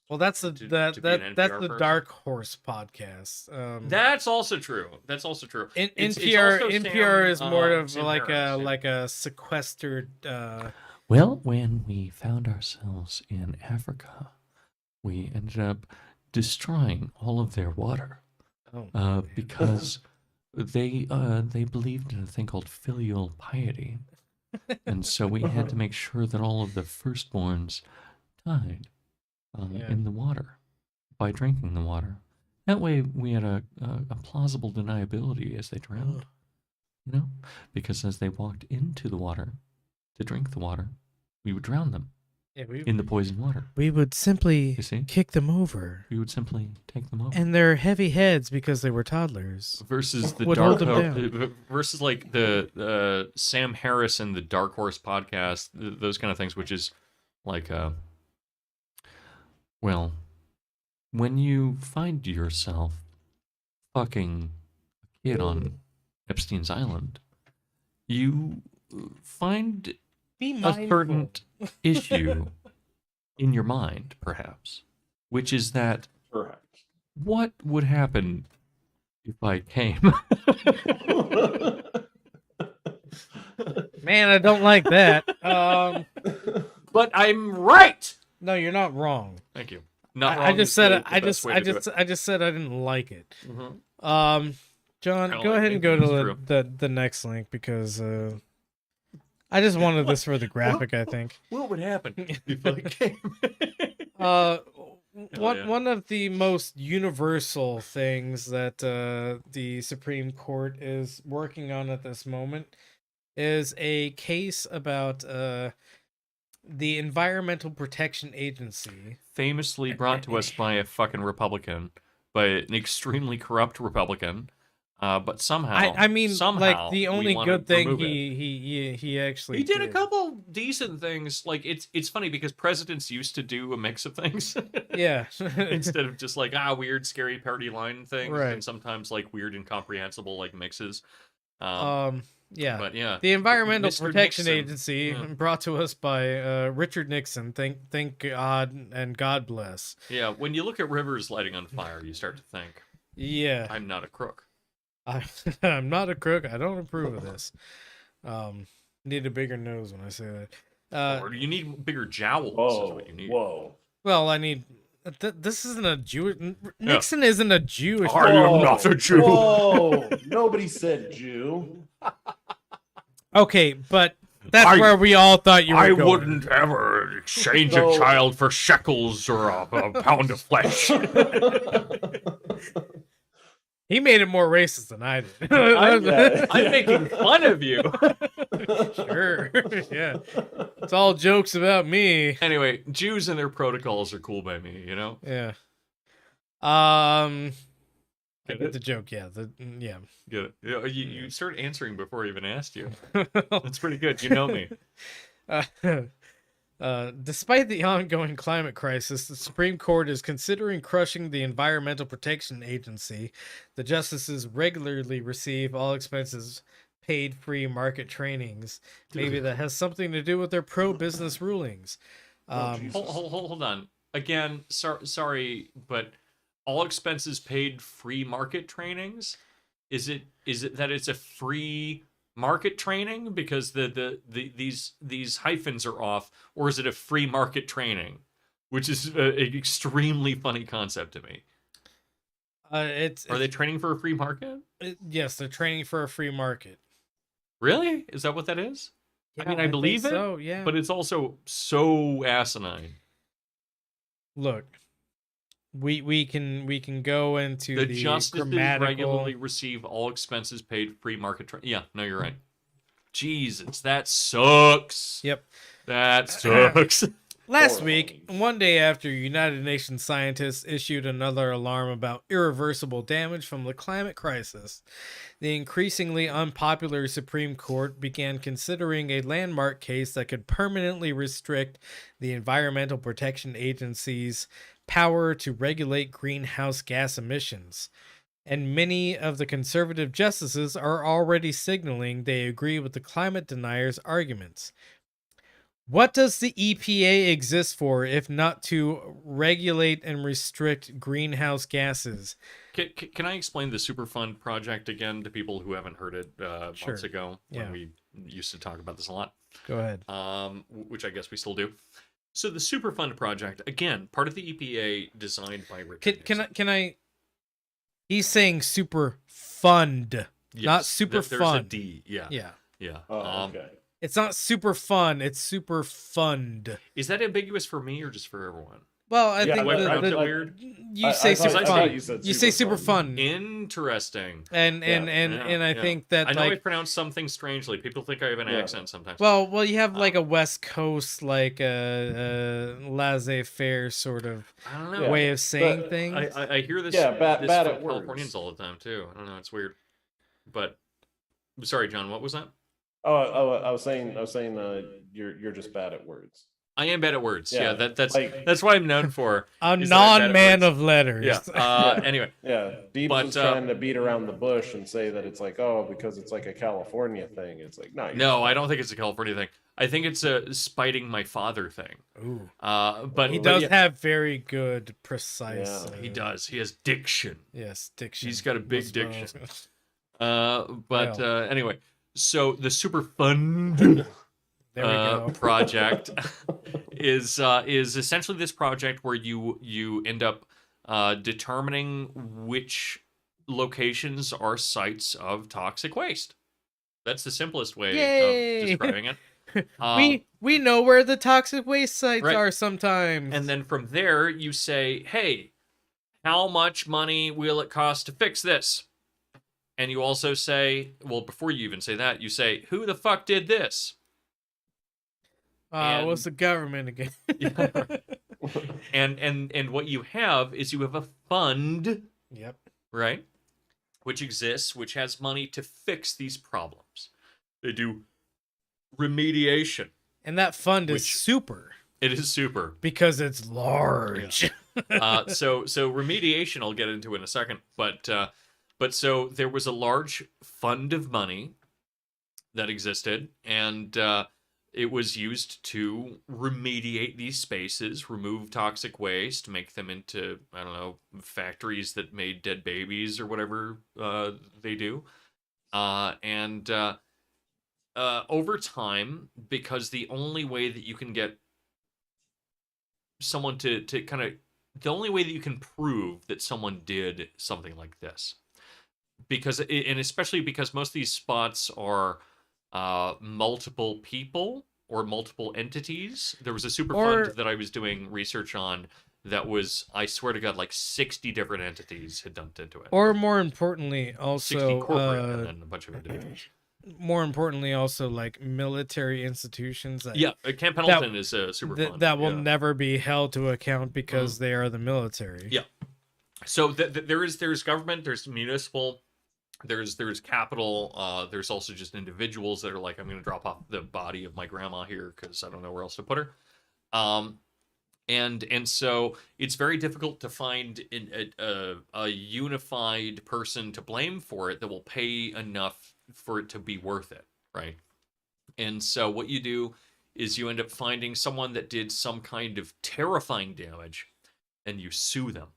Well, that's the To be that's an the NPR person? Dark Horse podcast. That's also true. That's also true. It's NPR also NPR is more Sam, of Sam like Harris, yeah. like a sequestered. Well, when we found ourselves in Africa, we ended up destroying all of their water Oh, because they believed in a thing called filial piety, and so we had to make sure that all of the firstborns died Yeah. in the water by drinking the water. That way, we had a plausible deniability as they drowned. You know, because as they walked into the water to drink the water, we would drown them yeah, in the poison water. we would simply You see? kick them over, We would simply take them over. and their heavy heads because they were toddlers. Versus the Would hold dark them versus like the Sam Harris and the Dark Horse podcast, those kind of things, which is like Well, when you find yourself fucking a kid on Epstein's Island, you find Be a certain issue in your mind, perhaps, which is that Perhaps. what would happen if I came? Man, I don't like that. but I'm right. No, you're not wrong. Thank you. Not I wrong just is said the- it. the I best way to do it. just said I didn't like it. Mhm. John, I don't go like ahead and it. go It's to true. the next link because I just wanted this for the graphic. I think. What would happen if I came? one of the most universal things that the Supreme Court is working on at this moment is a case about the Environmental Protection Agency. Famously brought to us by a fucking Republican, by an extremely corrupt Republican. But somehow, I mean, like the we only wanna good thing remove it. he actually He did a couple decent things. Like it's funny because presidents used to do a mix of things. Yeah. Instead of just like weird, scary party line things, Right. and sometimes like weird, incomprehensible like mixes. Yeah. But yeah, The Environmental Mr. Protection Nixon, Agency, yeah. brought to us by Richard Nixon. Thank God and God bless. Yeah, when you look at rivers lighting on fire, you start to think, Yeah. I'm not a crook. I'm not a crook. I don't approve of this. Need a bigger nose when I say that. Or you need bigger jowls is Whoa, what you need. whoa. Well, I need. This isn't a Jew. Nixon isn't a Jewish. I am not a Jew. Whoa, nobody said Jew. Okay, but that's where we all thought you were I going. wouldn't ever exchange No. a child for shekels or a pound of flesh. He made it more racist than I did. I'm making fun of you. Sure. Yeah. It's all jokes about me. Anyway, Jews and their protocols are cool by me, you know? Yeah. I Get get it? the joke. Yeah. Yeah. Get it? You start answering before I even asked you. That's pretty good. You know me. Despite the ongoing climate crisis, the Supreme Court is considering crushing the Environmental Protection Agency. The justices regularly receive all expenses paid free market trainings. Maybe that has something to do with their pro-business rulings. Jesus. Hold on. Again, sorry, but all expenses paid free market trainings? Is it that it's a free market training because these hyphens are off, or is it a free market training, which is an extremely funny concept to me? Are they training for a free market? Yes, they're training for a free market. Really? Is that what that is? I mean, I think believe it, so, yeah. but it's also so asinine. Look, we can go into The the justices grammatical. regularly receive all expenses paid free market training. Yeah, no, you're right. Jesus, that sucks. Yep. That sucks. Last Horrible. week, one day after United Nations scientists issued another alarm about irreversible damage from the climate crisis, the increasingly unpopular Supreme Court began considering a landmark case that could permanently restrict the Environmental Protection Agency's power to regulate greenhouse gas emissions. And many of the conservative justices are already signaling they agree with the climate deniers' arguments. What does the EPA exist for if not to regulate and restrict greenhouse gases? Can I explain the Superfund project again to people who haven't heard it Sure. months ago when Yeah. we used to talk about this a lot? Go ahead. Which I guess we still do. So the Superfund project, again, part of the EPA designed by Richard Nixon. Can I? He's saying super fund, Yes, not super there's a fun. D. Yeah. Yeah, Oh, okay. it's not super fun. It's super fund. Is that ambiguous for me or just for everyone? Well, I Yeah, think Do I I- pronounce the, it weird? you I say thought- super I fun. thought you said You say super super fun. fun, Interesting. and Yeah, I think that I know I like pronounce something strangely. People think I have an Yeah. accent sometimes. well you have like a West Coast like laissez-faire sort of I don't know. Yeah. way of saying but things. I hear this, Yeah, bad this at from Californians words. all the time too. I don't know. It's weird. But sorry, John. What was that? I was saying, you're just bad at words. I am bad at words. Yeah, Yeah, that's like- that's what I'm known for. A is that I'm bad at non-man words. of letters. Yeah. Anyway, Yeah, Deebs But, was trying to beat around the bush and say that it's like, oh, because it's like a California thing. It's like, no, no, I don't think it's a California thing. I think it's a spiting my father thing. Ooh. But He but does yeah, have very good, precise. Yeah. he does. He has diction. Yes, diction. He's got a big was what I was diction. gonna- Anyway, so the Superfund There we go. project is essentially this project where you end up determining which locations are sites of toxic waste. That's the simplest way Yay! of describing it. We know where the toxic waste sites Right. are sometimes. And then from there, you say, hey, how much money will it cost to fix this? And you also say, well, before you even say that, you say, who the fuck did this? and- what's the government again? Yeah. And what you have is you have a fund, Yep. right? Which exists, which has money to fix these problems. They do remediation. And that fund is Which- super It is super. because it's large. So remediation I'll get into in a second, but so there was a large fund of money that existed, and it was used to remediate these spaces, remove toxic waste, make them into, I don't know, factories that made dead babies or whatever they do. Over time, because the only way that you can get someone to kind of, the only way that you can prove that someone did something like this, and especially because most of these spots are multiple people or multiple entities. There was a super fund that I was doing research on that was, I swear to God, like 60 different entities had dumped into it. Or more importantly, 60 also corporate and then a bunch of individuals. more importantly, also like military institutions that Yeah, Camp Pendleton is a super fund. that will yeah. never be held to account because they are the military. Yeah. So there's government, there's municipal, there's capital, there's also just individuals that are like, I'm going to drop off the body of my grandma here because I don't know where else to put her. And so it's very difficult to find a unified person to blame for it that will pay enough for it to be worth it, right? And so what you do is you end up finding someone that did some kind of terrifying damage, and you sue them.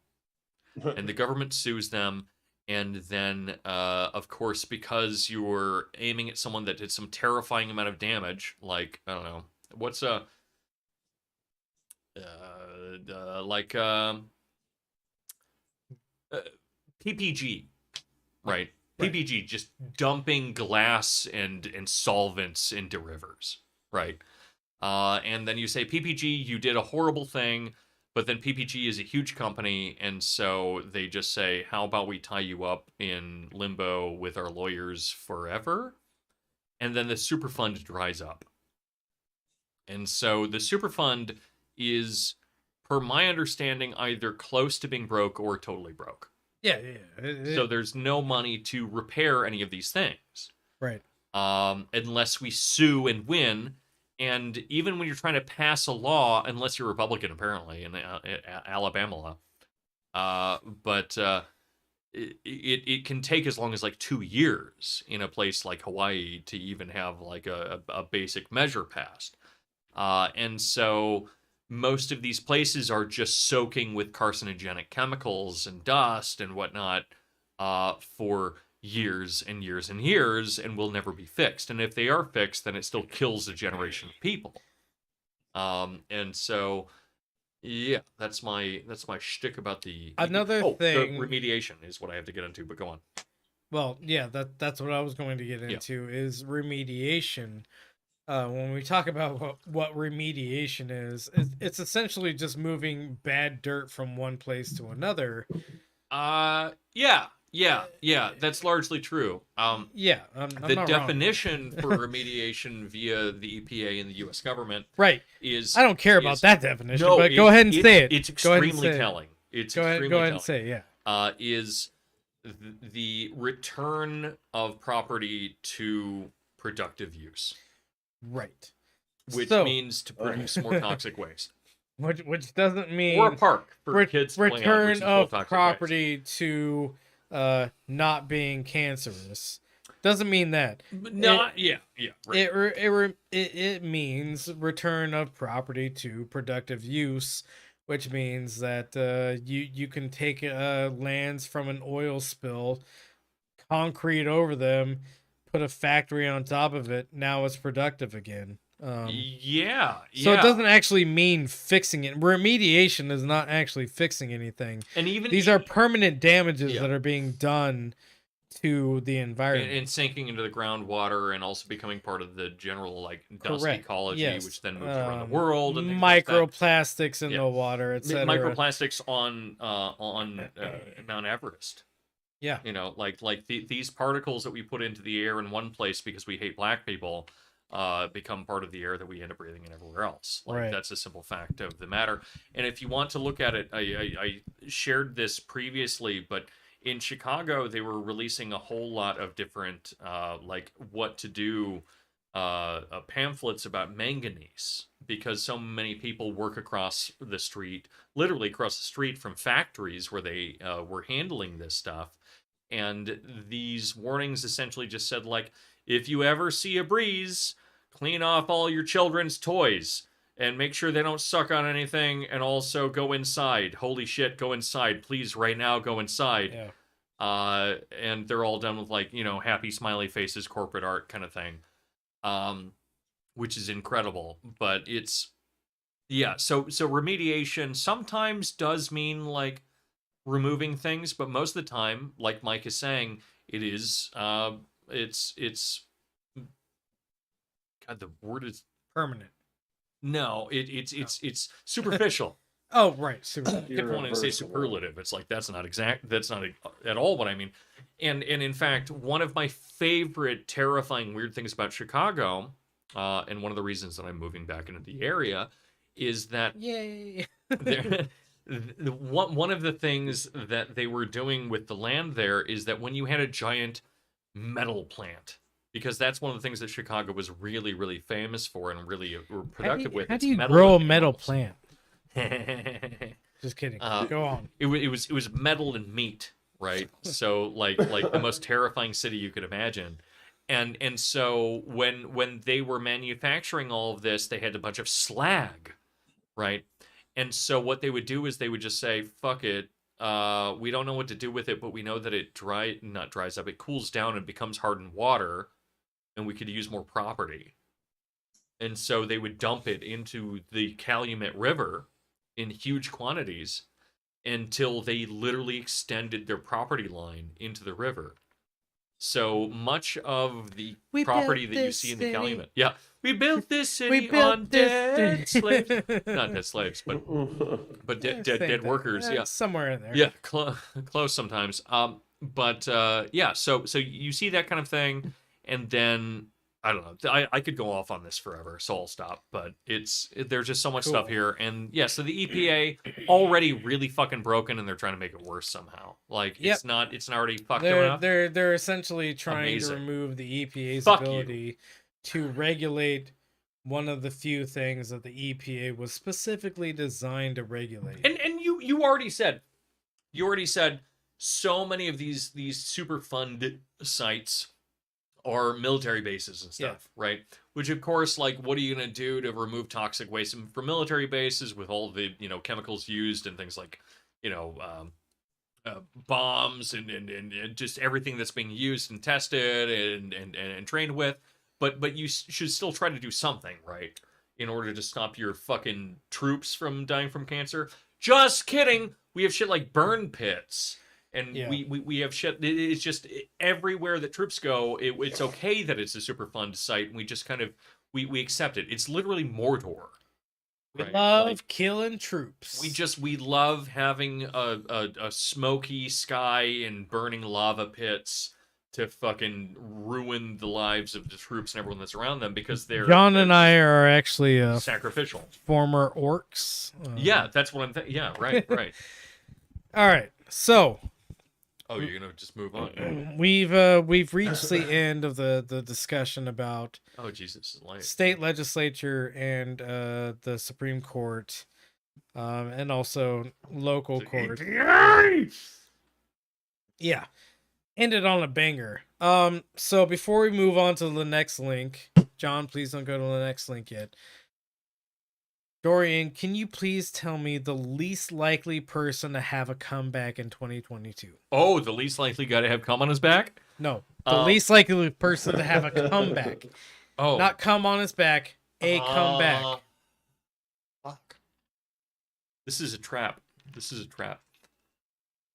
And the government sues them, and then, of course, because you're aiming at someone that did some terrifying amount of damage, like, I don't know, what's PPG, right? PPG, just dumping glass and solvents into rivers, right? And then you say, PPG, you did a horrible thing, but then PPG is a huge company, and so they just say, how about we tie you up in limbo with our lawyers forever? And then the Superfund dries up. And so the Superfund is, per my understanding, either close to being broke or totally broke. Yeah. So there's no money to repair any of these things. Right. Unless we sue and win. And even when you're trying to pass a law, unless you're Republican, apparently, in Alabama law, but it can take as long as like 2 years in a place like Hawaii to even have like a basic measure passed. And so most of these places are just soaking with carcinogenic chemicals and dust and whatnot for years and years and years, and will never be fixed. And if they are fixed, then it still kills a generation of people. And so, yeah, that's my shtick about the Another the thing- remediation is what I have to get into. But go on. Well, yeah, that's what I was going to get into is remediation. When we talk about what remediation is, it's essentially just moving bad dirt from one place to another. Yeah, that's largely true. Yeah, I'm The not definition for remediation via the EPA and the U.S. government right is, I don't care about that definition, no, but go ahead and say it. It's Go ahead and extremely say it. telling. It's Go ahead extremely and say it, yeah. is the return of property to productive use, Right. which So- means to produce more toxic waste, Which doesn't mean or a park for kids to play on, which return is full of toxic property to not being cancerous. Doesn't mean that. waste. Not, yeah, right. It means return of property to productive use, which means that you can take lands from an oil spill, concrete over them, put a factory on top of it. Now it's productive again. Yeah. So it doesn't actually mean fixing it. Remediation is not actually fixing anything. And even These are permanent damages Yeah. that are being done to the environment. And sinking into the groundwater and also becoming part of the general like dust Correct. ecology, Yes. which then moves around the world. And things like that. Microplastics in Yeah. the water, etc. Microplastics on Mount Everest. Yeah. You know, like these particles that we put into the air in one place because we hate black people become part of the air that we end up breathing in everywhere else. Like Right. that's a simple fact of the matter. And if you want to look at it, I shared this previously, but in Chicago they were releasing a whole lot of different like what to do pamphlets about manganese because so many people work across the street, literally across the street from factories where they were handling this stuff. And these warnings essentially just said, like, if you ever see a breeze, clean off all your children's toys and make sure they don't suck on anything, and also go inside. Holy shit, go inside. Please, right now, go inside. Yeah. And they're all done with, like, you know, happy smiley faces, corporate art kind of thing. Which is incredible. But it's, yeah, so remediation sometimes does mean, like, removing things, but most of the time, like Mike is saying, it is it's God, the word is Permanent. no, it's superficial. Oh, right. I kept wanting to say superlative. It's like that's not exact. That's not at all what I mean. And in fact, one of my favorite terrifying weird things about Chicago, and one of the reasons that I'm moving back into the area, is that Yay. one of the things that they were doing with the land there is that when you had a giant metal plant, because that's one of the things that Chicago was really, really famous for and really productive with. How it's do you metal grow a and metal minerals. plant? Just kidding. Go on. It was metal and meat, right? So like the most terrifying city you could imagine. And so when they were manufacturing all of this, they had a bunch of slag, right? And so what they would do is they would just say, fuck it. We don't know what to do with it, but we know that it not dries up. It cools down and becomes hardened water, and we could use more property. And so they would dump it into the Calumet River in huge quantities until they literally extended their property line into the river. So much of the property that you see in the Calumet. Yeah. We built this city on dead slaves. Not dead slaves, but dead workers. Yeah. Somewhere in there. Yeah, close sometimes. But yeah, so you see that kind of thing, and then I don't know. I could go off on this forever, so I'll stop. But there's just so much stuff here, and yeah. So the EPA already really fucking broken, and they're trying to make it worse somehow. Like it's not already fucked enough. They're essentially trying to remove the EPA's ability to regulate one of the few things that the EPA was specifically designed to regulate. And you already said so many of these Superfund sites are military bases and stuff, right? Which of course, like, what are you gonna do to remove toxic waste from military bases with all the chemicals used and things like bombs and just everything that's being used and tested and trained with. But you should still try to do something, right? In order to stop your fucking troops from dying from cancer. Just kidding. We have shit like burn pits. And we have shit. It's just everywhere that troops go, it's okay that it's a Superfund site. And we just kind of, we accept it. It's literally Mordor. We love killing troops. We love having a smoky sky and burning lava pits to fucking ruin the lives of the troops and everyone that's around them because they're John and I are actually sacrificial former orcs. Yeah, that's what I'm thinking. Yeah, right. All right, so. Oh, you're gonna just move on. We've reached the end of the discussion about Jesus, state legislature and the Supreme Court, and also local court. Yeah. Ended on a banger. So before we move on to the next link, John, please don't go to the next link yet. Dorian, can you please tell me the least likely person to have a comeback in 2022? Oh, the least likely guy to have cum on his back? No, the least likely person to have a comeback. Oh, not come on his back, a comeback. Fuck. This is a trap.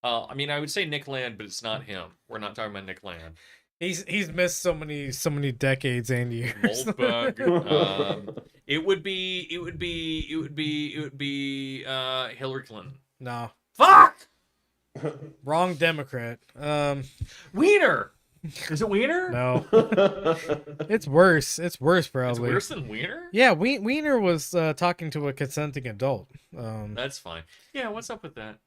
I mean, I would say Nick Land, but it's not him. We're not talking about Nick Land. He's missed so many decades and years. Moldbug. It would be Hillary Clinton. No, Fuck! wrong Democrat. Wiener! Is it Wiener? No, it's worse. It's worse It's probably. worse than Wiener? Yeah, Wiener was talking to a consenting adult. That's fine. Yeah, what's up with that?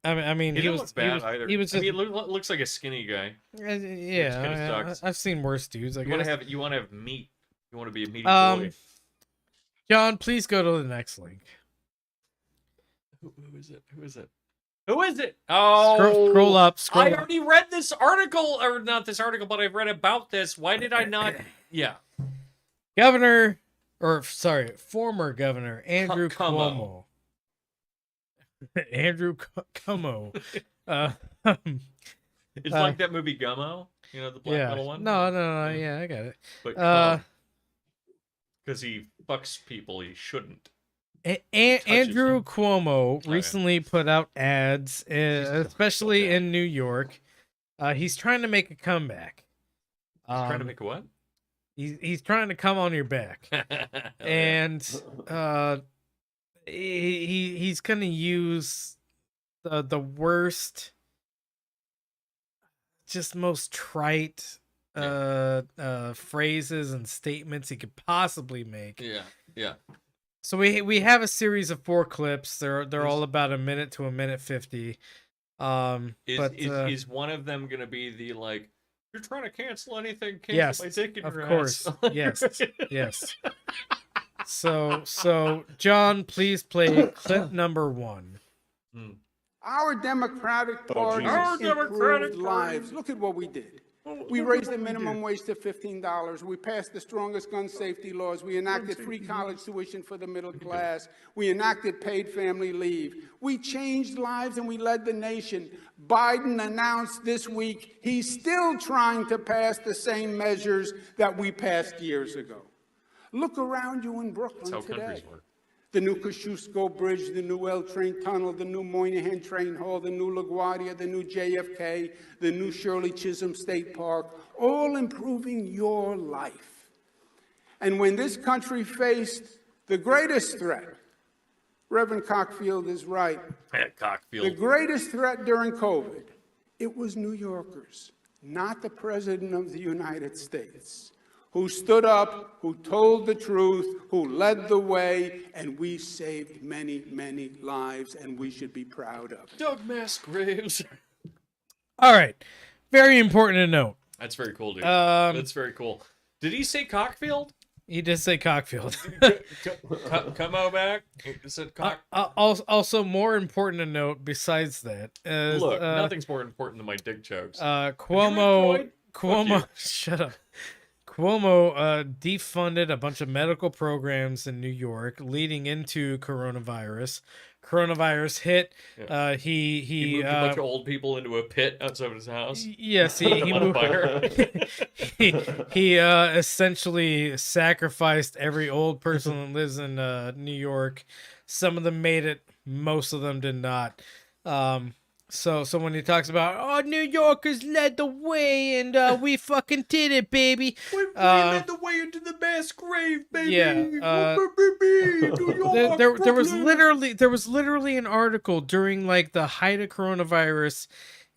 I mean, He he didn't was look bad he was, either. he was just I mean, it looks like a skinny guy. yeah. kinda sucks. I've seen worse dudes. I You want guess. to have meat. You want to be a meaty boy. John, please go to the next link. Who is it? Who is it? Who is it? Oh, Scroll up. Scroll I up. already read this article, or not this article, but I've read about this. Why did I not? Yeah. Governor, or sorry, former Governor Andrew Cuomo. Cuomo. Andrew Cuomo. It's like that movie Gummo, you know, the black Yeah. metal one. No. Yeah, I got it. But because he fucks people, he shouldn't. Andrew Cuomo yeah. recently put out ads, especially in New York. He's trying to make a comeback. He's trying to make a what? He's trying to come on your back, and he's gonna use the worst, just most trite phrases and statements he could possibly make. Yeah. So we have a series of 4 clips. They're all about a minute to a minute 50. Is one of them gonna be the like? You're trying to cancel anything? Cancel Yes, my dick in of your course. ass. Yes. So John, please play clip number 1. Our Democratic Party Jesus. improved lives. Look at what we did. We raised the minimum wage to $15. We passed the strongest gun safety laws. We enacted free college tuition for the middle class. We enacted paid family leave. We changed lives and we led the nation. Biden announced this week he's still trying to pass the same measures that we passed years ago. Look around you in Brooklyn That's how today. countries work. The new Kosciuszko Bridge, the new L train tunnel, the new Moynihan train hall, the new LaGuardia, the new JFK, the new Shirley Chisholm State Park, all improving your life. And when this country faced the greatest threat, Reverend Cockfield is right, the Cockfield. greatest threat during COVID, it was New Yorkers, not the President of the United States, who stood up, who told the truth, who led the way, and we saved many, many lives, and we should be proud of it. Doug Massgraves. All right. Very important to note. That's very cool, dude. Um, That's very cool. Did he say Cockfield? He did say Cockfield. Come on back. He said cock. Also, more important to note, besides that, is Look, nothing's more important than my dick jokes. Cuomo. Freud? Shut up. Cuomo defunded a bunch of medical programs in New York leading into coronavirus. Coronavirus hit. He moved a bunch of old people into a pit outside of his house. Yes, he Them on moved. fire. he essentially sacrificed every old person that lives in New York. Some of them made it, most of them did not. So when he talks about, oh, New Yorkers led the way and we fucking did it, baby. We led the way into the mass grave, baby. Yeah, New York, there was Brooklyn. literally an article during like the height of coronavirus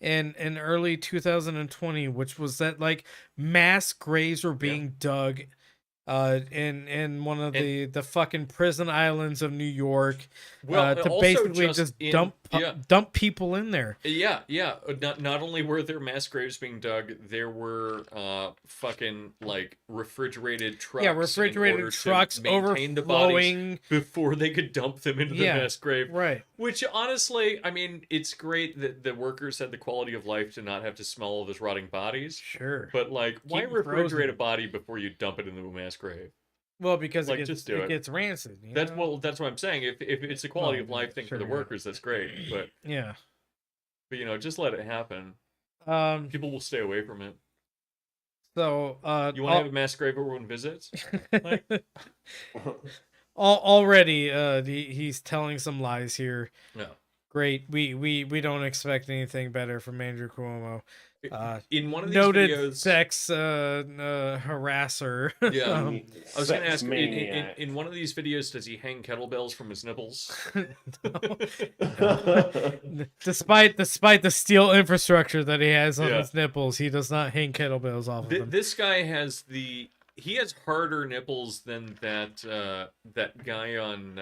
in early 2020, which was that like mass graves were being dug in one of the fucking prison islands of New York, to also basically just dump people in there. Yeah. Not only were there mass graves being dug, there were fucking like refrigerated trucks. Yeah, in refrigerated order to trucks maintain the overflowing bodies before they could dump them into the mass grave. Right. Which honestly, I mean, it's great that the workers had the quality of life to not have to smell all those rotting bodies. Sure. But like, why Keep it refrigerate frozen. a body before you dump it into a mass grave? Well, because Like, it just do it. gets rancid. You That's know? that's what I'm saying. If it's a quality Oh, of life thing for the sure. workers, that's great. But Yeah. you know, just let it happen. People will stay away from it. So You want to have a mass grave where everyone visits? Like, already he's telling some lies here. no. Great. We don't expect anything better from Andrew Cuomo. In one of these Noted videos, sex harasser. Yeah. Um, I was going to Sex ask, maniac. in one of these videos, does he hang kettlebells from his nipples? despite the steel infrastructure that he has on Yeah. his nipples, he does not hang kettlebells off of them. This guy has he has harder nipples than that guy on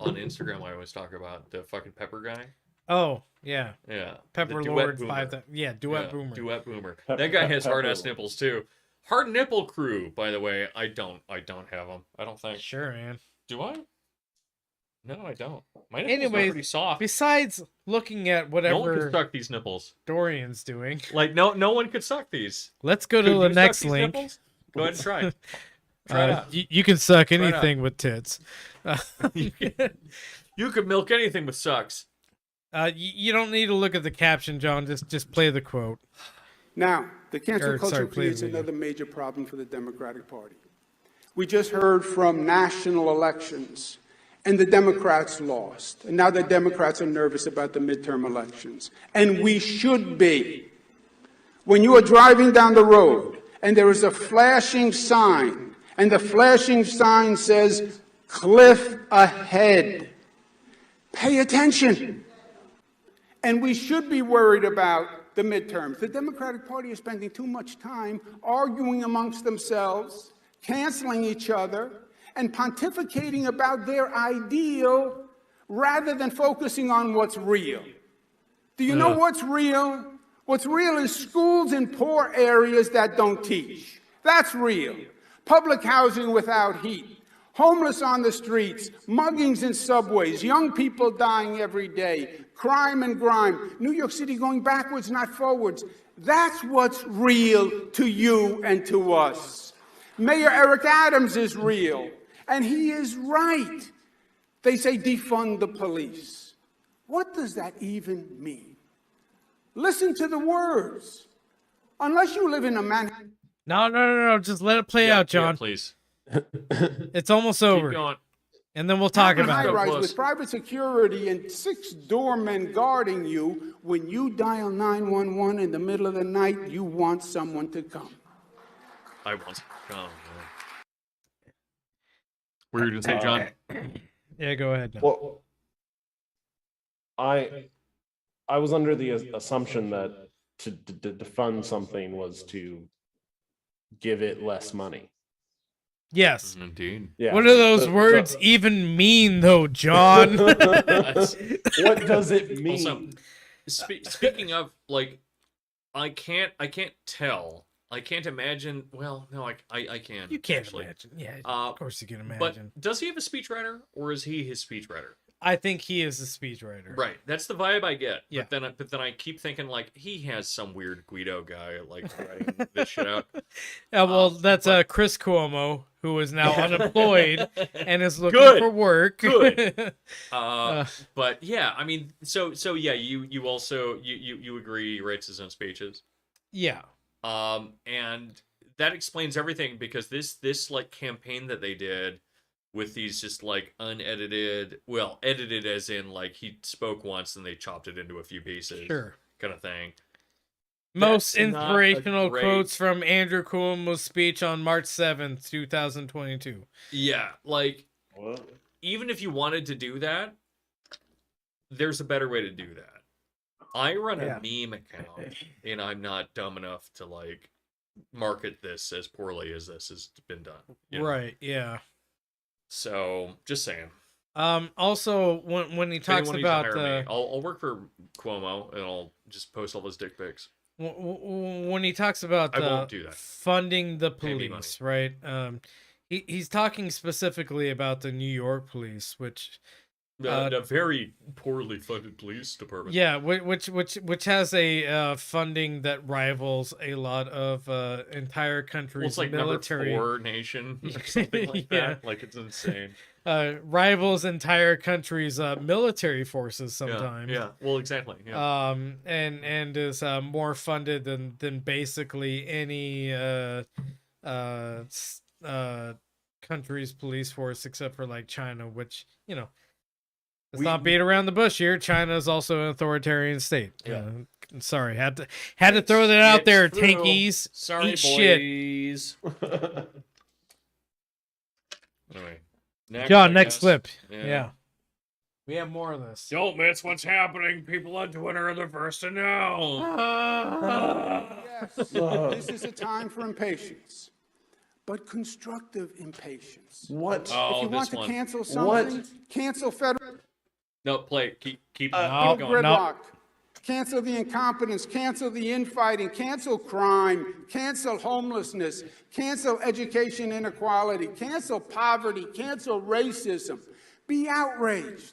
Instagram I always talk about, the fucking pepper guy. Oh yeah, Yeah. Pepper the duet Lord boomer. Duet Boomer. Duet boomer. Pep- That guy pep- has hard ass pepper. nipples too. Hard nipple crew, by the way. I don't have them. I don't think. Sure, man. Do I? No, I don't. My nipples are Anyways, pretty soft. besides looking at No one can whatever suck these nipples. Dorian's doing, Like no one could suck these. let's go to Could the you suck next these link. nipples? Go ahead and try it. Try it out. You can suck Try it out. anything with tits. You could milk anything with sucks. You don't need to look at the caption, John. Just play the quote. Now, the cancel Or, culture sorry, play the creates video. another major problem for the Democratic Party. We just heard from national elections, and the Democrats lost. And now the Democrats are nervous about the midterm elections. And we should be. When you are driving down the road and there is a flashing sign, and the flashing sign says, "Cliff ahead," pay attention. And we should be worried about the midterms. The Democratic Party is spending too much time arguing amongst themselves, canceling each other, and pontificating about their ideal rather than focusing on what's real. Do you know what's real? What's real is schools in poor areas that don't teach. That's real. Public housing without heat. Homeless on the streets, muggings in subways, young people dying every day, crime and grime, New York City going backwards, not forwards. That's what's real to you and to us. Mayor Eric Adams is real, and he is right. They say defund the police. What does that even mean? Listen to the words. Unless you live in a Manhattan. No. Just let it play out, John. Yeah, please. It's almost Keep over, going. and then we'll talk Manhattan about it. high-rise Close. with private security and 6 doormen guarding you. When you dial 911 in the middle of the night, you want someone to come. I want to come. What were you going to say, John? Yeah, go ahead. Now. Well, I was under the assumption that to defund something was to give it less money. Yes. Indeed. Yeah. What do those words even mean, though, John? What does it mean? Also, speaking of, like, I can't tell. I can't imagine. Well, no, I can. You can't actually. imagine. Yeah, Uh, of course you can But imagine. does he have a speechwriter, or is he his speechwriter? I think he is a speechwriter. Right. That's the vibe I get. Yeah. But then I keep thinking, like, he has some weird Guido guy like writing this shit out. Yeah, well, that's Chris Cuomo, who is now unemployed and is looking Good. for work. Good. But yeah, I mean, so yeah, you also you agree he writes his own speeches. Yeah. And that explains everything, because this like campaign that they did with these just like unedited, well, edited as in like he spoke once and they chopped it into a few pieces, Sure. kind of thing. Most That's not a inspirational great- quotes from Andrew Cuomo's speech on March 7th, 2022. Yeah, like Well, even if you wanted to do that, there's a better way to do that. I run a meme account, and I'm not dumb enough to like market this as poorly as this has been done. you know? Right, yeah. So just saying. Also, when he If talks anyone needs to about hire me, I'll work for Cuomo and I'll just post all his dick pics. when he talks about I won't do that. funding the Pay me police, right? He's talking specifically about the New York police, which A very poorly funded police department. yeah, which has a funding that rivals a lot of entire Well, countries' it's like military. number 4 nation or something like Yeah. that. Like, it's insane. Rivals entire countries' military forces sometimes. Yeah. Well, exactly. Yeah. And is more funded than basically any country's police force except for like China, which Let's not beat around the bush here. China is also an authoritarian state. Yeah. Sorry, had to throw that out there, True. tankies. Sorry, Eat shit. boys. Anyway, John, I next guess. clip. Yeah. Yeah. We have more of this. Don't miss what's happening. People on Twitter are the first to know. Yes, this is a time for impatience, but constructive impatience. What? If Oh, you want this to one. cancel something, cancel federal No, play. Keep no, going. gridlock. Cancel the incompetence, cancel the infighting, cancel crime, cancel homelessness, cancel education inequality, cancel poverty, cancel racism. Be outraged.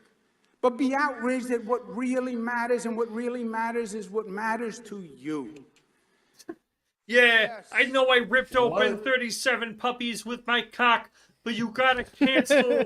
But be outraged at what really matters, and what really matters is what matters to you. Yeah, I know I ripped open What? 37 puppies with my cock, but you gotta cancel.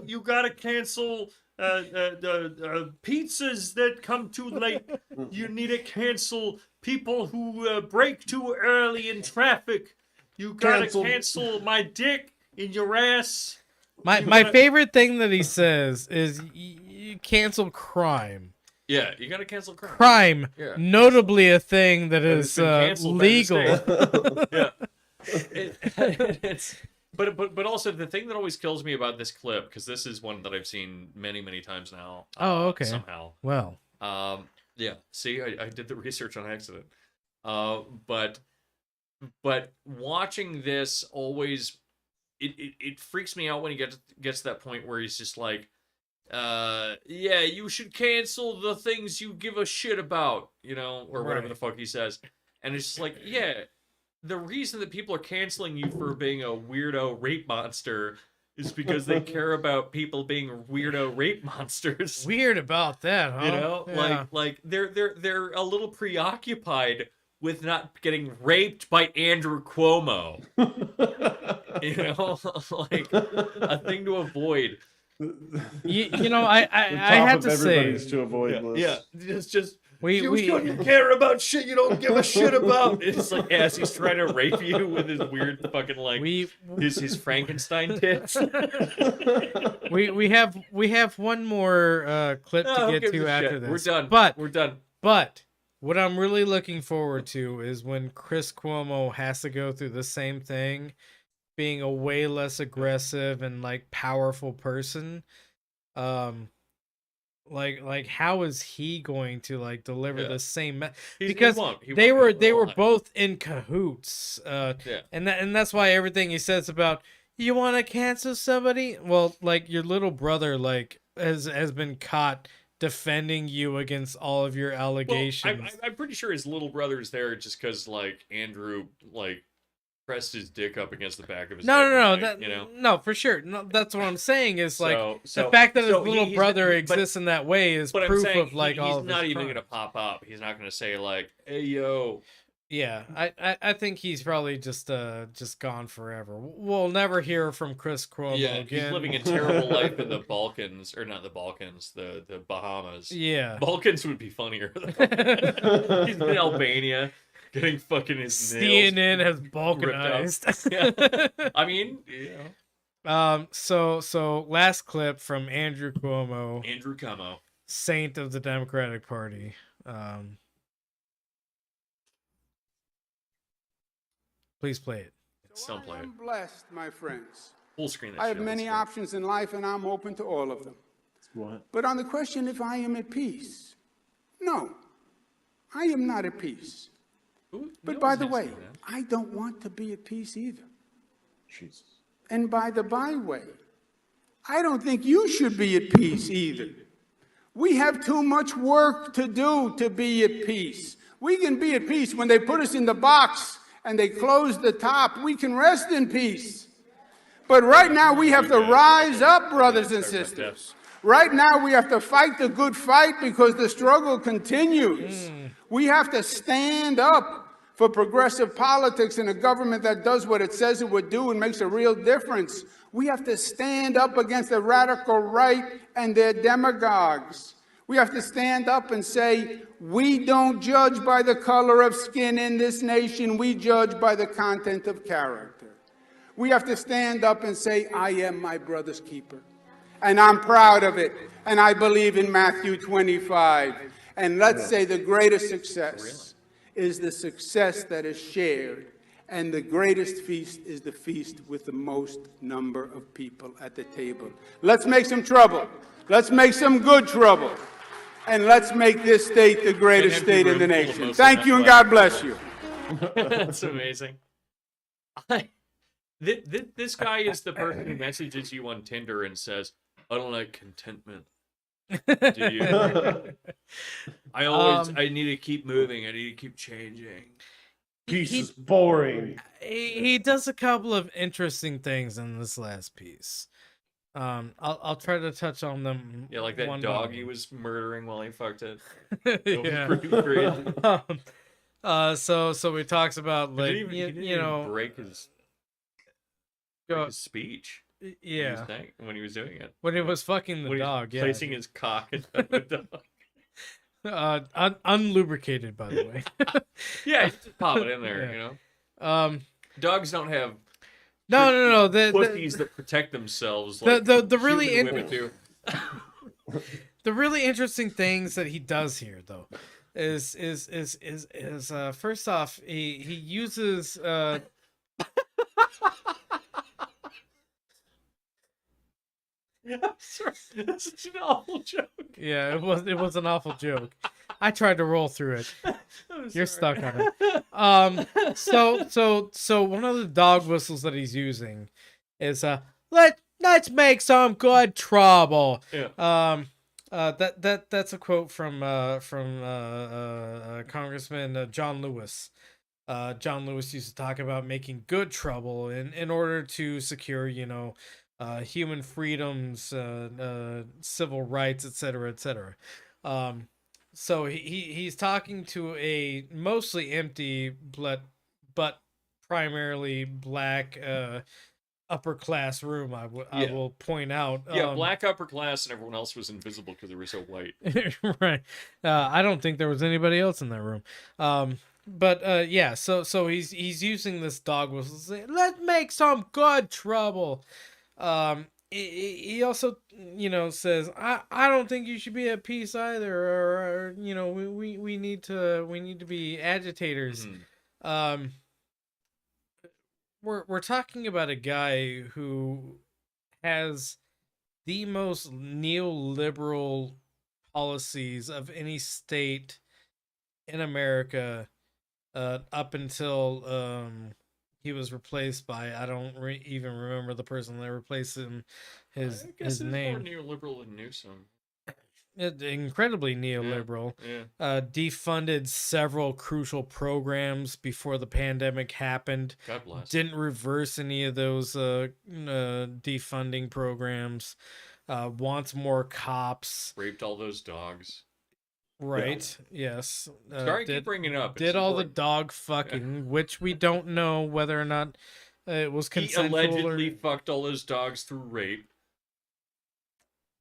you gotta cancel the pizzas that come too late. You need to cancel people who brake too early in traffic. You gotta cancel my dick in your ass. My favorite thing that he says is you cancel crime. Yeah, you gotta cancel crime. Crime, Yeah. notably a thing that It's is been canceled by the legal. state. Yeah. But also the thing that always kills me about this clip, because this is one that I've seen many times now. Oh, okay. Somehow. Well, Yeah. See, I did the research on accident. But watching this always, it freaks me out when he gets to that point where he's just like, yeah, you should cancel the things you give a shit about, or whatever Right. the fuck he says. And it's just like, yeah, the reason that people are canceling you for being a weirdo rape monster is because they care about people being weirdo rape monsters. weird about that, huh? Yeah. Like they're a little preoccupied with not getting raped by Andrew Cuomo. Like a thing to avoid. I have to say, everybody's to avoid list. Just we you care about shit you don't give a shit about. It's like as he's trying to rape you with his weird fucking like his Frankenstein tits. we have one more clip Oh, who to get gives to a after shit? this. We're done. But We're done. But what I'm really looking forward to is when Chris Cuomo has to go through the same thing, being a way less aggressive and like powerful person. Like how is he going to like deliver the same because they were both in cahoots. And that's why everything he says about you want to cancel somebody, well, like your little brother like has been caught defending you against all of your allegations. Well, I'm pretty sure his little brother's there just because like Andrew like pressed his dick up against the back of his head. No, for sure. No, that's what I'm saying is like So the fact that his so little he's- brother but- exists in that way is But I'm proof saying of like all he's of not his even crimes. gonna pop up. He's not gonna say like, "Hey yo." Yeah, I think he's probably just gone forever. We'll never hear from Chris Cuomo Yeah, again. he's living a terrible life in the Balkans, or not the Balkans, the Bahamas. Yeah. Balkans would be funnier. Though. He's in Albania, getting fucking his nails CNN has ripped balkanized. out. Yeah. I mean, So last clip from Andrew Cuomo, Andrew Cuomo, saint of the Democratic Party. Please play it. Don't play I it. am blessed, my friends. Full screen. That I have shit, many let's go. options in life, and I'm open to all of them. What? But on the question if I am at peace, no, I am not at peace. Who- But no by one's the way, asking that. I don't want to be at peace either. Jesus. And by the byway, I don't think you should be at peace either. We have too much work to do to be at peace. We can be at peace when they put us in the box and they close the top. We can rest in peace. But right now we have to rise up, brothers and sisters. Right now we have to fight the good fight because the struggle continues. We have to stand up for progressive politics and a government that does what it says it would do and makes a real difference. We have to stand up against the radical right and their demagogues. We have to stand up and say, we don't judge by the color of skin in this nation, we judge by the content of character. We have to stand up and say, I am my brother's keeper. And I'm proud of it. And I believe in Matthew 25. And let's say the greatest success is the success that is shared. And the greatest feast is the feast with the most number of people at the table. Let's make some trouble. Let's make some good trouble. And let's make this state the greatest state in the nation. Thank you and God bless you. That's amazing. This guy is the person who messages you on Tinder and says, "I don't like contentment. Do you? I need to keep moving. I need to keep changing." Peace is boring. He does a couple of interesting things in this last piece. I'll try to touch on them. Yeah, like that one dog by he was murdering while he fucked it. yeah. Pretty crazy. So he talks about He like didn't even, you know break his speech. yeah When he was doing it. when he was fucking the When he was dog, yeah, placing his cock in the dog. unlubricated, by the way. Yeah, just pop it in there, Yeah. you know. Dogs don't have No. pussies that protect themselves. Like the really human women do. the really interesting things that he does here, though, is first off, he uses Sorry, that's such an awful joke. yeah, it was an awful joke. I tried to roll through it. You're stuck on it. So one of the dog whistles that he's using is let's make some good trouble. Yeah. That's a quote from Congressman John Lewis. John Lewis used to talk about making good trouble in order to secure, human freedoms, civil rights, etc., etc. So he's talking to a mostly empty but primarily black upper class room. I will point out. Yeah, black upper class and everyone else was invisible because they were so white. Right. I don't think there was anybody else in that room. But yeah. So he's using this dog whistle to say, "Let's make some good trouble." He also, says, I don't think you should be at peace either, or we need to be agitators. Mhm. We're talking about a guy who has the most neoliberal policies of any state in America, up until he was replaced by, I don't even remember the person that replaced him. His name. More neoliberal than Newsom. Incredibly neoliberal. Yeah. Defunded several crucial programs before the pandemic happened. God bless. Didn't reverse any of those defunding programs. Wants more cops. Raped all those dogs. Right. Yeah. Yes. Sorry, keep bringing it up. Did all the dog fucking, which we don't know whether or not it was consensual. He allegedly fucked all those dogs through rape.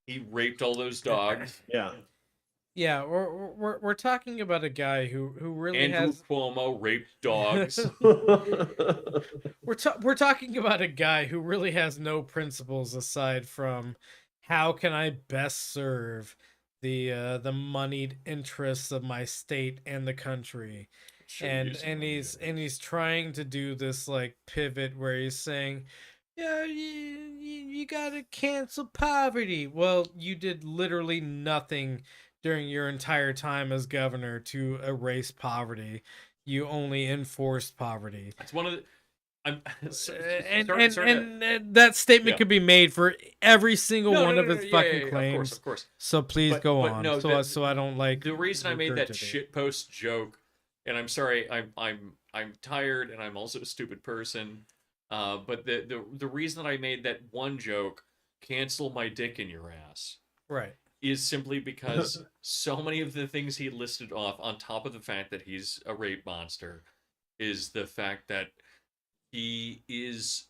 He raped all those dogs. Yeah. Yeah, we're talking about a guy who really Andrew has. Cuomo raped dogs. We're talking about a guy who really has no principles aside from how can I best serve the moneyed interests of my state and the country. And he's trying to do this like pivot where he's saying, yeah, you gotta cancel poverty. Well, you did literally nothing during your entire time as governor to erase poverty. You only enforced poverty. It's one of the. And that statement could be made for every single one of his fucking claims. Of course. So please go on. No, so I don't like the reason I made that regurgitate. shitpost joke, and I'm sorry, I'm tired and I'm also a stupid person. But the reason that I made that one joke, cancel my dick in your ass, Right. is simply because so many of the things he listed off, on top of the fact that he's a rape monster, is the fact that he is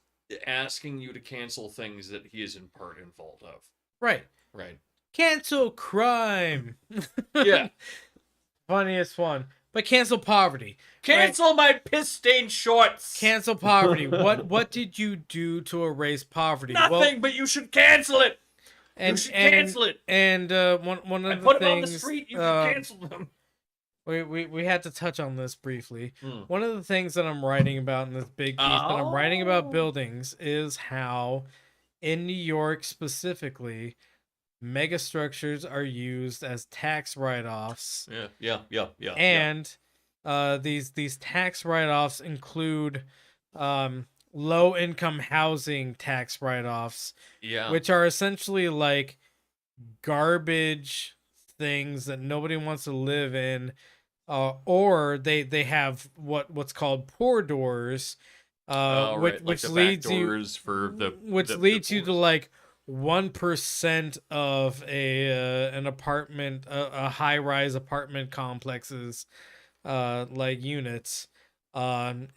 asking you to cancel things that he is in part in fault of. Right. Right. Cancel crime. Yeah. Funniest one. But cancel poverty. Cancel my piss-stained shorts. Cancel poverty. What did you do to erase poverty? Nothing, but you should cancel it. And should cancel it. And one I of the put them on the things street. You should cancel them. we had to touch on this briefly. Mm. One of the things that I'm writing about in this big piece that I'm writing about Oh. buildings is how in New York specifically, megastructures are used as tax write-offs. Yeah. And these tax write-offs include low-income housing tax write-offs, Yeah. which are essentially like garbage things that nobody wants to live in, or they have what's called poor doors, Oh, which right. Like the leads back you doors for the which the leads you to poors. like 1% of an apartment, a high-rise apartment complexes, like units, and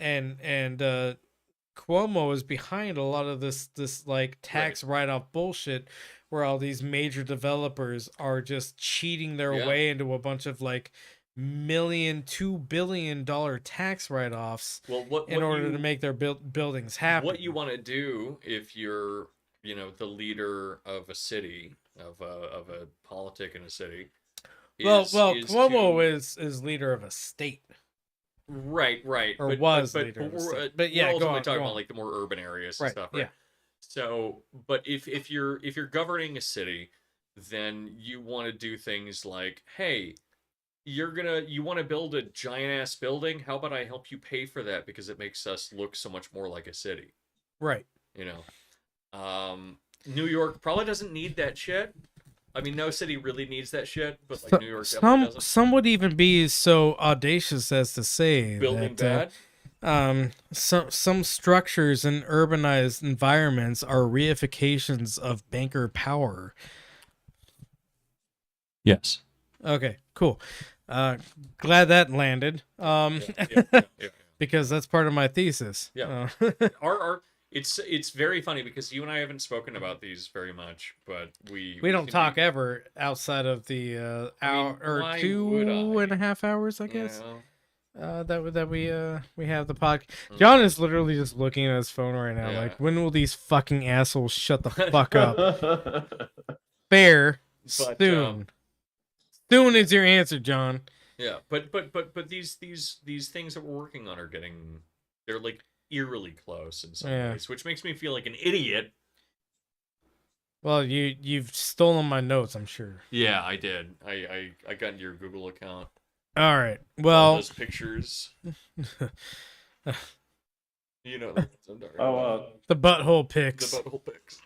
Cuomo is behind a lot of this like tax write-off bullshit, where all these major developers are just cheating their Yeah. way into a bunch of like $2 billion tax write-offs Well, what in order you, to make their buildings happen. what you want to do if you're the leader of a city, of a politic in a city. Well, is Cuomo to- is leader of a state. right, or but, was but, leader of the we're, state. But yeah, we're go ultimately on, talking go about on. like the more urban areas and Right, stuff, right? yeah. So, but if you're governing a city, then you want to do things like, hey, you want to build a giant ass building? How about I help you pay for that because it makes us look so much more like a city, Right. New York probably doesn't need that shit. I mean, no city really needs that shit, but like New York definitely doesn't. Some would even be so audacious as to say Building that bad. some structures in urbanized environments are reifications of banker power. Yes. Okay, cool. Glad that landed. Yeah. Because that's part of my thesis. Yeah. It's very funny because you and I haven't spoken about these very much, but we don't talk ever outside of the hour or why would 2.5 hours, I guess. Yeah. That we have the podcast. John is literally just looking at his phone right now, Yeah. like, when will these fucking assholes shut the fuck up? Fair. But, Soon. Soon is your answer, John. Yeah, but these things that we're working on they're like eerily close in some ways, which makes me feel like an idiot. Well, you've stolen my notes, I'm sure. Yeah, I did. I got into your Google account. All right. All Well, those pictures. I'm talking about. the butthole The pics. butthole pics.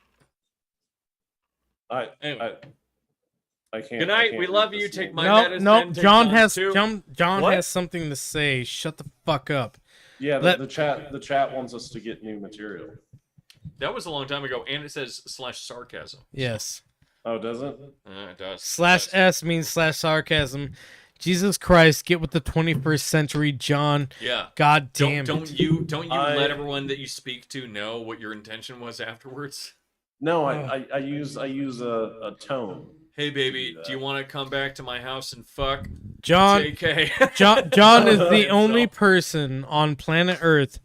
I can't. Good night. We love you. Take my No, medicine. no. take John John's has too. John What? has something to say. Shut the fuck up. Yeah, Let- the chat wants us to get new material. That was a long time ago, and it says /sarcasm. Yes. Oh, does it? It does. /S means /sarcasm. Jesus Christ, get with the 21st century, John. Yeah. God damn Don't it. you I- let everyone that you speak to know what your intention was afterwards? No, I use a tone. Hey baby, do you want to come back to my house and fuck? John JK. John is the So- only person on planet Earth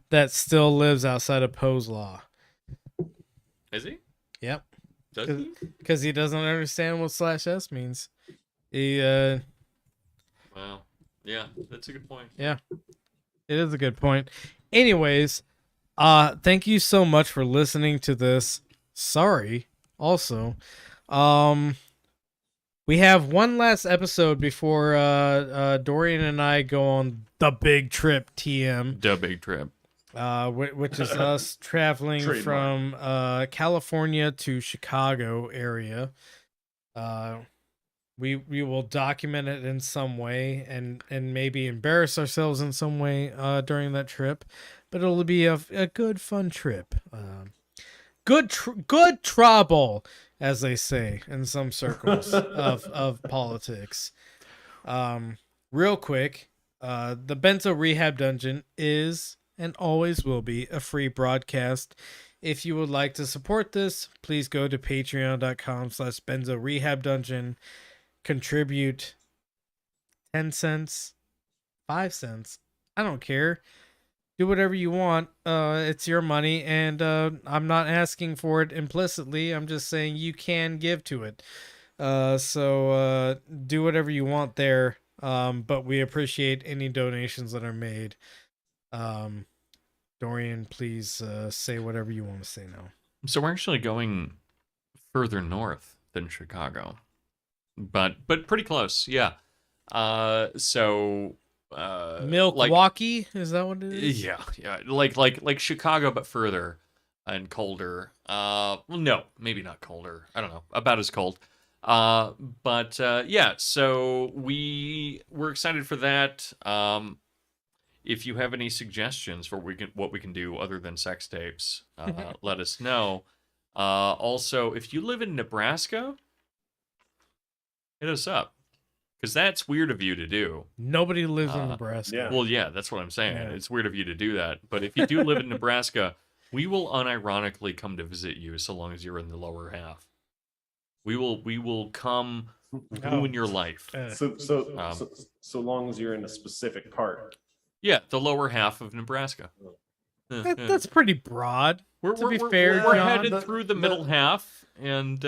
that still lives outside of Poe's law. Is he? Yep. Does he? Because he doesn't understand what /S means. He Wow. Yeah, that's a good point. it is a good point. Anyways, thank you so much for listening to this. Sorry, also. We have one last episode before Dorian and I go on the big trip TM. The big trip. Which is us traveling Trademark. from California to Chicago area. We will document it in some way and maybe embarrass ourselves in some way during that trip, but it'll be a good fun trip. Good trouble, as they say in some circles of politics. Real quick, the Benzo Rehab Dungeon is and always will be a free broadcast. If you would like to support this, please go to patreon.com/BenzoRehabDungeon. Contribute 10 cents, 5 cents. I don't care. do whatever you want. It's your money, and I'm not asking for it implicitly. I'm just saying you can give to it. So do whatever you want there. But we appreciate any donations that are made. Dorian, please say whatever you want to say now. So we're actually going further north than Chicago, but pretty close, yeah. Milwaukee, is that what it is? Yeah, like Chicago, but further and colder. Well, no, maybe not colder. I don't know, about as cold. Yeah. So we're excited for that. If you have any suggestions for what we can do other than sex tapes, let us know. Also, if you live in Nebraska, hit us up. Because that's weird of you to do. Nobody lives in Nebraska. Yeah. Well, yeah, that's what I'm saying. Yeah. It's weird of you to do that. But if you do live in Nebraska, we will unironically come to visit you so long as you're in the lower half. We will come ruin your life. So long as you're in a specific part. Yeah, the lower half of Nebraska. That's pretty broad. To be We're fair, we're John. headed through the middle half, and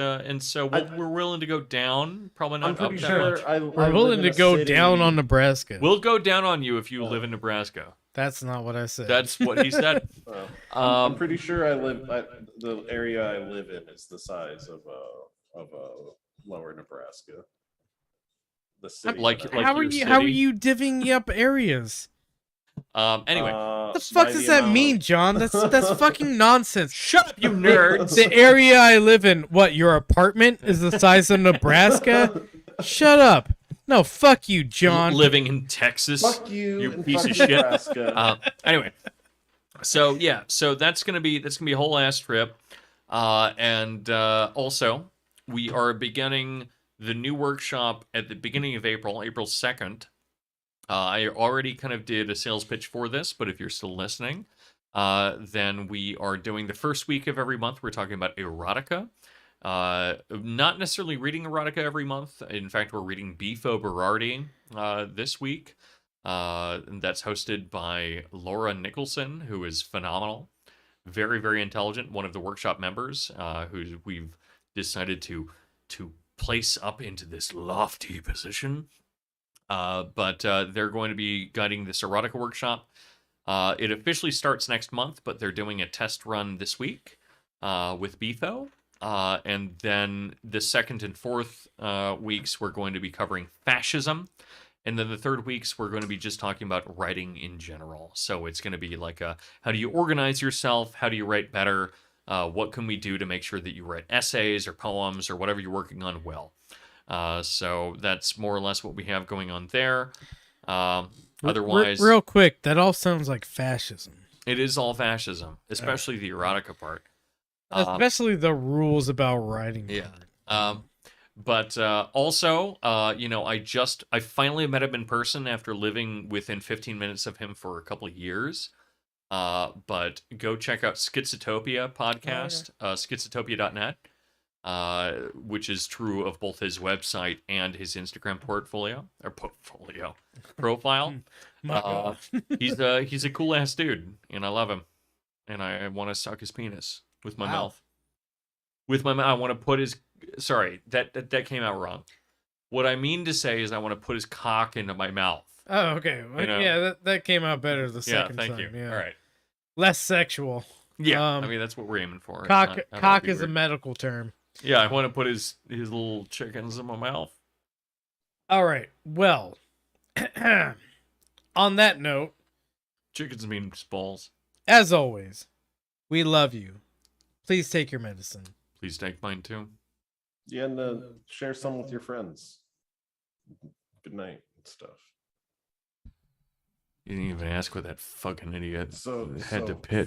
so we're willing to go down. Probably not I'm up pretty that sure much. We're willing to go down on Nebraska. We'll go down on you if you live in Nebraska. That's not what I said. That's what he said. I'm pretty sure the area I live in is the size of lower Nebraska. The city. how are you divvying up areas? Anyway, The fuck does that mean, John? That's fucking nonsense. shut up, you nerds. The area I live in, what, your apartment is the size of Nebraska? Shut up. No, fuck you, John. Living in Texas, Fuck you, you and piece fuck of shit. Nebraska. Anyway, so yeah, so that's gonna be a whole ass trip, and also we are beginning the new workshop at the beginning of April 2nd. I already kind of did a sales pitch for this, but if you're still listening, then we are doing the first week of every month. We're talking about erotica. Not necessarily reading erotica every month. In fact, we're reading Bifo Berardi this week. And that's hosted by Laura Nicholson, who is phenomenal. Very, very intelligent. One of the workshop members who we've decided to place up into this lofty position. But they're going to be guiding this erotica workshop. It officially starts next month, but they're doing a test run this week with Bifo. And then the second and fourth weeks, we're going to be covering fascism. And then the third weeks, we're going to be just talking about writing in general. So it's going to be like how do you organize yourself? How do you write better? What can we do to make sure that you write essays or poems or whatever you're working on well? So that's more or less what we have going on there. Otherwise, real quick, that all sounds like fascism. it is all fascism, especially the erotica part. Especially the rules about writing. Yeah. But also, I finally met him in person after living within 15 minutes of him for a couple of years. But go check out Schizotopia podcast, schizotopia.net. Which is true of both his website and his Instagram profile. He's a cool ass dude, and I love him, and I want to suck his penis with my mouth. With my mouth, I want to put his. Sorry, that came out wrong. What I mean to say is, I want to put his cock into my mouth. Oh, okay. Yeah, that came out better the second time. Thank you. Yeah. All right. Less sexual. Yeah, I mean that's what we're aiming for. Cock is a medical term. Yeah, I want to put his little chickens in my mouth. All right. Well, on that note, chickens mean balls. As always, we love you. Please take your medicine. Please take mine too. Yeah, and share some with your friends. Good night and stuff. You didn't even ask what that fucking idiot had to So pitch.